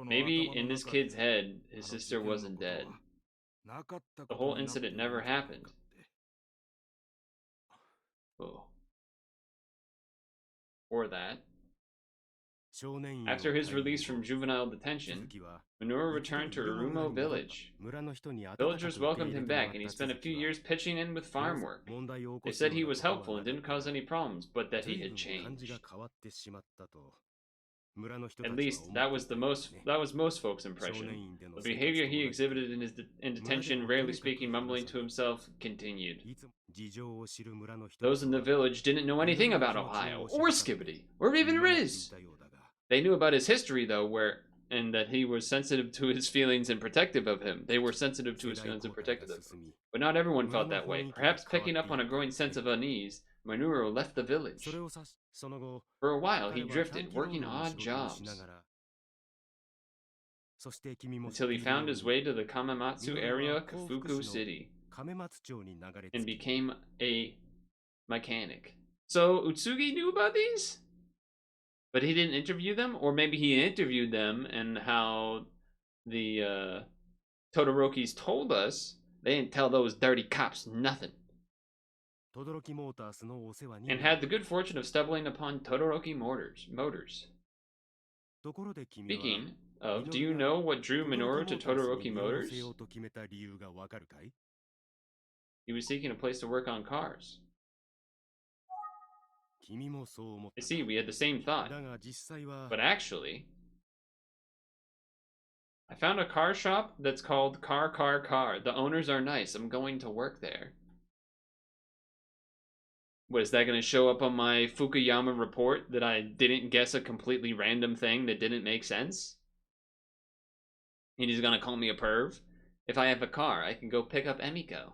maybe in this kid's head, his sister wasn't dead. The whole incident never happened. Oh. Or that. After his release from juvenile detention, Minoru returned to Urumo village. Villagers welcomed him back, and he spent a few years pitching in with farm work. They said he was helpful and didn't cause any problems, but that he had changed. At least that was most folks' impression. The behavior he exhibited in detention, rarely speaking, mumbling to himself, continued. Those in the village didn't know anything about Ohio, or Skibbity, or even Riz. They knew about his history, though, and that he was sensitive to his feelings and protective of him. They were sensitive to his feelings and protective of him. But not everyone felt that way. Perhaps picking up on a growing sense of unease, Minoru left the village. For a while, he drifted, working odd jobs, until he found his way to the Kamematsu area of Kafuku City, and became a mechanic. So Utsugi knew about these? But he didn't interview them? Or maybe he interviewed them, and how the Todorokis told us, they didn't tell those dirty cops nothing. And had the good fortune of stumbling upon Todoroki Motors. Speaking of, do you know what drew Minoru to Todoroki Motors? He was seeking a place to work on cars. I see, we had the same thought. But actually, I found a car shop that's called Car. The owners are nice. I'm going to work there. What, is that going to show up on my Fukuyama report that I didn't guess a completely random thing that didn't make sense? And he's going to call me a perv? If I have a car, I can go pick up Emiko.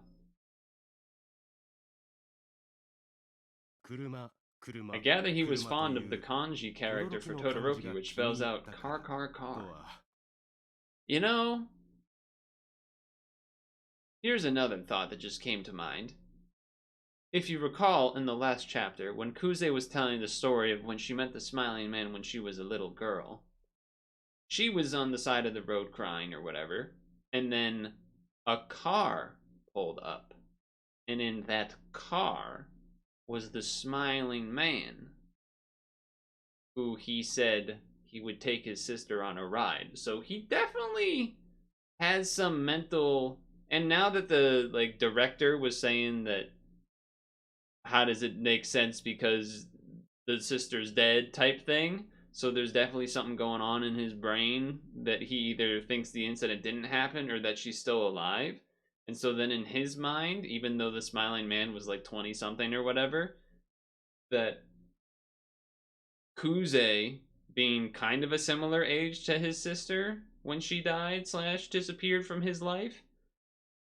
I gather he was fond of the kanji character for Todoroki, which spells out car. You know, here's another thought that just came to mind. If you recall in the last chapter, when Kuze was telling the story of when she met the smiling man when she was a little girl, she was on the side of the road crying or whatever, and then a car pulled up. And in that car was the smiling man who he said he would take his sister on a ride. So he definitely has some mental... And now that the director was saying that, how does it make sense because the sister's dead type thing, so there's definitely something going on in his brain that he either thinks the incident didn't happen or that she's still alive. And so then in his mind, even though the smiling man was like 20 something or whatever, that Kuze, being kind of a similar age to his sister when she died / disappeared from his life,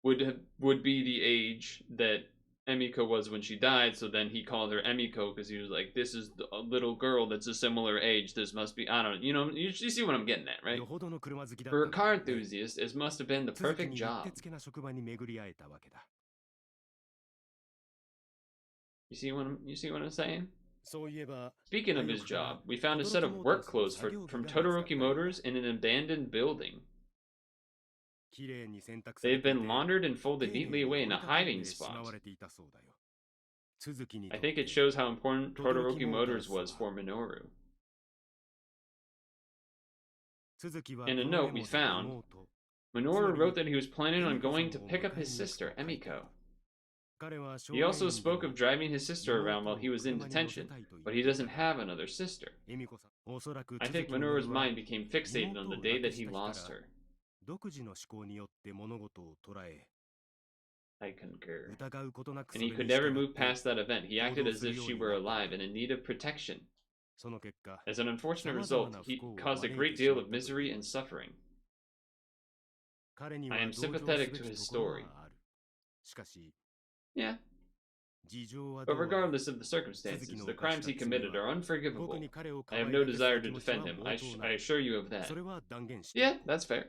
would be the age that Emiko was when she died. So then he called her Emiko because he was like, this is a little girl that's a similar age. This must be, I don't know, you see what I'm getting at, right? For a car enthusiast, it must have been the perfect job. You see what I'm saying? Speaking of his job, we found a set of work clothes from Todoroki Motors in an abandoned building. They've been laundered and folded neatly away in a hiding spot. I think it shows how important Todoroki Motors was for Minoru. In a note we found, Minoru wrote that he was planning on going to pick up his sister, Emiko. He also spoke of driving his sister around while he was in detention, but he doesn't have another sister. I think Minoru's mind became fixated on the day that he lost her. I concur. And he could never move past that event. He acted as if she were alive and in need of protection. As an unfortunate result, he caused a great deal of misery and suffering. I am sympathetic to his story. Yeah. But regardless of the circumstances, the crimes he committed are unforgivable. I have no desire to defend him. I assure you of that. Yeah, that's fair.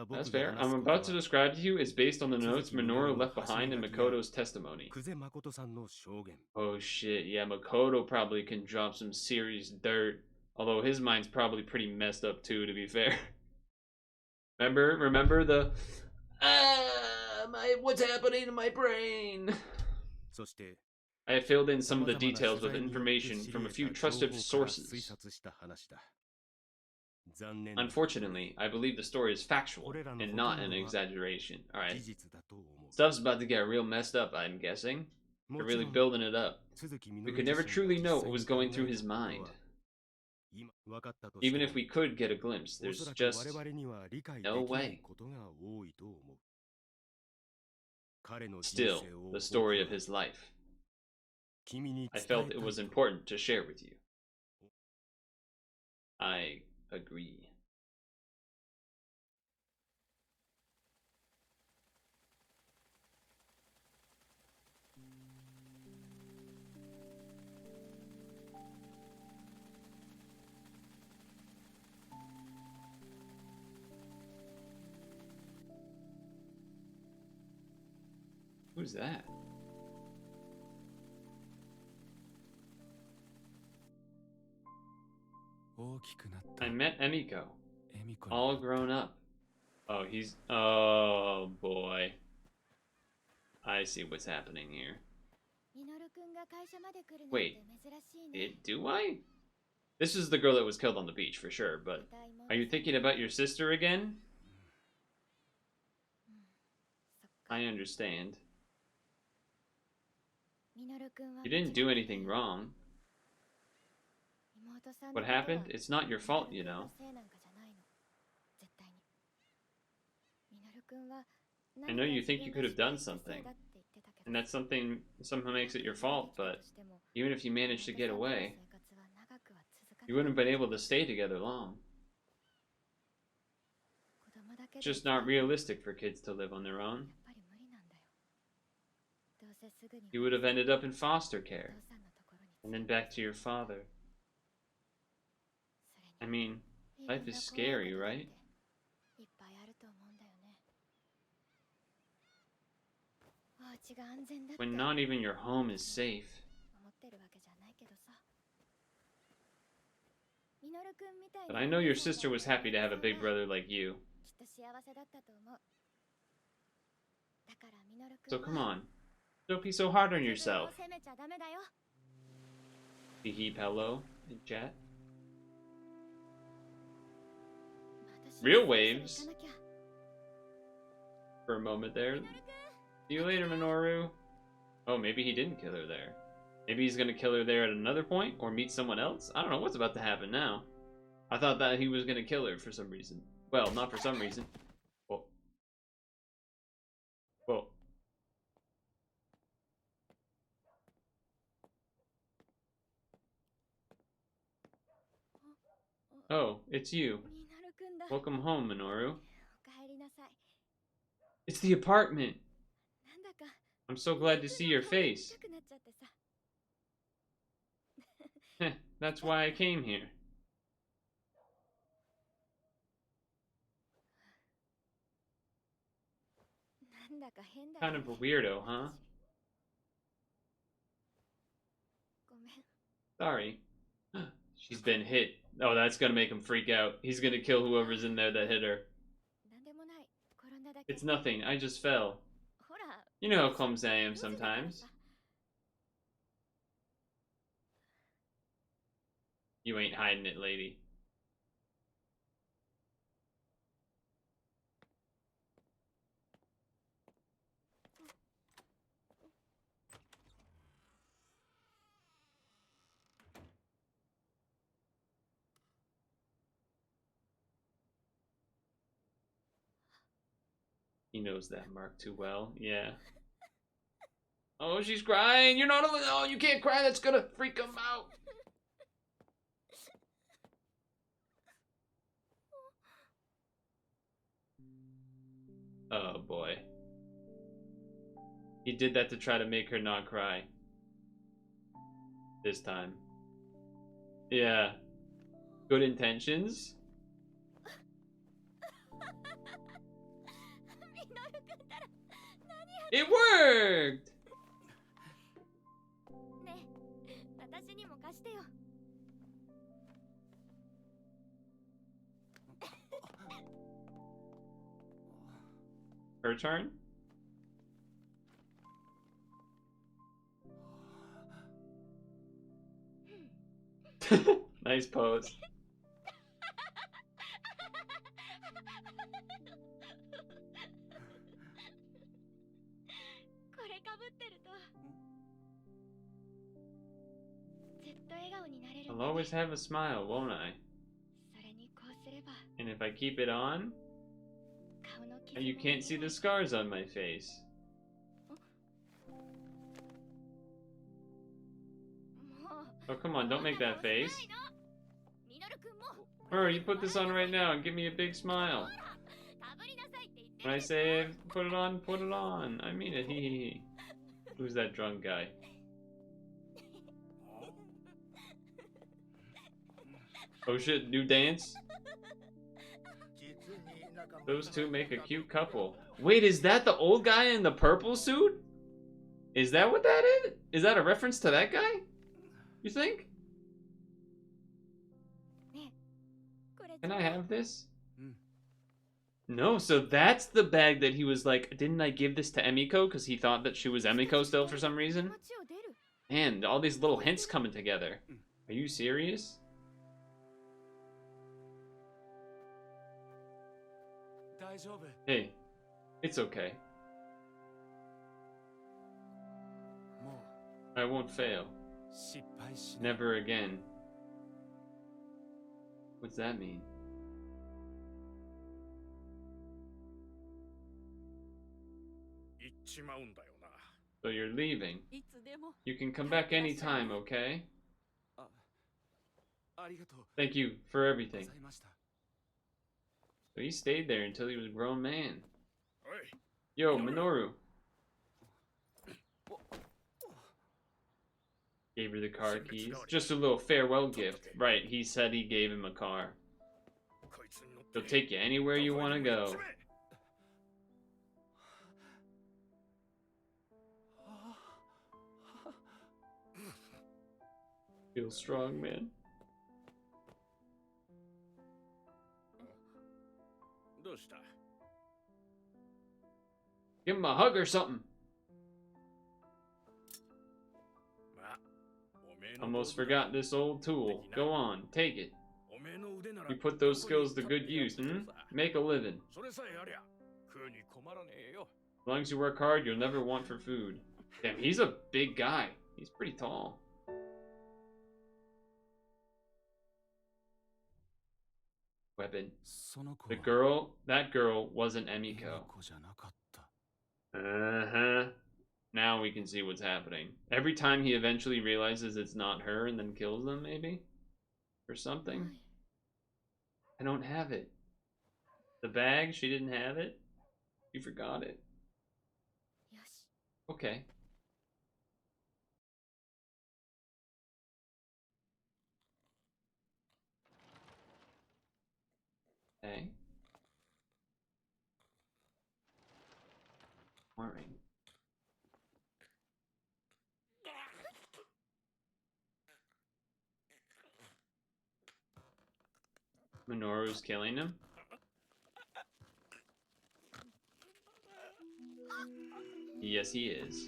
That's fair. I'm about to describe to you is based on the notes Minoru left behind in Makoto's testimony. Oh shit, yeah, Makoto probably can drop some serious dirt. Although his mind's probably pretty messed up too, to be fair. Remember the... what's happening in my brain? I have filled in some of the details with information from a few trusted sources. Unfortunately, I believe the story is factual and not an exaggeration. Alright. Stuff's about to get real messed up, I'm guessing. They're really building it up. We could never truly know what was going through his mind. Even if we could get a glimpse, there's just no way. Still, the story of his life. I felt it was important to share with you. I agree. Who's that? I met Emiko. All grown up. Oh, he's... Oh, boy. I see what's happening here. Wait, do I? This is the girl that was killed on the beach, for sure, but... Are you thinking about your sister again? I understand. You didn't do anything wrong. What happened? It's not your fault, you know. I know you think you could have done something, and that something somehow makes it your fault, but even if you managed to get away, you wouldn't have been able to stay together long. It's just not realistic for kids to live on their own. You would have ended up in foster care, and then back to your father. I mean, life is scary, right? When not even your home is safe. But I know your sister was happy to have a big brother like you. So come on, don't be so hard on yourself. He heap hello in chat. Real waves. For a moment there. See you later, Minoru. Oh, maybe he didn't kill her there. Maybe he's gonna kill her there at another point, or meet someone else? I don't know what's about to happen now. I thought that he was gonna kill her for some reason. Well, not for some reason. Whoa. Whoa. Oh, it's you. Welcome home, Minoru. It's the apartment! I'm so glad to see your face. Heh, that's why I came here. Kind of a weirdo, huh? Sorry. She's been hit. Oh, that's gonna make him freak out. He's gonna kill whoever's in there that hit her. It's nothing, I just fell. You know how clumsy I am sometimes. You ain't hiding it, lady. He knows that mark too well, yeah. Oh, she's crying! You're not alone! Oh, you can't cry, that's gonna freak him out! Oh boy. He did that to try to make her not cry. This time. Yeah. Good intentions? It worked! Her turn? Nice pose. A I'll always have a smile, won't I? And if I keep it on, you can't see the scars on my face. Oh, come on, don't make that face. Minoru, you put this on right now and give me a big smile. When I say put it on, put it on. I mean it, hee hee hee. Who's that drunk guy? Oh shit, new dance? Those two make a cute couple. Wait, is that the old guy in the purple suit? Is that what that is? Is that a reference to that guy? You think? Can I have this? No, so that's the bag that he was like, didn't I give this to Emiko? Because he thought that she was Emiko still for some reason? Man, all these little hints coming together. Are you serious? Hey, it's okay. I won't fail. Never again. What's that mean? So you're leaving. You can come back anytime, okay? Thank you for everything. So he stayed there until he was a grown man. Yo, Minoru. Gave her the car keys. Just a little farewell gift. Right, he said he gave him a car. He'll take you anywhere you want to go. Feel strong, man. Give him a hug or something. Almost forgot this old tool. Go on, take it. You put those skills to good use, Make a living. As long as you work hard, you'll never want for food. Damn, he's a big guy. He's pretty tall. Weapon. That girl wasn't Emiko. Uh-huh. Now we can see what's happening. Every time he eventually realizes it's not her and then kills them, maybe? Or something? I don't have it. The bag, she didn't have it? You forgot it. Okay. Okay. Alright. Minoru's killing him? Yes, he is.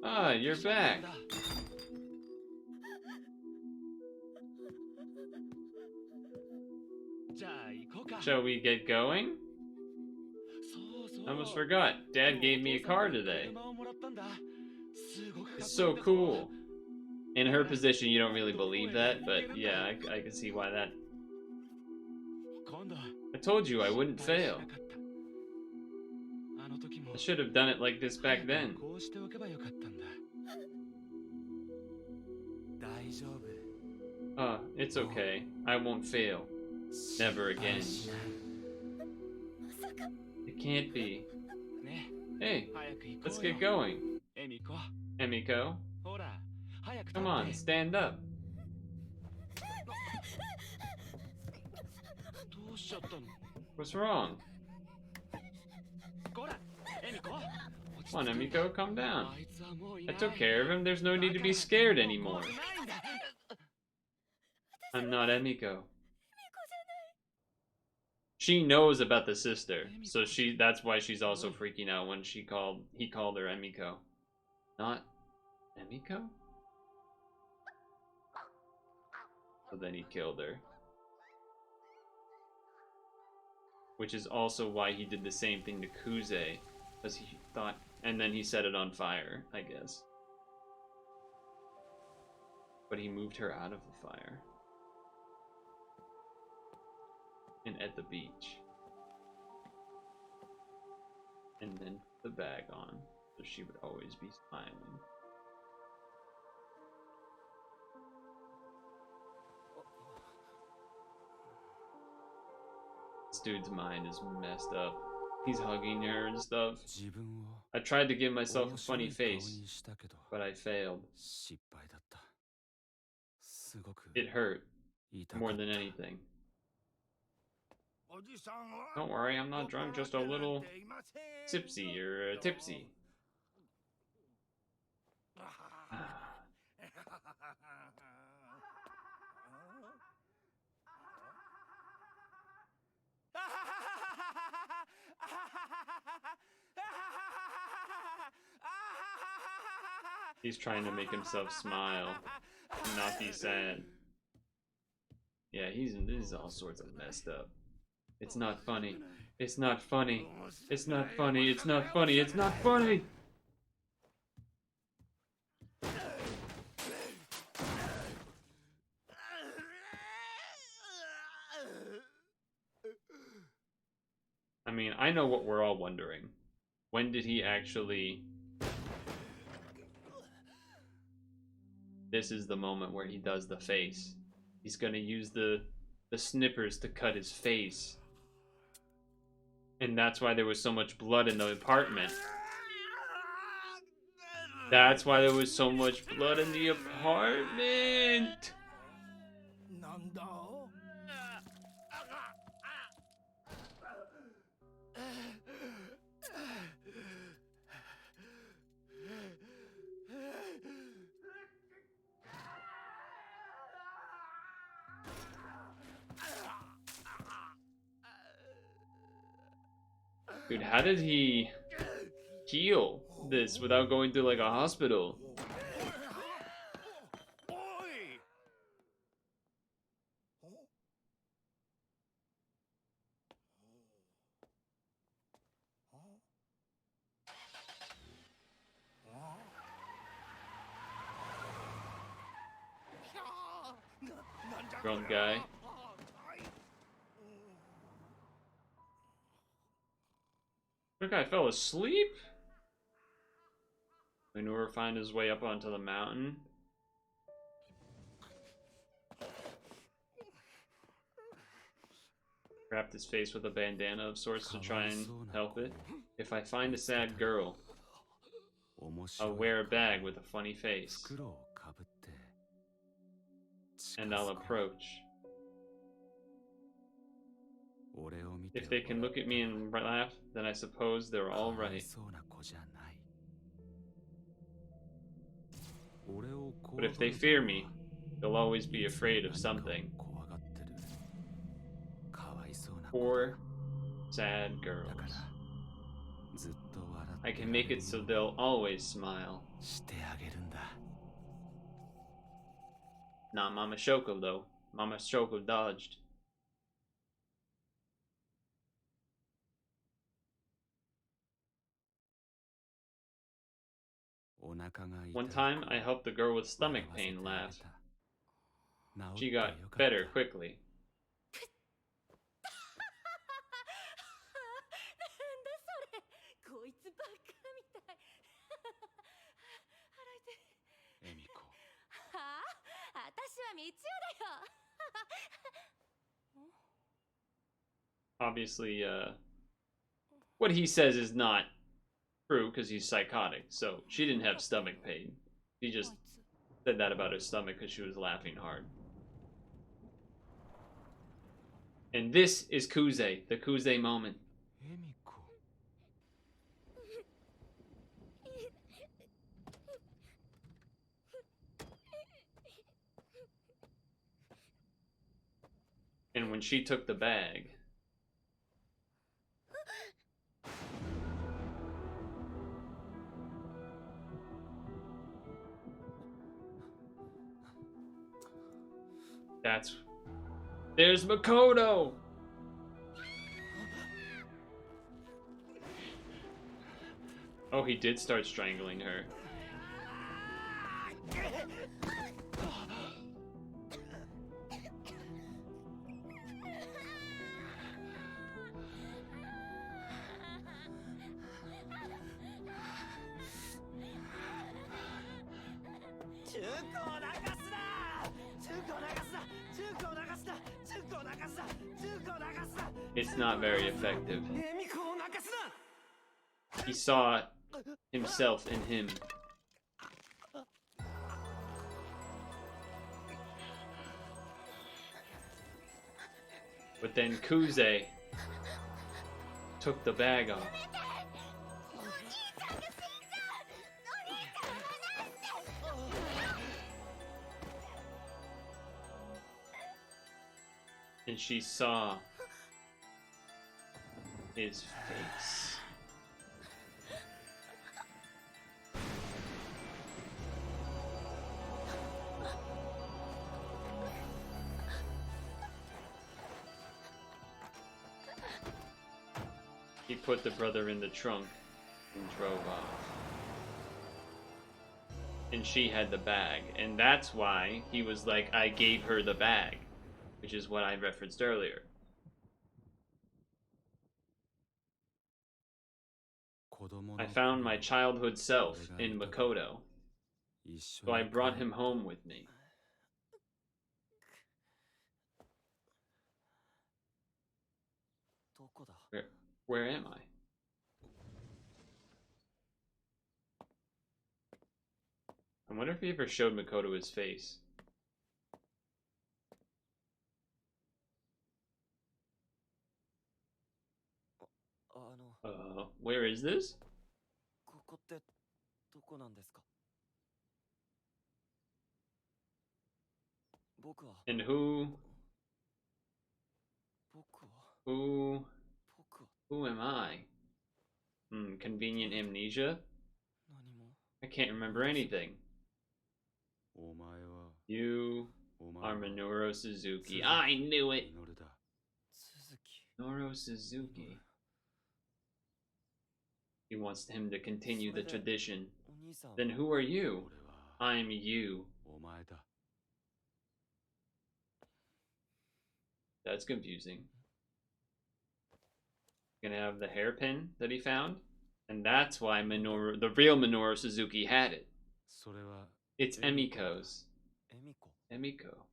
Ah, you're back. Shall we get going? I almost forgot. Dad gave me a car today. It's so cool. In her position, you don't really believe that, but yeah, I can see why that... I told you I wouldn't fail. I should have done it like this back then. It's okay. I won't fail. Never again. It can't be. Hey, let's get going. Emiko? Come on, stand up. What's wrong? Come on, Emiko, calm down. I took care of him. There's no need to be scared anymore. I'm not Emiko. She knows about the sister, so that's why she's also freaking out when he called her Emiko. Not Emiko? So then he killed her. Which is also why he did the same thing to Kuze, because he thought And then he set it on fire, I guess. But he moved her out of the fire. And at the beach. And then put the bag on, so she would always be smiling. This dude's mind is messed up. He's hugging her and stuff. I tried to give myself a funny face, but I failed. It hurt more than anything. Don't worry, I'm not drunk, just a little tipsy or tipsy. He's trying to make himself smile and not be sad. Yeah, this is all sorts of messed up. It's not funny. It's not funny. It's not funny. It's not funny. It's not funny. I mean, I know what we're all wondering. When did he actually... This is the moment where he does the face. He's gonna use the snippers to cut his face. And that's why there was so much blood in the apartment. That's why there was so much blood in the apartment! Dude, how did he heal this without going to like a hospital? Drunk guy. That guy fell asleep? Minoru found his way up onto the mountain. Wrapped his face with a bandana of sorts to try and help it. If I find a sad girl, I'll wear a bag with a funny face. And I'll approach. If they can look at me and laugh, then I suppose they're all right. But if they fear me, they'll always be afraid of something. Poor, sad girls. I can make it so they'll always smile. Not Mama Shoko, though. Mama Shoko dodged. One time, I helped a girl with stomach pain laugh. She got better quickly. Obviously, what he says is not true because he's psychotic, so she didn't have stomach pain. He just said that about her stomach because she was laughing hard. And this is Kuze, the Kuze moment. And when she took the bag, there's Makoto! Oh, he did start strangling her. It's not very effective. He saw himself in him. But then Kuze took the bag off. And she saw his face. He put the brother in the trunk and drove off. And she had the bag. And that's why he was like, I gave her the bag. Which is what I referenced earlier. I found my childhood self in Makoto. So I brought him home with me. Where am I? I wonder if he ever showed Makoto his face. Where is this? And who am I? Convenient amnesia? I can't remember anything. You are Minoru Suzuki. I knew it! Minoru Suzuki. He wants him to continue the tradition. Then who are you? I'm you. That's confusing. Gonna have the hairpin that he found? And that's why Minoru, the real Minoru Suzuki had it. It's Emiko's. Emiko.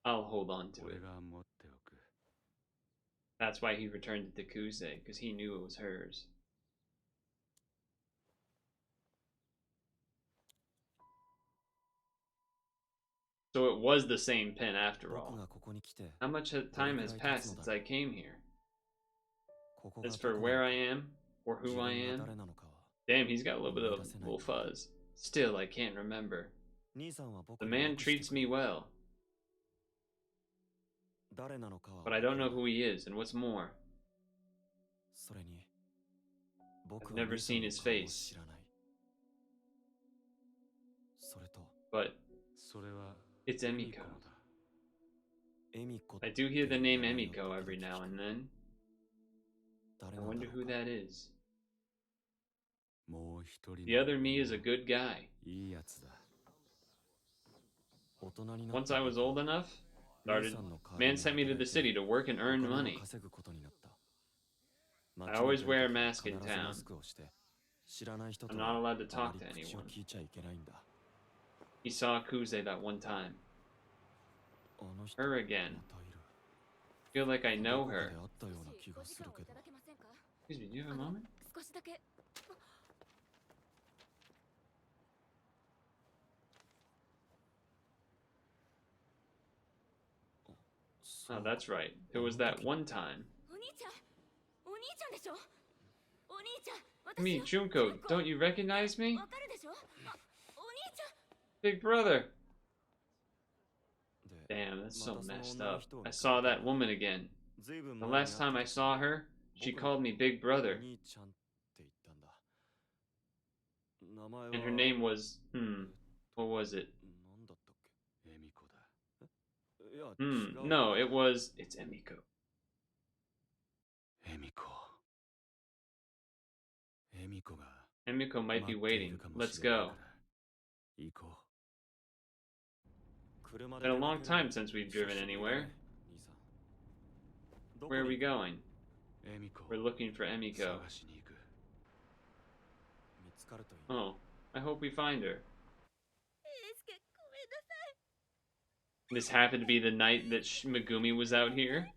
I'll hold on to it. That's why he returned it to Kuze, because he knew it was hers. So it was the same pen after all. How much time has passed since I came here? As for where I am, or who I am, damn, he's got a little bit of little fuzz. Still, I can't remember. The man treats me well. But I don't know who he is, and what's more, I've never seen his face. But it's Emiko. I do hear the name Emiko every now and then. I wonder who that is. The other me is a good guy. Once I was old enough, man sent me to the city to work and earn money. I always wear a mask in town. I'm not allowed to talk to anyone. He saw Kuze that one time. Her again. I feel like I know her. Excuse me, do you have a moment? Oh, that's right. There was that one time. Me, Junko, don't you recognize me? Big brother. Damn, that's so messed up. I saw that woman again. The last time I saw her, she called me Big Brother. And her name was, what was it? No, it's Emiko. Emiko might be waiting. Let's go. Been a long time since we've driven anywhere. Where are we going? We're looking for Emiko. Oh, I hope we find her. This happened to be the night that Megumi was out here.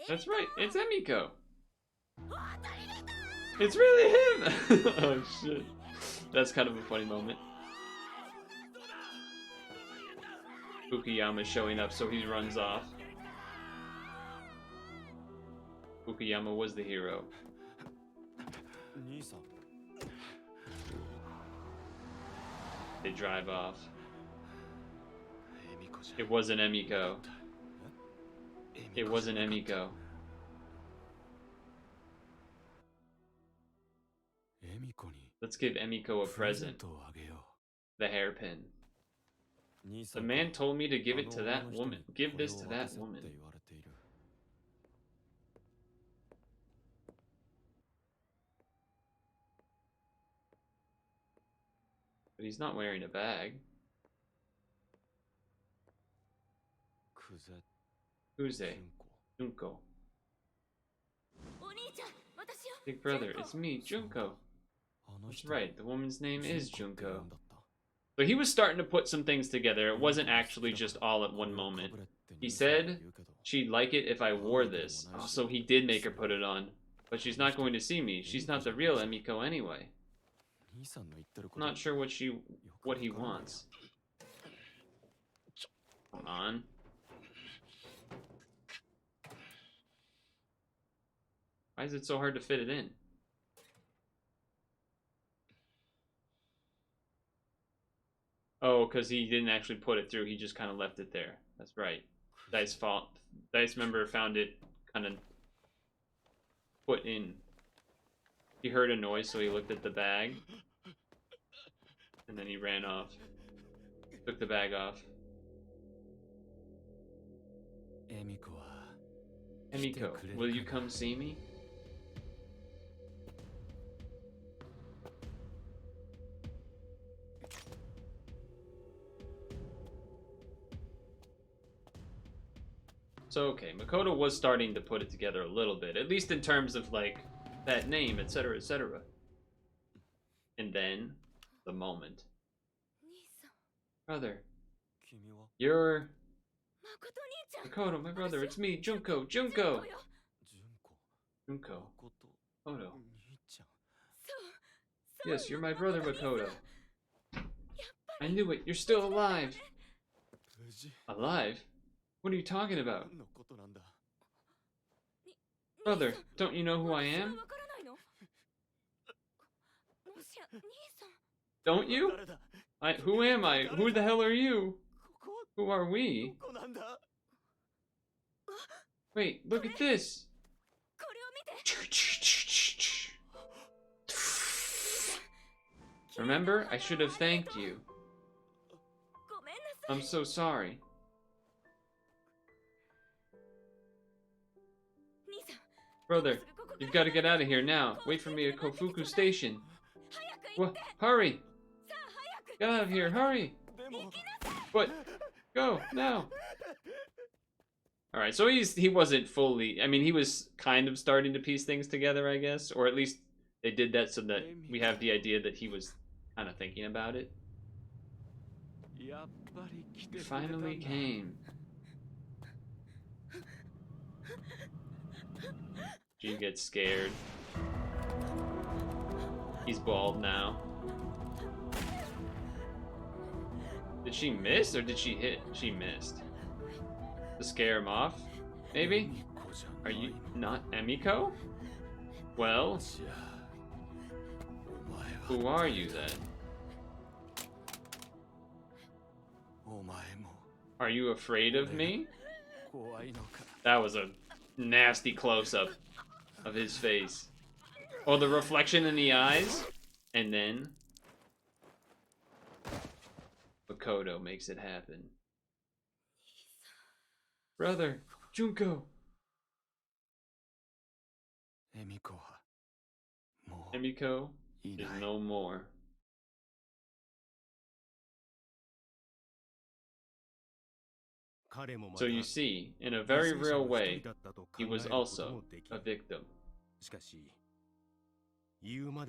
That's right, it's Emiko. It's really him! Oh shit. That's kind of a funny moment. Fukuyama's showing up, so he runs off. Fukuyama was the hero. They drive off. It wasn't Emiko. It wasn't Emiko. Let's give Emiko a present. The hairpin. The man told me to give it to that woman. Give this to that woman. But he's not wearing a bag. Kuze. Junko. Big brother, it's me, Junko. That's right, the woman's name is Junko. So he was starting to put some things together. It wasn't actually just all at one moment. He said she'd like it if I wore this. Oh, so he did make her put it on. But she's not going to see me. She's not the real Emiko anyway. I'm not sure what he wants. Come on. Why is it so hard to fit it in? Oh, because he didn't actually put it through. He just kind of left it there. That's right. Dice fault. Dice member found it kind of put in. He heard a noise, so he looked at the bag. And then he ran off. Took the bag off. Emiko, will you come see me? So, okay, Makoto was starting to put it together a little bit, at least in terms of, like, that name, etc., etc. And then, the moment. Brother, you're... Makoto, my brother, it's me, Junko, Junko! Junko. Makoto. Yes, you're my brother, Makoto. I knew it, you're still alive! Alive? What are you talking about? Brother, don't you know who I am? Don't you? Who am I? Who the hell are you? Who are we? Wait, look at this! Remember? I should have thanked you. I'm so sorry. Brother, you've got to get out of here now. Wait for me at Kofuku Station. What? Hurry! Get out of here, hurry! What? Go, now! Alright, so he wasn't fully... I mean, he was kind of starting to piece things together, I guess. Or at least they did that so that we have the idea that he was kind of thinking about it. You finally came. She gets scared. He's bald now. Did she miss or did she hit? She missed. To scare him off? Maybe? Are you not Emiko? Well, who are you then? Are you afraid of me? That was a nasty close-up of his face. Oh, the reflection in the eyes, and then Makoto makes it happen. Brother, Junko. Emiko is no more. So you see, in a very real way, he was also a victim.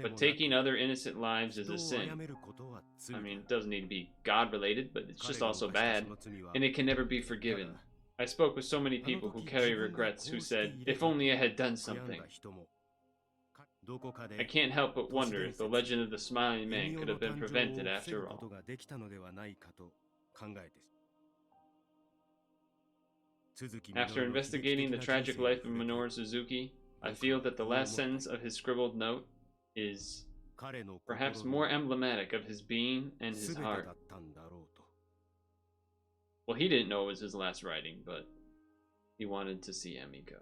But taking other innocent lives is a sin. I mean, it doesn't need to be God-related, but it's just also bad, and it can never be forgiven. I spoke with so many people who carry regrets who said, if only I had done something. I can't help but wonder if the legend of the Smiling Man could have been prevented after all. After investigating the tragic life of Minoru Suzuki, I feel that the last sentence of his scribbled note is perhaps more emblematic of his being and his heart. Well, he didn't know it was his last writing, but he wanted to see Emiko.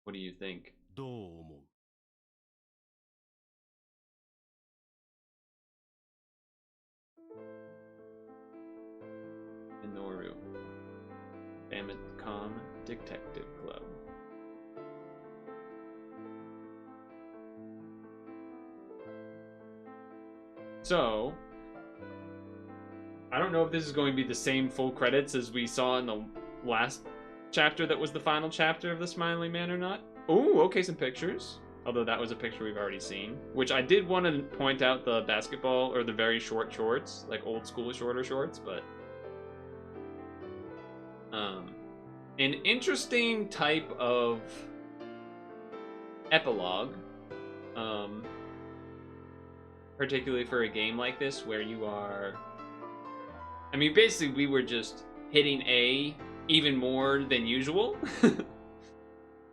What do you think? Minoru, Famicom Detective Club. So, I don't know if this is going to be the same full credits as we saw in the last chapter that was the final chapter of the Smiling Man or not. Ooh, okay, some pictures. Although that was a picture we've already seen. Which I did want to point out the basketball, or the very short shorts, like old school shorter shorts, but... an interesting type of epilogue. Particularly for a game like this, where you are... I mean, basically, we were just hitting A even more than usual.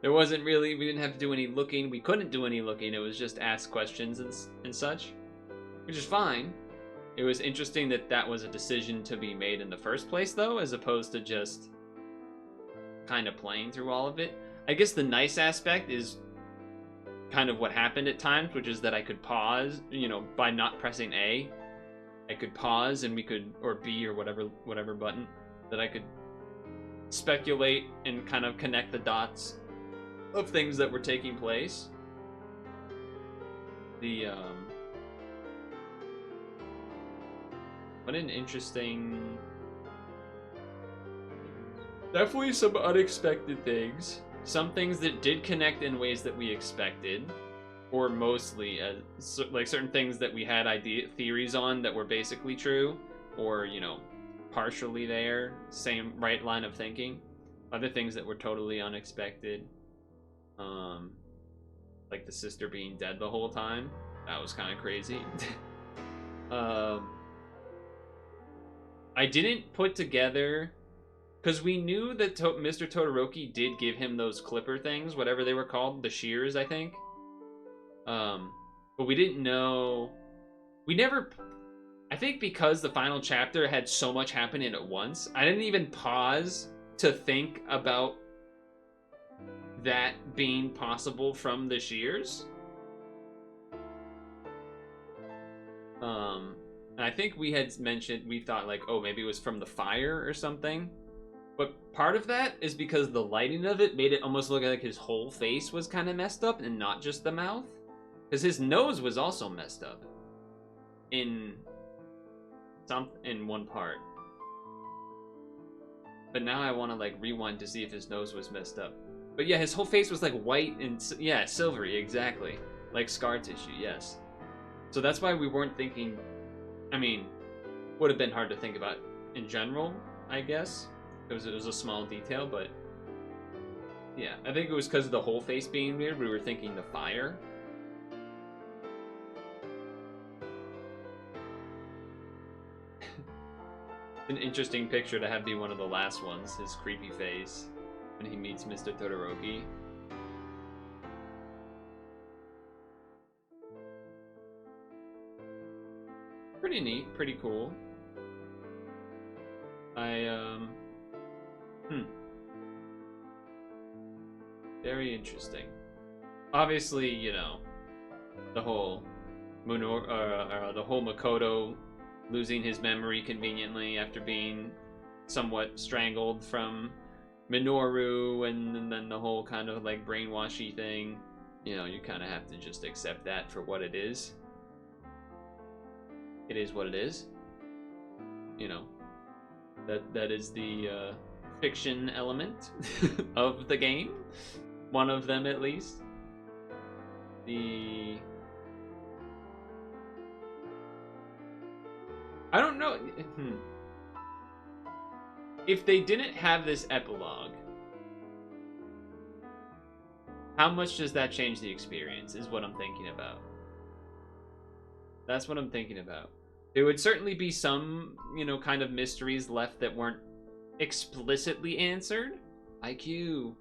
There wasn't really... We didn't have to do any looking. We couldn't do any looking. It was just ask questions and such. Which is fine. It was interesting that that was a decision to be made in the first place, though, as opposed to just kind of playing through all of it. I guess the nice aspect is kind of what happened at times, which is that I could pause, you know, by not pressing A. I could pause and we could, or B or whatever button, that I could speculate and kind of connect the dots of things that were taking place. What an interesting... Definitely some unexpected things. Some things that did connect in ways that we expected. Or mostly, like certain things that we had theories on that were basically true. Or, you know, partially there. Same right line of thinking. Other things that were totally unexpected. Like the sister being dead the whole time. That was kind of crazy. I didn't put together... Because we knew that Mr. Todoroki did give him those clipper things, whatever they were called, the shears, I think. But we didn't know... We never... I think because the final chapter had so much happening at once, I didn't even pause to think about that being possible from the shears. And I think we had mentioned, we thought like, oh, maybe it was from the fire or something. But part of that is because the lighting of it made it almost look like his whole face was kind of messed up and not just the mouth. Because his nose was also messed up. In one part. But now I want to like rewind to see if his nose was messed up. But yeah, his whole face was like white and, yeah, silvery, exactly. Like scar tissue, yes. So that's why we weren't thinking, I mean, would have been hard to think about in general, I guess. It was a small detail, but yeah, I think it was because of the whole face being weird, we were thinking the fire. An interesting picture to have be one of the last ones, his creepy face, when he meets Mr. Todoroki. Pretty neat, pretty cool. Very interesting. Obviously, you know, the whole the whole Makoto losing his memory conveniently after being somewhat strangled from Minoru, and then the whole kind of like brainwashy thing. You know, you kind of have to just accept that for what it is. It is what it is. You know, that is the fiction element of the game. One of them, at least. I don't know. If they didn't have this epilogue, how much does that change the experience, is what I'm thinking about. That's what I'm thinking about. There would certainly be some, you know, kind of mysteries left that weren't explicitly answered. IQ.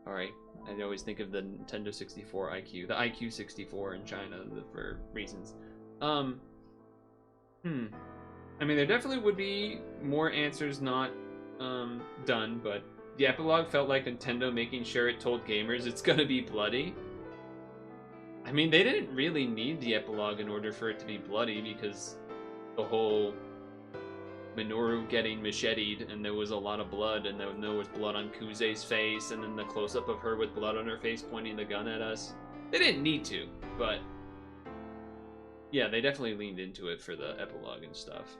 Alright, I always think of the Nintendo 64 IQ. The IQ 64 in China for reasons. I mean, there definitely would be more answers not done, but the epilogue felt like Nintendo making sure it told gamers it's gonna be bloody. I mean, they didn't really need the epilogue in order for it to be bloody, because the whole Minoru getting macheted, and there was a lot of blood, and then there was blood on Kuze's face, and then the close-up of her with blood on her face pointing the gun at us. They didn't need to, but yeah, they definitely leaned into it for the epilogue and stuff.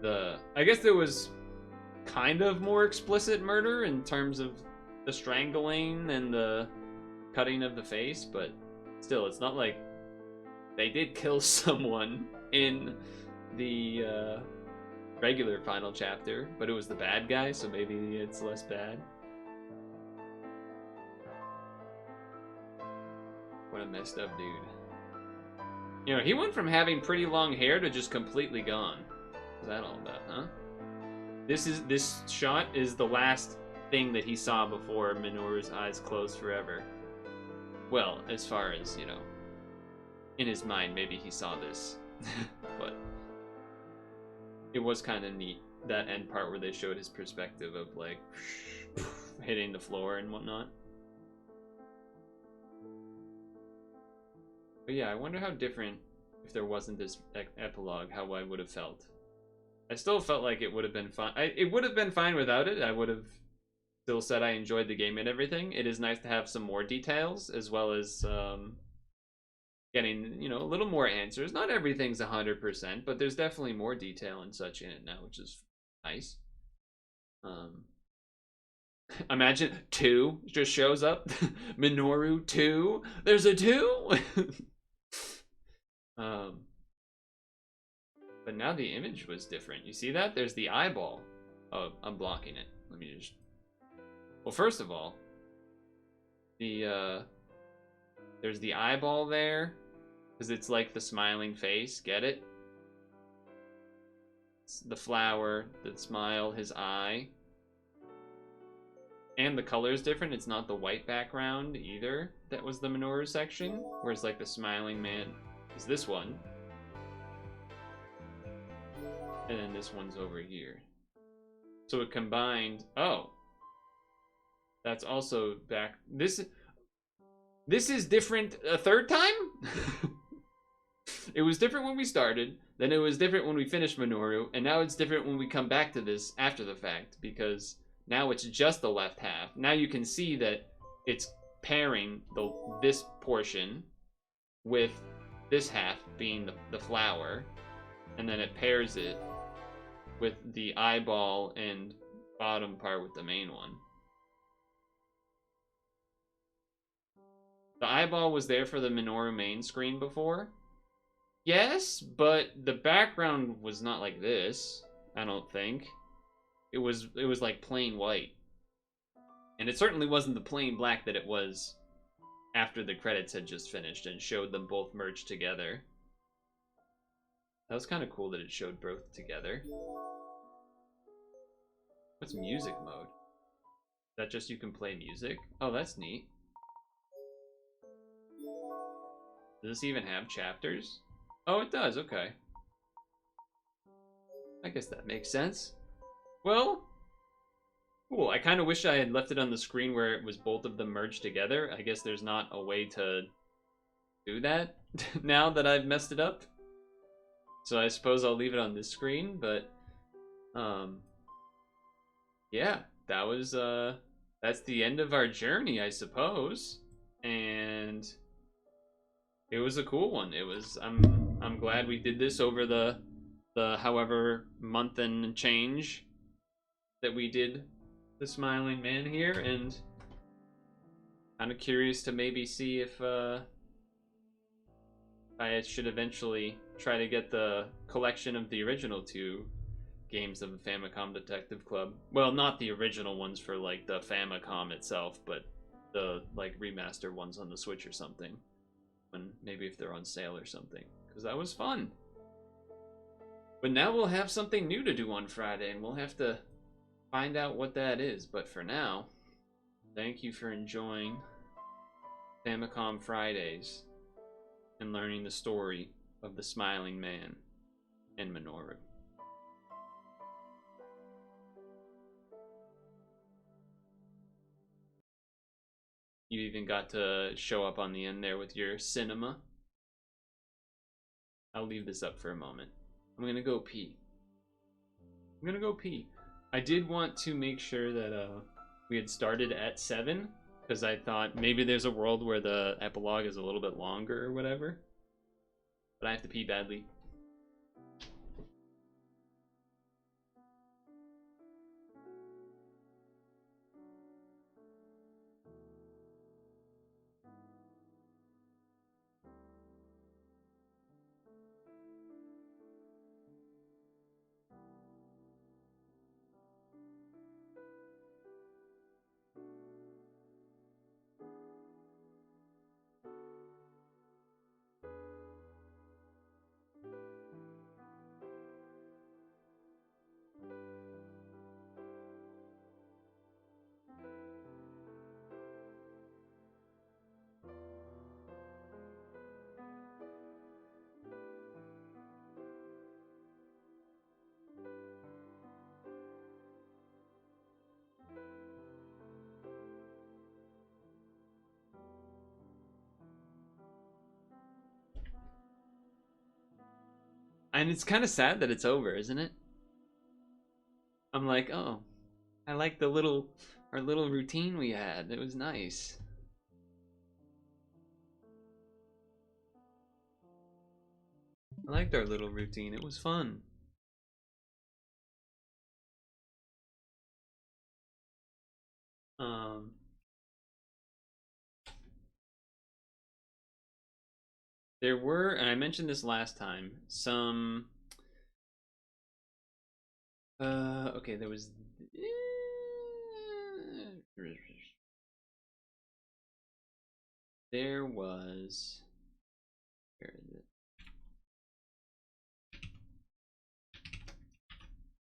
I guess there was kind of more explicit murder in terms of the strangling and the cutting of the face, but still, it's not like they did kill someone in the regular final chapter, but it was the bad guy, so maybe it's less bad. What a messed up dude. You know, he went from having pretty long hair to just completely gone. What's that all about, huh? This shot is the last thing that he saw before Minoru's eyes closed forever. Well, as far as, you know, in his mind, maybe he saw this. But it was kind of neat, that end part where they showed his perspective of, like, hitting the floor and whatnot. But yeah, I wonder how different, if there wasn't this epilogue, how I would have felt. I still felt like it would have been fine. It would have been fine without it. I would have still said I enjoyed the game and everything. It is nice to have some more details, as well as getting, you know, a little more answers. Not everything's 100%, but there's definitely more detail and such in it now, which is nice. Imagine 2 just shows up. Minoru 2. There's a 2. But now the image was different. You see that? There's the eyeball. Oh, I'm blocking it. Let me just... Well, first of all, there's the eyeball there, because it's like the smiling face. Get it? It's the flower, the smile, his eye. And the color is different. It's not the white background either. That was the Minoru section, whereas like the smiling man is this one. And then this one's over here. So it combined... Oh. That's also back... This is different a third time? It was different when we started, then it was different when we finished Minoru, and now it's different when we come back to this after the fact, because now it's just the left half. Now you can see that it's pairing this portion with this half being the flower, and then it pairs it with the eyeball and bottom part with the main one. The eyeball was there for the Minoru main screen before. Yes, but the background was not like this, I don't think. It was like plain white. And it certainly wasn't the plain black that it was after the credits had just finished and showed them both merged together. That was kind of cool that it showed both together. What's music mode? Is that just you can play music? Oh, that's neat. Does this even have chapters? Oh, it does, okay. I guess that makes sense. Well, Cool. I kind of wish I had left it on the screen where it was both of them merged together. I guess there's not a way to do that now that I've messed it up. So I suppose I'll leave it on this screen, but yeah, that was that's the end of our journey, I suppose. And it was a cool one. It was I'm glad we did this over the however month and change that we did the Smiling Man here, and kind of curious to maybe see if I should eventually try to get the collection of the original two games of the Famicom Detective Club. Well, not the original ones for like the Famicom itself, but the like remaster ones on the Switch or something. When maybe if they're on sale or something, because that was fun. But now we'll have something new to do on Friday, and we'll have to find out what that is. But for now, thank you for enjoying Famicom Fridays and learning the story of the Smiling Man and Minoru. You even got to show up on the end there with your cinema. I'll leave this up for a moment. I'm gonna go pee. I did want to make sure that we had started at 7, because I thought maybe there's a world where the epilogue is a little bit longer or whatever. But I have to pee badly. And it's kind of sad that it's over, isn't it? I'm like, oh, I like our little routine we had. It was nice. I liked our little routine. It was fun. There were, and I mentioned this last time, some okay, there was there was where is it?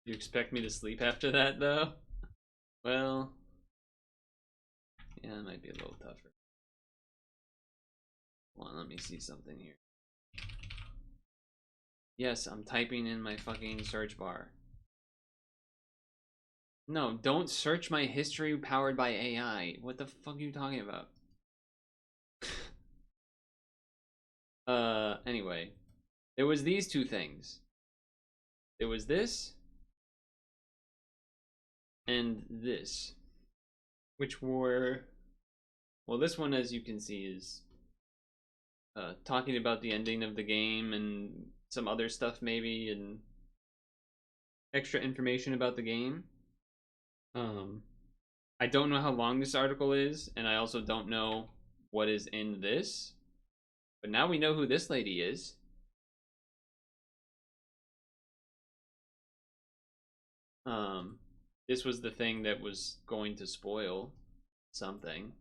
You expect me to sleep after that though? Well, yeah, it might be a little tougher. Hold on, let me see something here. Yes, I'm typing in my fucking search bar. No, don't search my history powered by AI. What the fuck are you talking about? Anyway. There was these two things. There was this and this, which were, well, this one, as you can see, is talking about the ending of the game and some other stuff maybe, and extra information about the game. I don't know how long this article is, and I also don't know what is in this, but now we know who this lady is. This was the thing that was going to spoil something.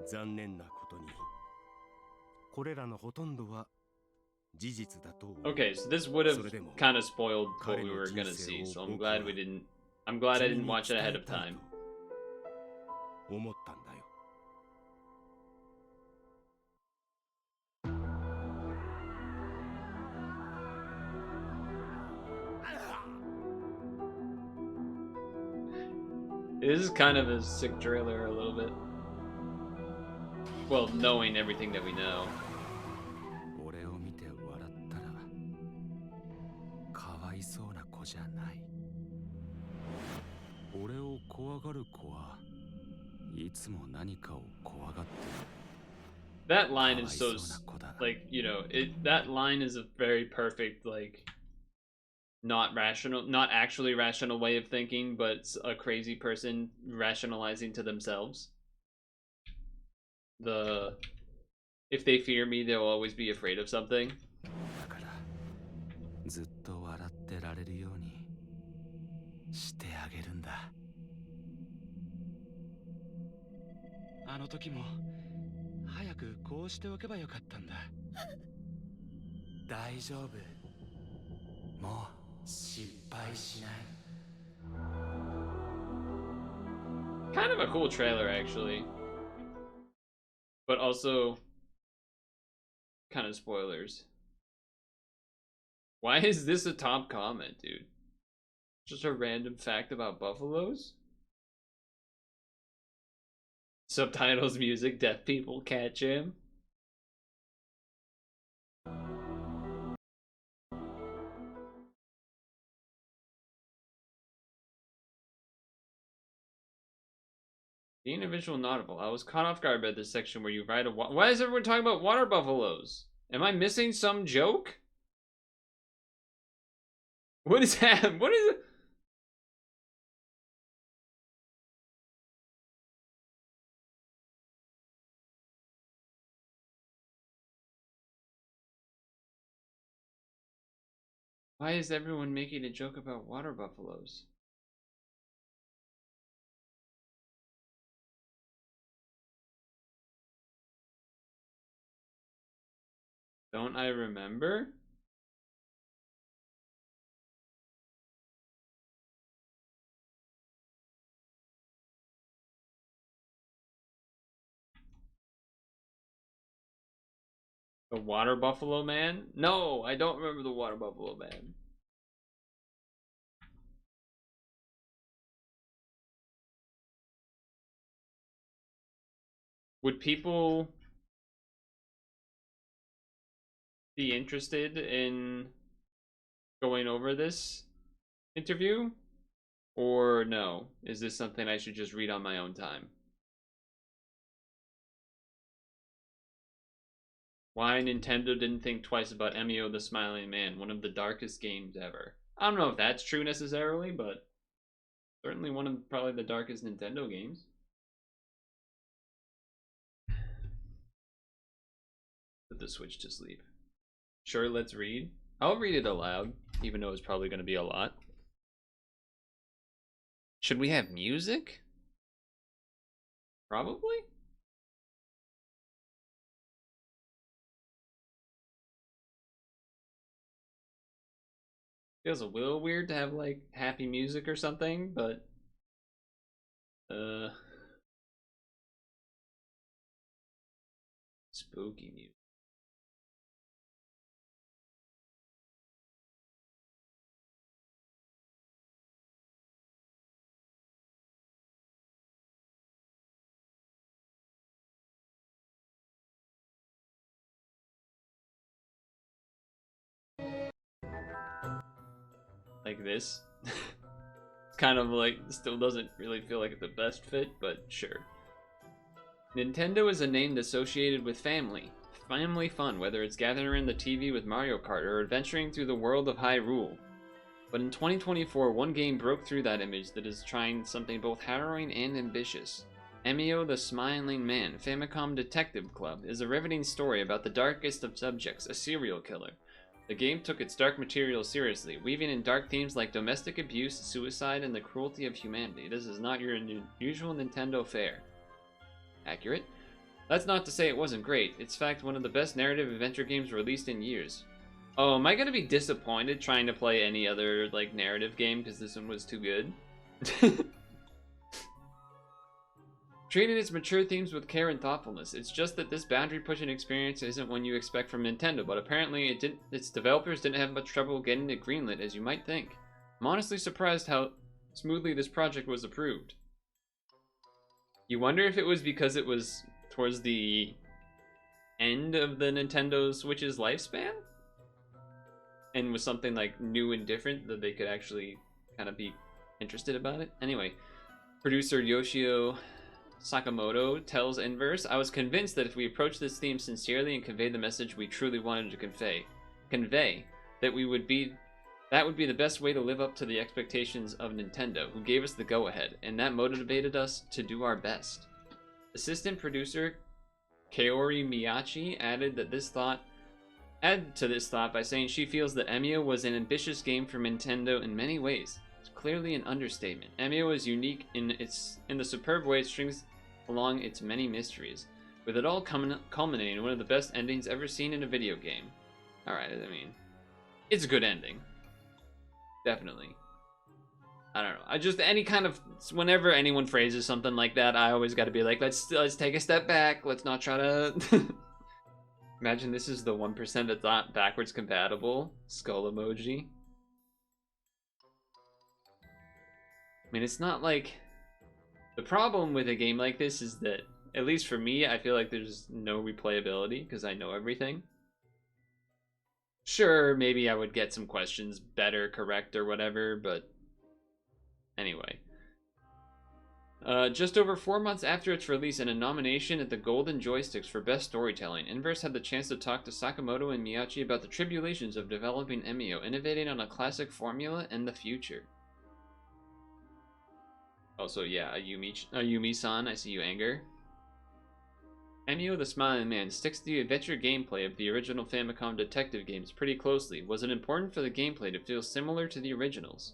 残念なことに、これらのほとんどは事実だと思う。 Okay, so this would have kind of spoiled what we were gonna see, so I'm glad I didn't watch it ahead of time. 思ったんだよ。It is kind of a sick trailer a little bit. Well, knowing everything that we know. 俺を見て笑ったらかわいそうな子じゃない。俺を怖がる子はいつも何かを怖がってる。 That line is so, like, you know, that line is a very perfect, like, not actually rational way of thinking, but a crazy person rationalizing to themselves. If they fear me, they'll always be afraid of something. だからずっと笑ってられるようにしてあげるんだ。あの時も早くこうしておけばよかったんだ。大丈夫。もう失敗しない。 Kind of a cool trailer, actually. But also kind of spoilers. Why is this a top comment, dude? Just a random fact about buffaloes? Subtitles, music, deaf people catch him. The individual nautical. I was caught off guard by this section where you ride a why is everyone talking about water buffaloes? Am I missing some joke? What is that? What is it? Why is everyone making a joke about water buffaloes? Don't I remember? The water buffalo man? No, I don't remember the water buffalo man. Would people be interested in going over this interview? Or no? Is this something I should just read on my own time? Why Nintendo didn't think twice about Emio the Smiling Man, one of the darkest games ever. I don't know if that's true necessarily, but certainly one of probably the darkest Nintendo games. Put the Switch to sleep. Sure, let's read. I'll read it aloud, even though it's probably going to be a lot. Should we have music? Probably? Feels a little weird to have like happy music or something, but spooky music. Like this. It's kind of like, still doesn't really feel like the best fit, but sure. Nintendo is a name associated with family. Family fun, whether it's gathering around the TV with Mario Kart or adventuring through the world of Hyrule. But in 2024, one game broke through that image that is trying something both harrowing and ambitious. Emio the Smiling Man, Famicom Detective Club, is a riveting story about the darkest of subjects, a serial killer. The game took its dark material seriously, weaving in dark themes like domestic abuse, suicide, and the cruelty of humanity. This is not your usual Nintendo fare. Accurate? That's not to say it wasn't great. It's in fact one of the best narrative adventure games released in years. Oh, am I gonna be disappointed trying to play any other, like, narrative game because this one was too good? Treating its mature themes with care and thoughtfulness. It's just that this boundary-pushing experience isn't one you expect from Nintendo, but apparently its developers didn't have much trouble getting it greenlit as you might think. I'm honestly surprised how smoothly this project was approved. You wonder if it was because it was towards the end of the Nintendo Switch's lifespan? And was something like new and different that they could actually kind of be interested about it? Anyway, producer Yoshio Sakamoto tells Inverse, I was convinced that if we approached this theme sincerely and conveyed the message we truly wanted to convey, that would be the best way to live up to the expectations of Nintendo, who gave us the go-ahead, and that motivated us to do our best. Assistant producer Kaori Miyachi added to this thought by saying she feels that Emio was an ambitious game for Nintendo in many ways. It's clearly an understatement. Emio is unique in the superb way it strings along its many mysteries, with it all culminating in one of the best endings ever seen in a video game. Alright, I mean, it's a good ending. Definitely. I don't know. I just, any kind of, whenever anyone phrases something like that, I always got to be like, let's take a step back. Let's not try to... Imagine this is the 1% that's not backwards compatible. Skull emoji. I mean, it's not like... The problem with a game like this is that, at least for me, I feel like there's no replayability because I know everything. Sure, maybe I would get some questions better, correct, or whatever, but anyway. Just over 4 months after its release and a nomination at the Golden Joysticks for Best Storytelling, Inverse had the chance to talk to Sakamoto and Miyachi about the tribulations of developing Emio, innovating on a classic formula and the future. Also, yeah, Ayumi-san, I see you, Anger. Emio the Smiling Man sticks to the adventure gameplay of the original Famicom detective games pretty closely. Was it important for the gameplay to feel similar to the originals?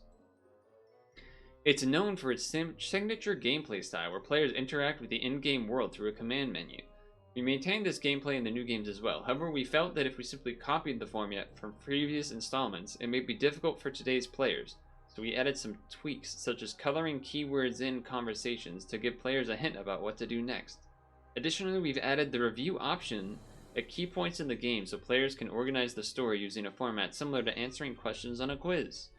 It's known for its signature gameplay style, where players interact with the in-game world through a command menu. We maintained this gameplay in the new games as well. However, we felt that if we simply copied the format from previous installments, it may be difficult for today's players. So we added some tweaks, such as coloring keywords in conversations to give players a hint about what to do next. Additionally, we've added the review option at key points in the game so players can organize the story using a format similar to answering questions on a quiz.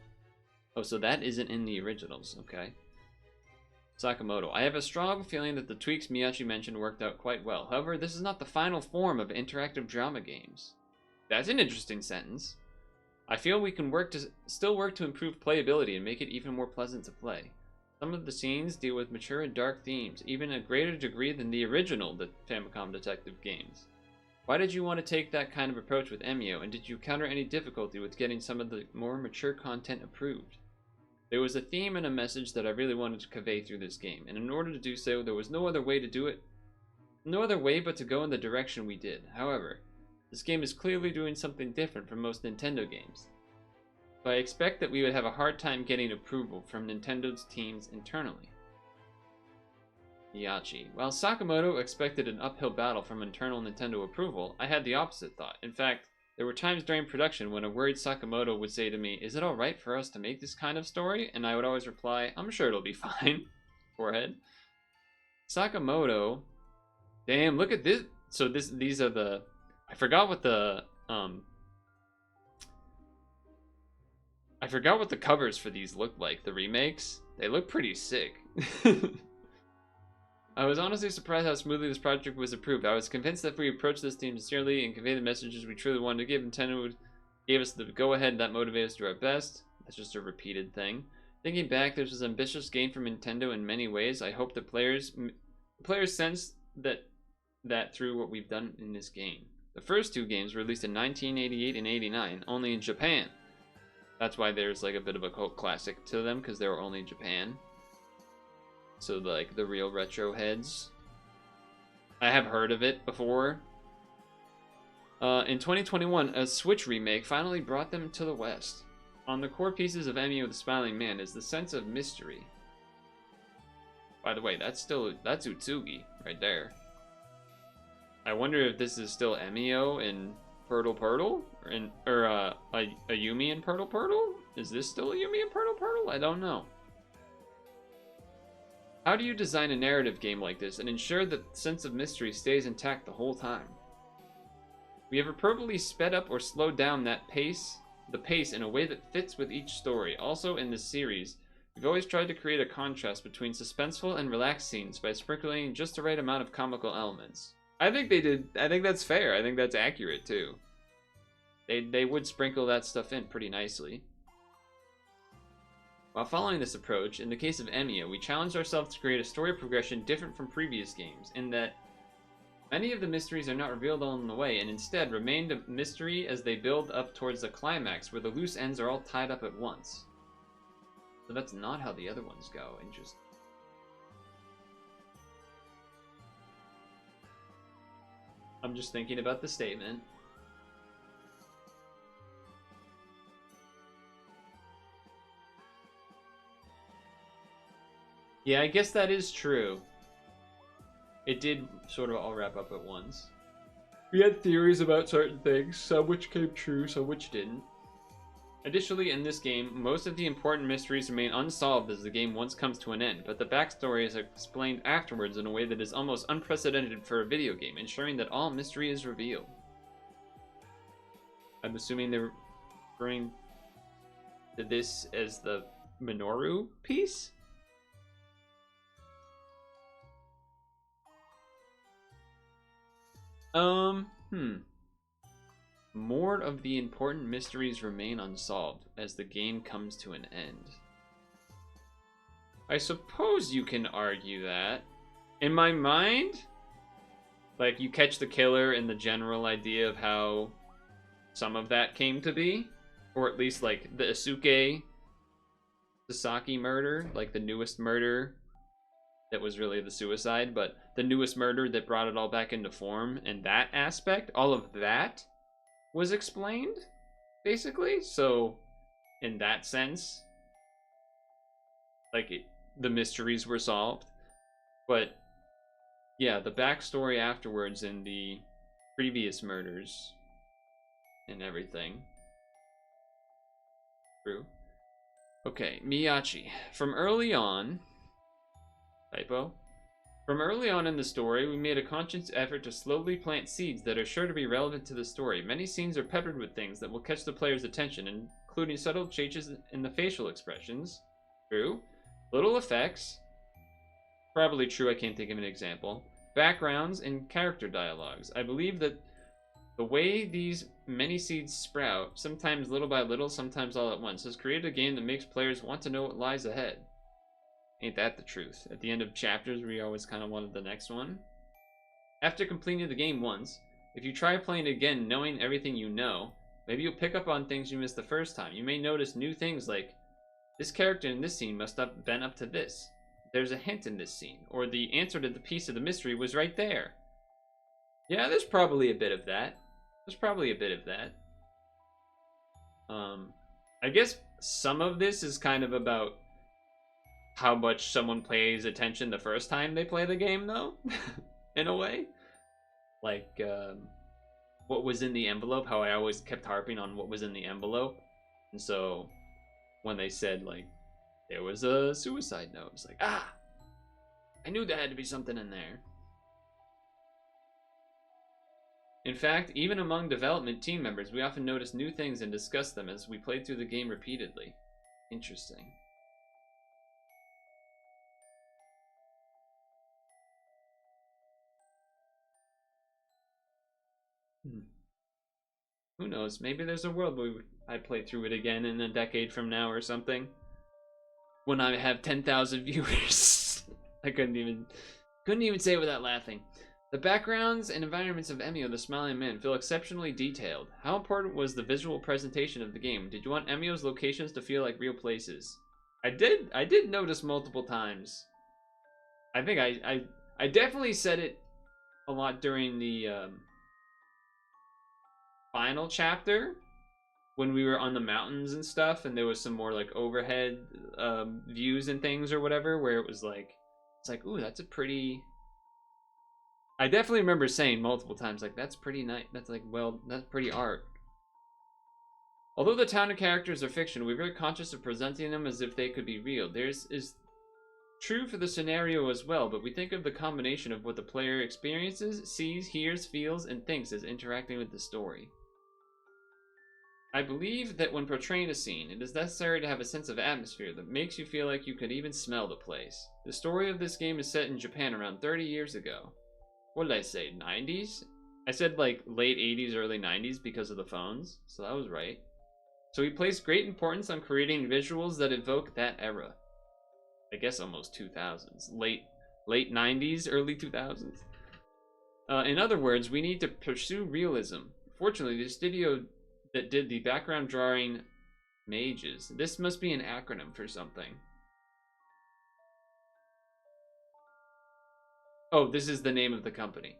Oh, so that isn't in the originals, okay. Sakamoto, I have a strong feeling that the tweaks Miyachi mentioned worked out quite well. However, this is not the final form of interactive drama games. That's an interesting sentence. I feel we can still work to improve playability and make it even more pleasant to play. Some of the scenes deal with mature and dark themes, even a greater degree than the original Famicom detective games. Why did you want to take that kind of approach with Emio, and did you encounter any difficulty with getting some of the more mature content approved? There was a theme and a message that I really wanted to convey through this game, and in order to do so, there was no other way to do it. No other way but to go in the direction we did. However, this game is clearly doing something different from most Nintendo games. So I expect that we would have a hard time getting approval from Nintendo's teams internally. Miyachi. While Sakamoto expected an uphill battle from internal Nintendo approval, I had the opposite thought. In fact, there were times during production when a worried Sakamoto would say to me, "Is it alright for us to make this kind of story?" And I would always reply, "I'm sure it'll be fine." Forehead. Sakamoto. Damn, look at this. So these are the... I forgot what the covers for these look like. The remakes, they look pretty sick. I was honestly surprised how smoothly this project was approved. I was convinced that if we approached this team sincerely and convey the messages we truly wanted to give, Nintendo gave us the go-ahead that motivated us to do our best. That's just a repeated thing. Thinking back, this was an ambitious game from Nintendo in many ways. I hope the players sense that through what we've done in this game. The first two games were released in 1988 and 89, only in Japan. That's why there's like a bit of a cult classic to them, because they were only in Japan. So like the real retro heads. I have heard of it before. In 2021, a Switch remake finally brought them to the West. On the core pieces of Emio the Smiling Man is the sense of mystery. By the way, that's Utsugi right there. I wonder if this is still Emio in Purtle, or Ayumi in Purtle? Is this still Ayumi in Purtle? I don't know. How do you design a narrative game like this and ensure that the sense of mystery stays intact the whole time? We have appropriately sped up or slowed down the pace in a way that fits with each story. Also in this series, We've always tried to create a contrast between suspenseful and relaxed scenes by sprinkling just the right amount of comical elements. I think they did. I think that's fair. I think that's accurate too. They would sprinkle that stuff in pretty nicely. While following this approach, in the case of Emio, we challenged ourselves to create a story progression different from previous games, in that many of the mysteries are not revealed along the way, and instead remained a mystery as they build up towards the climax, where the loose ends are all tied up at once. So that's not how the other ones go. Interesting. I'm just thinking about the statement. Yeah, I guess that is true. It did sort of all wrap up at once. We had theories about certain things, some which came true, some which didn't. Additionally, in this game, most of the important mysteries remain unsolved as the game once comes to an end, but the backstory is explained afterwards in a way that is almost unprecedented for a video game, ensuring that all mystery is revealed. I'm assuming they're referring to this as the Minoru piece? More of the important mysteries remain unsolved as the game comes to an end. I suppose you can argue that. In my mind, like, you catch the killer and the general idea of how some of that came to be. Or at least, like, the Isuke Sasaki murder, like the newest murder that was really the suicide, but the newest murder that brought it all back into form, and that aspect, all of that was explained, basically. So, in that sense, like, the mysteries were solved. But, yeah, the backstory afterwards in the previous murders and everything. True. Okay, Miyachi. From early on... Typo. From early on in the story, we made a conscious effort to slowly plant seeds that are sure to be relevant to the story. Many scenes are peppered with things that will catch the player's attention, including subtle changes in the facial expressions. True. Little effects. Probably true, I can't think of an example. Backgrounds and character dialogues. I believe that the way these many seeds sprout, sometimes little by little, sometimes all at once, has created a game that makes players want to know what lies ahead. Ain't that the truth? At the end of chapters, we always kind of wanted the next one. After completing the game once, if you try playing it again knowing everything you know, maybe you'll pick up on things you missed the first time. You may notice new things like, this character in this scene must have been up to this. There's a hint in this scene, or the answer to the piece of the mystery was right there. Yeah, there's probably a bit of that. I guess some of this is kind of about how much someone pays attention the first time they play the game, though, in a way. Like, what was in the envelope, how I always kept harping on what was in the envelope. And so, when they said, like, there was a suicide note, it's like, ah! I knew there had to be something in there. In fact, even among development team members, we often notice new things and discuss them as we play through the game repeatedly. Interesting. Who knows? Maybe there's a world where I play through it again in a decade from now or something. When I have 10,000 viewers. I couldn't even say it without laughing. The backgrounds and environments of Emio the Smiling Man feel exceptionally detailed. How important was the visual presentation of the game? Did you want Emio's locations to feel like real places? I did notice multiple times. I think I definitely said it a lot during the final chapter when we were on the mountains and stuff, and there was some more like overhead views and things or whatever, where it was like, it's like, ooh, that's a pretty... I definitely remember saying multiple times, like, that's pretty nice. That's like, well, that's pretty art. Although the town and characters are fiction, we're very conscious of presenting them as if they could be real. Theirs is true for the scenario as well, but we think of the combination of what the player experiences, sees, hears, feels, and thinks as interacting with the story. I believe that when portraying a scene, it is necessary to have a sense of atmosphere that makes you feel like you could even smell the place. The story of this game is set in Japan around 30 years ago. What did I say, 90s? I said like late 80s, early 90s because of the phones, so that was right. So he placed great importance on creating visuals that evoke that era. I guess almost 2000s. Late 90s, early 2000s. In other words, we need to pursue realism. Fortunately, the studio that did the background drawing Mages. This must be an acronym for something. Oh, this is the name of the company.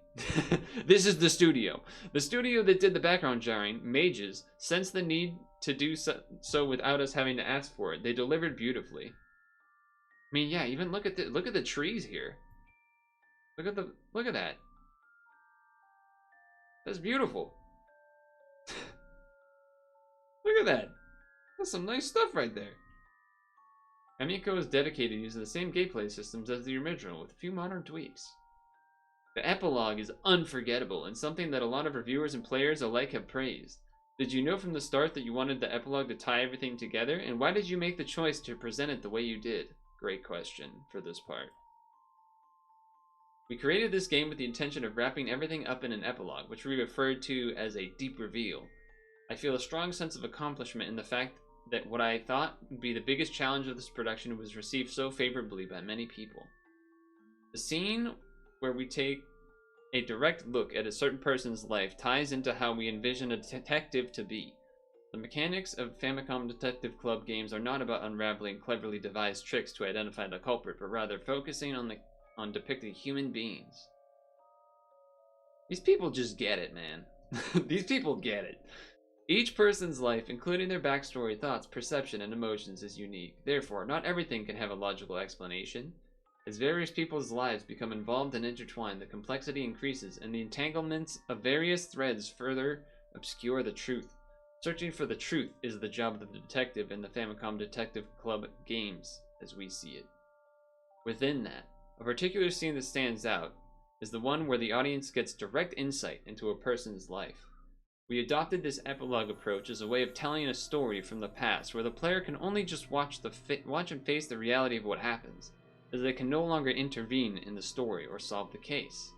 This is the studio. The studio that did the background drawing, Mages, sensed the need to do so without us having to ask for it. They delivered beautifully. I mean, yeah, even look at the trees here. Look at that. That's beautiful. Look at that. That's some nice stuff right there. Famicom is dedicated using the same gameplay systems as the original, with a few modern tweaks. The epilogue is unforgettable, and something that a lot of reviewers and players alike have praised. Did you know from the start that you wanted the epilogue to tie everything together, and why did you make the choice to present it the way you did? Great question for this part. We created this game with the intention of wrapping everything up in an epilogue, which we referred to as a deep reveal. I feel a strong sense of accomplishment in the fact that what I thought would be the biggest challenge of this production was received so favorably by many people. The scene where we take a direct look at a certain person's life ties into how we envision a detective to be. The mechanics of Famicom Detective Club games are not about unraveling cleverly devised tricks to identify the culprit, but rather focusing on depicting human beings. These people just get it, man. These people get it. Each person's life, including their backstory, thoughts, perception, and emotions, is unique. Therefore, not everything can have a logical explanation. As various people's lives become involved and intertwined, the complexity increases, and the entanglements of various threads further obscure the truth. Searching for the truth is the job of the detective in the Famicom Detective Club games, as we see it. Within that, a particular scene that stands out is the one where the audience gets direct insight into a person's life. We adopted this epilogue approach as a way of telling a story from the past, where the player can only just watch and face the reality of what happens, as they can no longer intervene in the story or solve the case.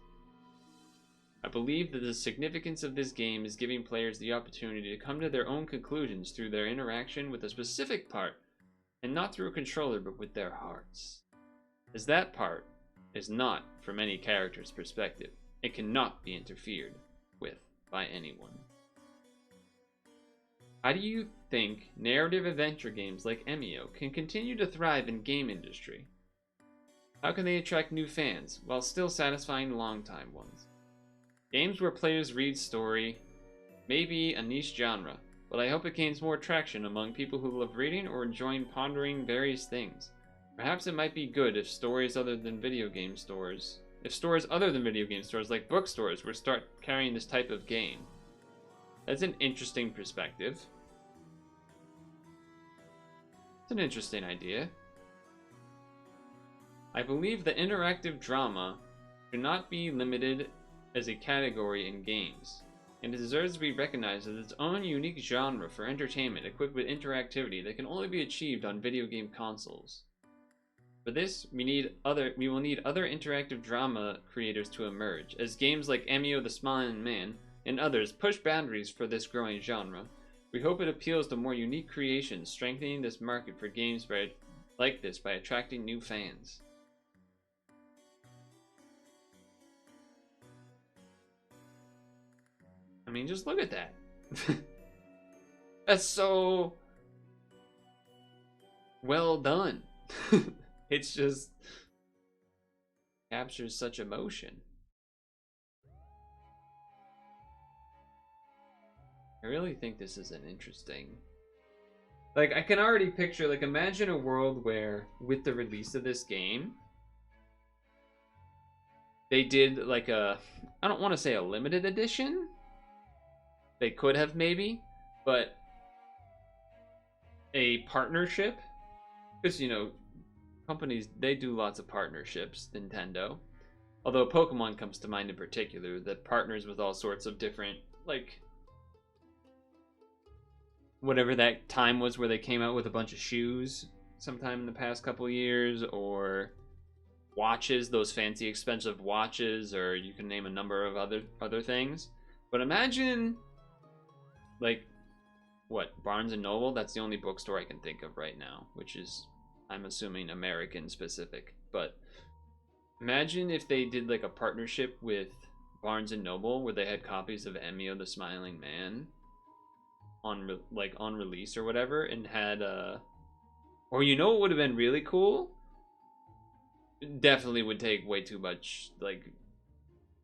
I believe that the significance of this game is giving players the opportunity to come to their own conclusions through their interaction with a specific part, and not through a controller but with their hearts. As that part is not from any character's perspective, it cannot be interfered with by anyone. How do you think narrative adventure games like Emio can continue to thrive in game industry? How can they attract new fans while still satisfying long-time ones? Games where players read story may be a niche genre, but I hope it gains more traction among people who love reading or enjoying pondering various things. Perhaps it might be good if stores other than video game stores like bookstores would start carrying this type of game. That's an interesting perspective. It's an interesting idea. I believe that interactive drama should not be limited as a category in games, and it deserves to be recognized as its own unique genre for entertainment equipped with interactivity that can only be achieved on video game consoles. For this, we will need other interactive drama creators to emerge, as games like Emio the Smiling Man and others push boundaries for this growing genre. We hope it appeals to more unique creations, strengthening this market for games like this by attracting new fans. I mean, just look at that. That's so well done. It's just captures such emotion. I really think this is an interesting... Like, I can already picture, like, imagine a world where, with the release of this game, they did, like, I don't want to say a limited edition. They could have, maybe, but a partnership. Because, you know, companies, they do lots of partnerships, Nintendo. Although Pokemon comes to mind in particular, that partners with all sorts of different, like... whatever that time was where they came out with a bunch of shoes sometime in the past couple of years, or watches, those fancy expensive watches, or you can name a number of other things. But imagine, like, what, Barnes and Noble? That's the only bookstore I can think of right now, which is, I'm assuming, American specific. But imagine if they did like a partnership with Barnes and Noble where they had copies of Emio the Smiling Man on on release or whatever, and had or you know what would have been really cool? Definitely would take way too much, like,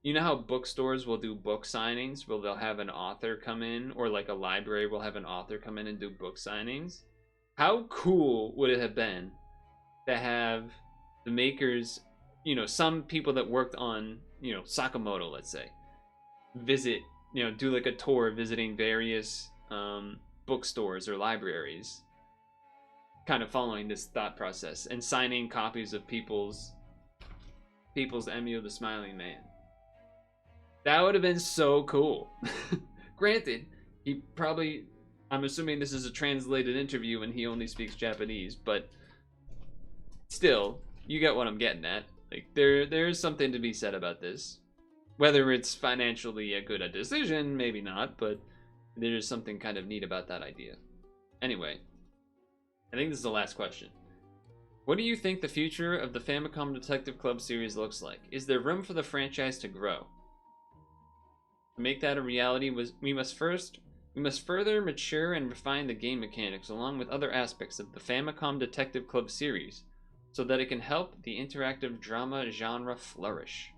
you know how bookstores will do book signings, where they'll have an author come in, or like a library will have an author come in and do book signings? How cool would it have been to have the makers, you know, some people that worked on, you know, Sakamoto, let's say, visit, you know, do like a tour visiting various bookstores or libraries, kind of following this thought process and signing copies of people's Emio the Smiling Man. That would have been so cool. Granted, he probably, I'm assuming this is a translated interview and he only speaks Japanese, but still, you get what I'm getting at. Like, there's something to be said about this. Whether it's financially a good decision, maybe not, but there's something kind of neat about that idea. Anyway, I think this is the last question. What do you think the future of the Famicom Detective Club series looks like? Is there room for the franchise to grow? To make that a reality, we must further mature and refine the game mechanics along with other aspects of the Famicom Detective Club series so that it can help the interactive drama genre flourish.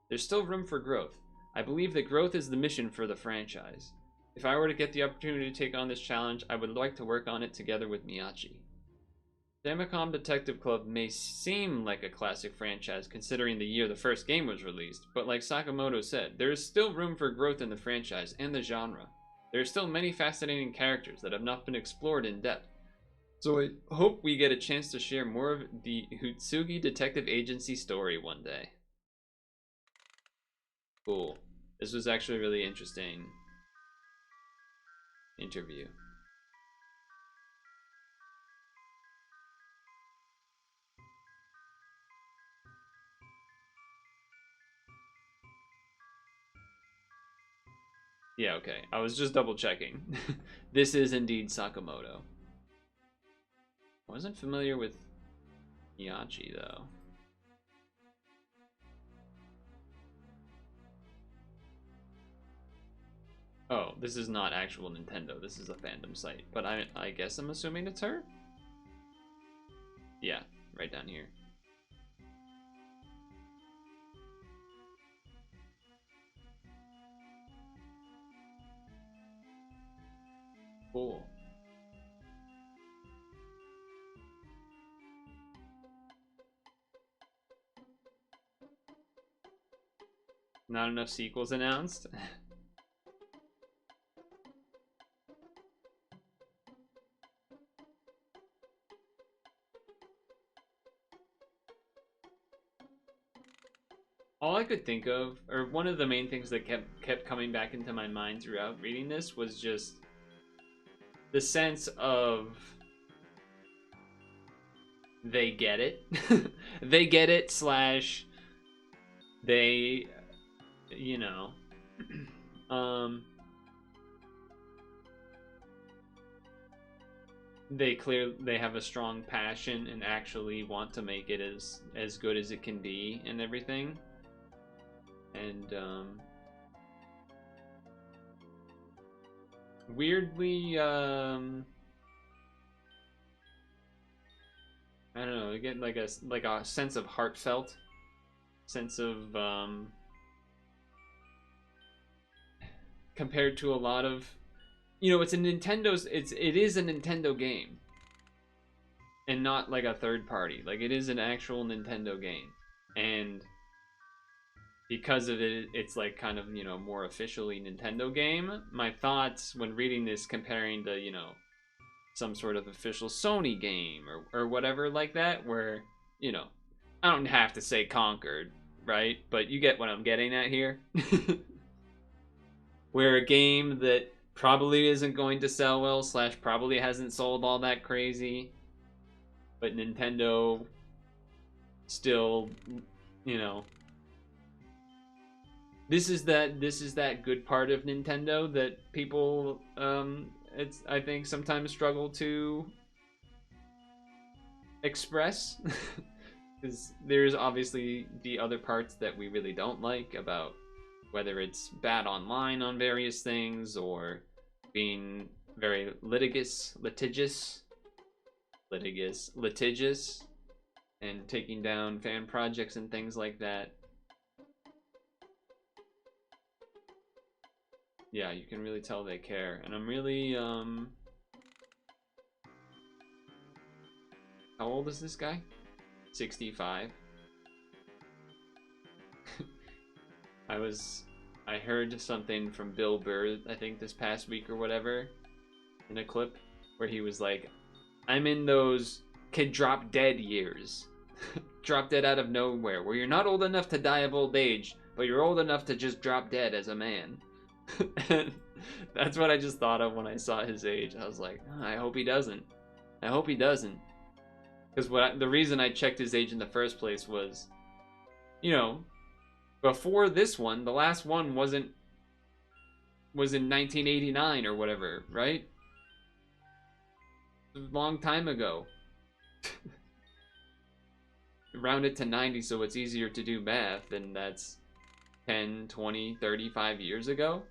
There's still room for growth. I believe that growth is the mission for the franchise. If I were to get the opportunity to take on this challenge, I would like to work on it together with Miyachi. Famicom Detective Club may seem like a classic franchise considering the year the first game was released, but like Sakamoto said, there is still room for growth in the franchise and the genre. There are still many fascinating characters that have not been explored in depth. So I hope we get a chance to share more of the Hutsugi Detective Agency story one day. Cool. This was actually a really interesting interview. Yeah, okay. I was just double checking. This is indeed Sakamoto. I wasn't familiar with Miyachi though. Oh, this is not actual Nintendo. This is a fandom site. But I guess I'm assuming it's her? Yeah, right down here. Cool. Not enough sequels announced? All I could think of, or one of the main things that kept coming back into my mind throughout reading this, was just the sense of they get it. They get it, slash they, you know, they have a strong passion and actually want to make it as good as it can be and everything. And weirdly, I don't know, you get like a sense of heartfelt, sense of compared to a lot of, you know, it is a Nintendo game and not like a third party. Like, it is an actual Nintendo game, and because of it, it's like kind of, you know, more officially Nintendo game. My thoughts when reading this, comparing to, you know, some sort of official Sony game or whatever like that, where, you know, I don't have to say Conquered, right? But you get what I'm getting at here. Where a game that probably isn't going to sell well, / probably hasn't sold all that crazy. But Nintendo still, you know, this is that good part of Nintendo that people I think sometimes struggle to express. Because there's obviously the other parts that we really don't like about whether it's bad online on various things or being very litigious, and taking down fan projects and things like that. Yeah, you can really tell they care. And I'm really, how old is this guy? 65. I heard something from Bill Burr, I think this past week or whatever, in a clip where he was like, I'm in those kid drop dead years. Drop dead out of nowhere, where you're not old enough to die of old age, but you're old enough to just drop dead as a man. And that's what I just thought of when I saw his age. I was like, oh, I hope he doesn't. I hope he doesn't. Because the reason I checked his age in the first place was, you know, before this one, the last one was in 1989 or whatever, right? A long time ago. Round it to 90 so it's easier to do math, and that's 10, 20, 35 years ago.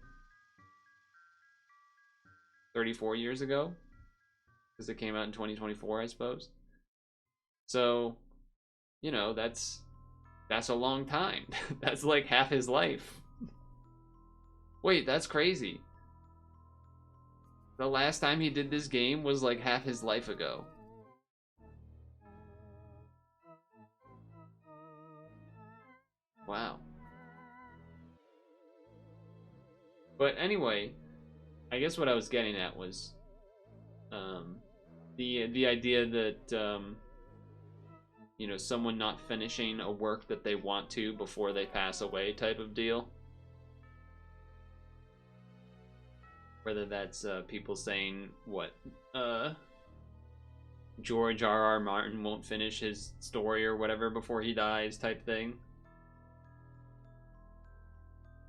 34 years ago. Because it came out in 2024, I suppose. So, you know, that's a long time. That's like half his life. Wait, that's crazy. The last time he did this game was like half his life ago. Wow. But anyway, I guess what I was getting at was the idea that you know, someone not finishing a work that they want to before they pass away type of deal. Whether that's people saying what George R.R. Martin won't finish his story or whatever before he dies type thing.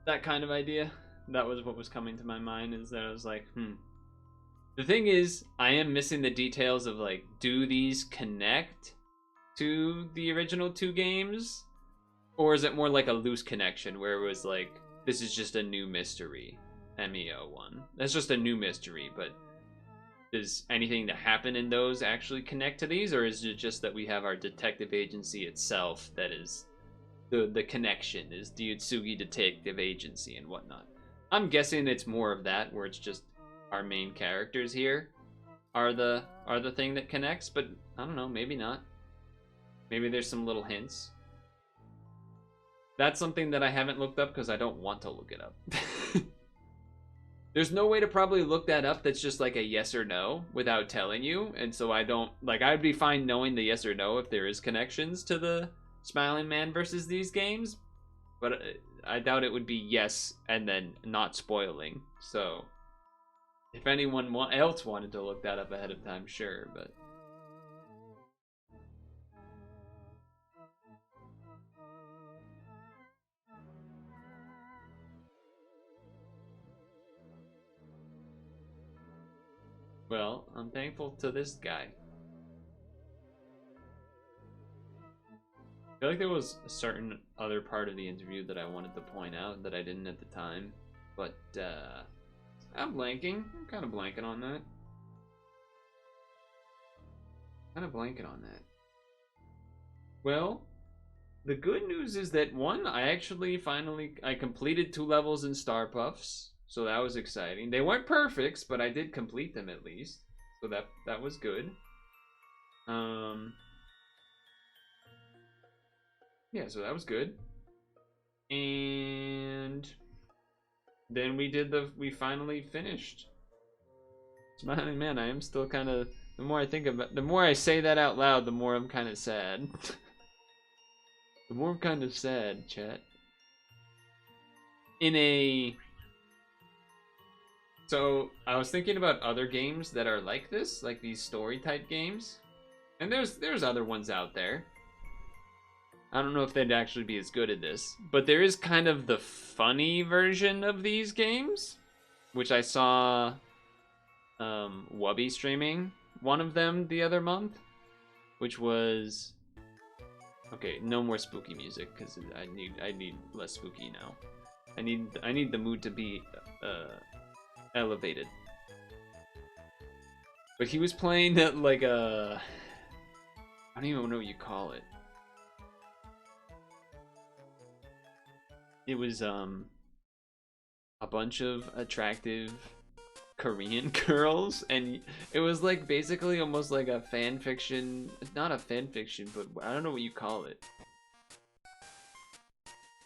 That kind of idea. That was what was coming to my mind, is that I was like, The thing is, I am missing the details of like, do these connect to the original 2 games? Or is it more like a loose connection where it was like, this is just a new mystery? Emio one. That's just a new mystery, but does anything that happen in those actually connect to these, or is it just that we have our detective agency itself that is the connection, is the Utsugi Detective Agency and whatnot? I'm guessing it's more of that, where it's just our main characters here are the thing that connects, but I don't know, maybe not. Maybe there's some little hints. That's something that I haven't looked up because I don't want to look it up. There's no way to probably look that up that's just like a yes or no without telling you, and so I don't, like, I'd be fine knowing the yes or no if there is connections to the Smiling Man versus these games, but I doubt it would be yes and then not spoiling. So if anyone else wanted to look that up ahead of time, sure, but well, I'm thankful to this guy. I feel like there was a certain other part of the interview that I wanted to point out that I didn't at the time, but I'm blanking. I'm kind of blanking on that. Well, the good news is that one, I completed 2 levels in Starpuffs, so that was exciting. They weren't perfects, but I did complete them at least, so that was good. Yeah, so that was good. And then we finally finished. Smiling Man, I am still kind of, the more I say that out loud, the more I'm kind of sad. The more I'm kind of sad, chat. In a So I was thinking about other games that are like this, like these story type games, and there's other ones out there. I don't know if they'd actually be as good at this, but there is kind of the funny version of these games, which I saw Wubby streaming one of them the other month, which was okay. No more spooky music because I need less spooky now. I need the mood to be elevated. But he was playing like a, I don't even know what you call it. It was a bunch of attractive Korean girls, and it was like basically almost like a fan fiction, not a fan fiction, but I don't know what you call it.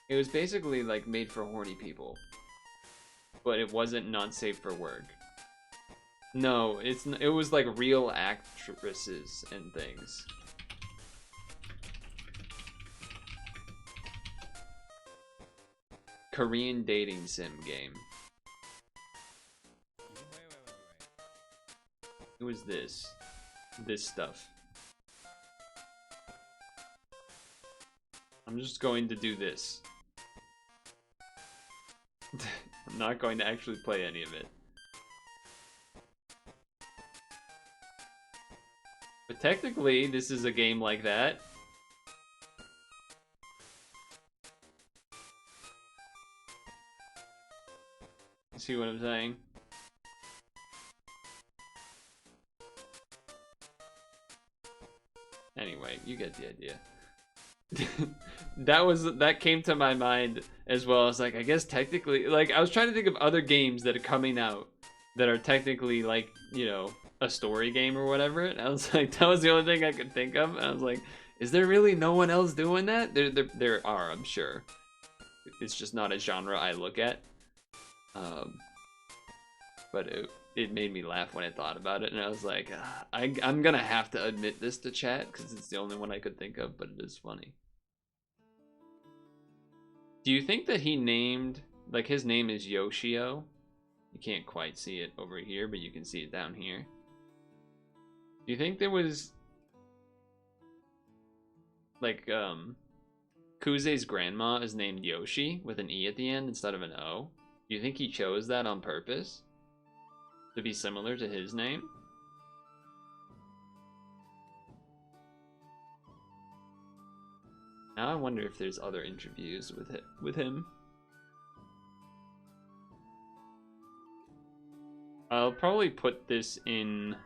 It was basically like made for horny people, but it wasn't not safe for work. No, it was like real actresses and things. Korean dating sim game. It was this stuff. I'm just going to do this. I'm not going to actually play any of it. But technically, this is a game like that. See what I'm saying? Anyway, you get the idea. That came to my mind as well. As like, I guess technically, like, I was trying to think of other games that are coming out that are technically like, you know, a story game or whatever. And I was like, that was the only thing I could think of. And I was like, is there really no one else doing that? There are, I'm sure. It's just not a genre I look at. But it made me laugh when I thought about it, and I was like, I'm gonna have to admit this to chat because it's the only one I could think of, but it is funny. Do you think that he named, like, his name is Yoshio? You can't quite see it over here, but you can see it down here. Do you think there was, like, Kuze's grandma is named Yoshi with an E at the end instead of an O? Do you think he chose that on purpose? To be similar to his name? Now I wonder if there's other interviews with him. I'll probably put this in...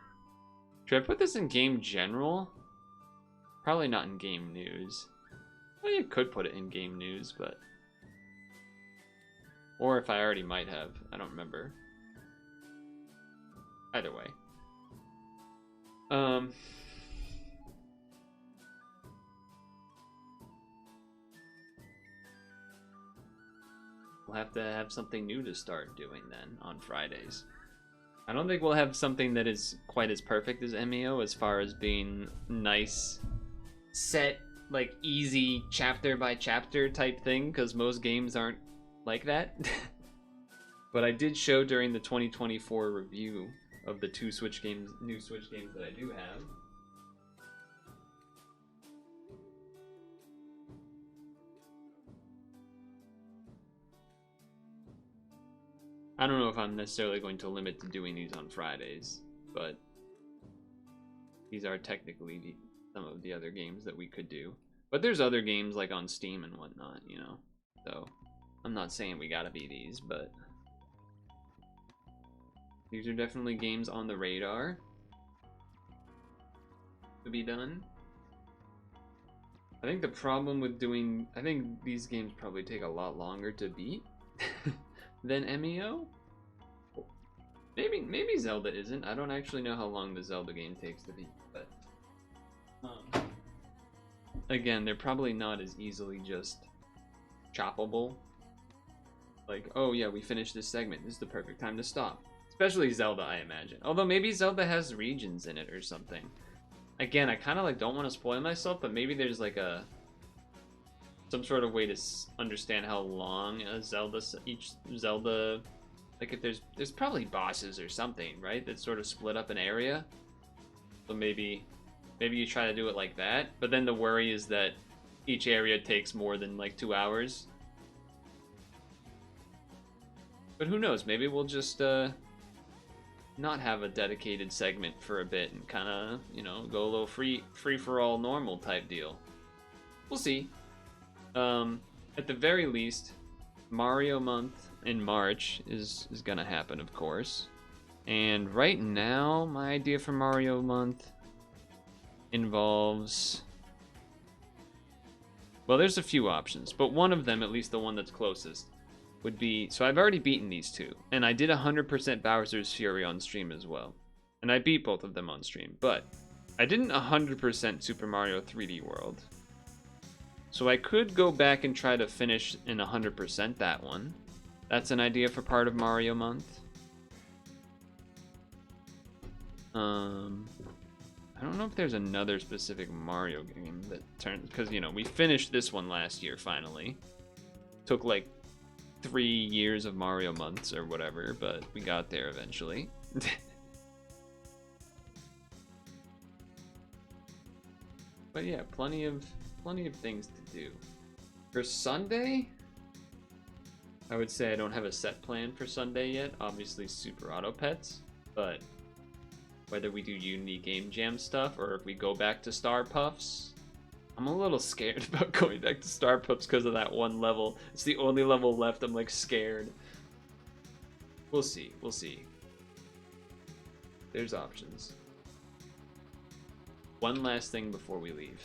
Should I put this in Game General? Probably not in Game News. Well, you could put it in Game News, but... Or if I already might have. I don't remember. Either way. We'll have to have something new to start doing then on Fridays. I don't think we'll have something that is quite as perfect as Emio as far as being nice, set, like easy chapter by chapter type thing, because most games aren't like that. But I did show during the 2024 review of the new Switch games that I do have. I don't know if I'm necessarily going to limit to doing these on Fridays, but these are technically some of the other games that we could do. But there's other games like on Steam and whatnot, you know. So I'm not saying we gotta be these, but these are definitely games on the radar to be done. I think the problem with doing... I think these games probably take a lot longer to beat than Emio. Maybe Zelda isn't. I don't actually know how long the Zelda game takes to beat, but... again, they're probably not as easily just choppable. Like, oh yeah, we finished this segment. This is the perfect time to stop. Especially Zelda, I imagine. Although maybe Zelda has regions in it or something. Again, I kind of like don't want to spoil myself, but maybe there's like some sort of way to understand how long a each Zelda Like if there's probably bosses or something, right? That sort of split up an area. So maybe you try to do it like that. But then the worry is that each area takes more than like 2 hours. But who knows? Maybe we'll just not have a dedicated segment for a bit and kind of, you know, go a little free for all normal type deal. We'll see. At the very least, Mario month in March is gonna happen, of course. And right now, my idea for Mario month involves, well, there's a few options, but one of them, at least the one that's closest, would be, so I've already beaten these two, and I did 100% Bowser's Fury on stream as well, and I beat both of them on stream, but I didn't 100% Super Mario 3D World. So I could go back and try to finish in 100% that one. That's an idea for part of Mario month. I don't know if there's another specific Mario game that turns, because, you know, we finished this one last year finally. Took like 3 years of Mario months or whatever, but we got there eventually. But yeah, plenty of things to do. For Sunday, I would say I don't have a set plan for Sunday yet. Obviously Super Auto Pets, but whether we do Unity Game Jam stuff or if we go back to Starpuffs, I'm a little scared about going back to Starpuffs because of that one level. It's the only level left. I'm like scared. We'll see. We'll see. There's options. One last thing before we leave.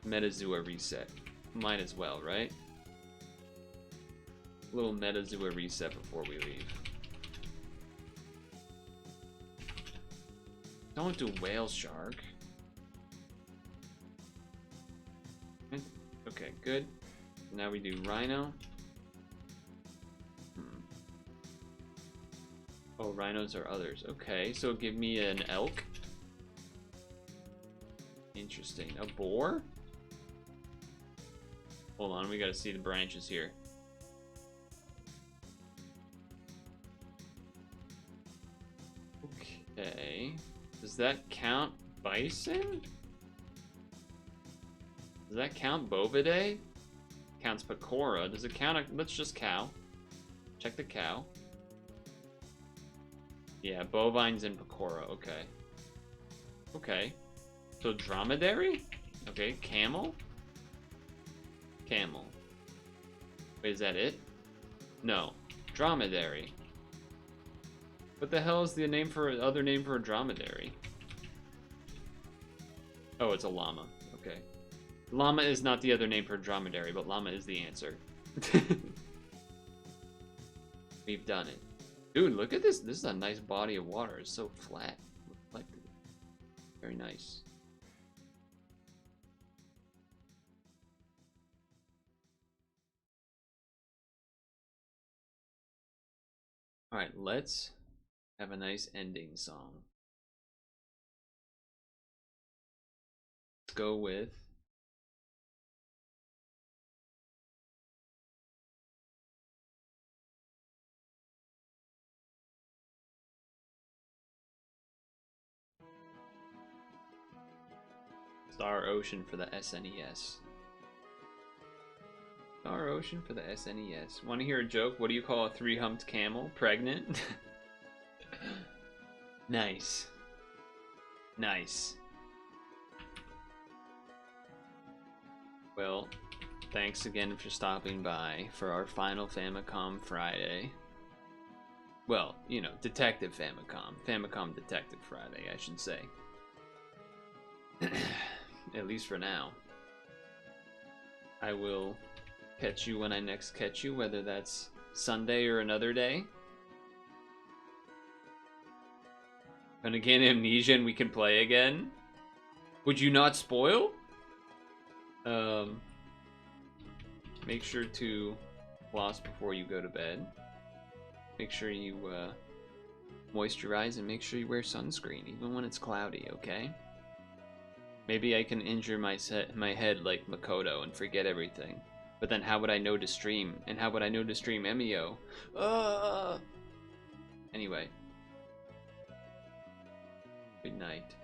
Metazua reset. Might as well, right? A little Metazua reset before we leave. Don't do Whale Shark. Okay, good. Now we do Rhino. Oh, rhinos are others. Okay, so give me an elk. Interesting. A boar? Hold on, we gotta see the branches here. Okay. Does that count bison? Does that count bovidae? Counts pecora. Does it count? Let's just cow. Check the cow. Yeah, bovines and pecora. Okay. Okay. So dromedary? Okay, camel? Camel. Wait, is that it? No. Dromedary. What the hell is the name for other name for a dromedary? Oh, it's a llama. Okay. Llama is not the other name for a dromedary, but llama is the answer. We've done it. Dude, look at this. This is a nice body of water. It's so flat. Reflective. Very nice. Alright, let's have a nice ending song. Let's go with Star Ocean for the SNES. Star Ocean for the SNES. Want to hear a joke? What do you call a three-humped camel? Pregnant? Nice. Nice. Well, thanks again for stopping by for our final Famicom Friday. Well, you know, Detective Famicom. Famicom Detective Friday, I should say. At least for now. I will catch you when I next catch you, whether that's Sunday or another day. Gonna gain amnesia and we can play again? Would you not spoil? Make sure to floss before you go to bed. Make sure you moisturize and make sure you wear sunscreen, even when it's cloudy, okay? Maybe I can injure my head like Makoto and forget everything. But then how would I know to stream? And how would I know to stream Emio? Anyway. Good night.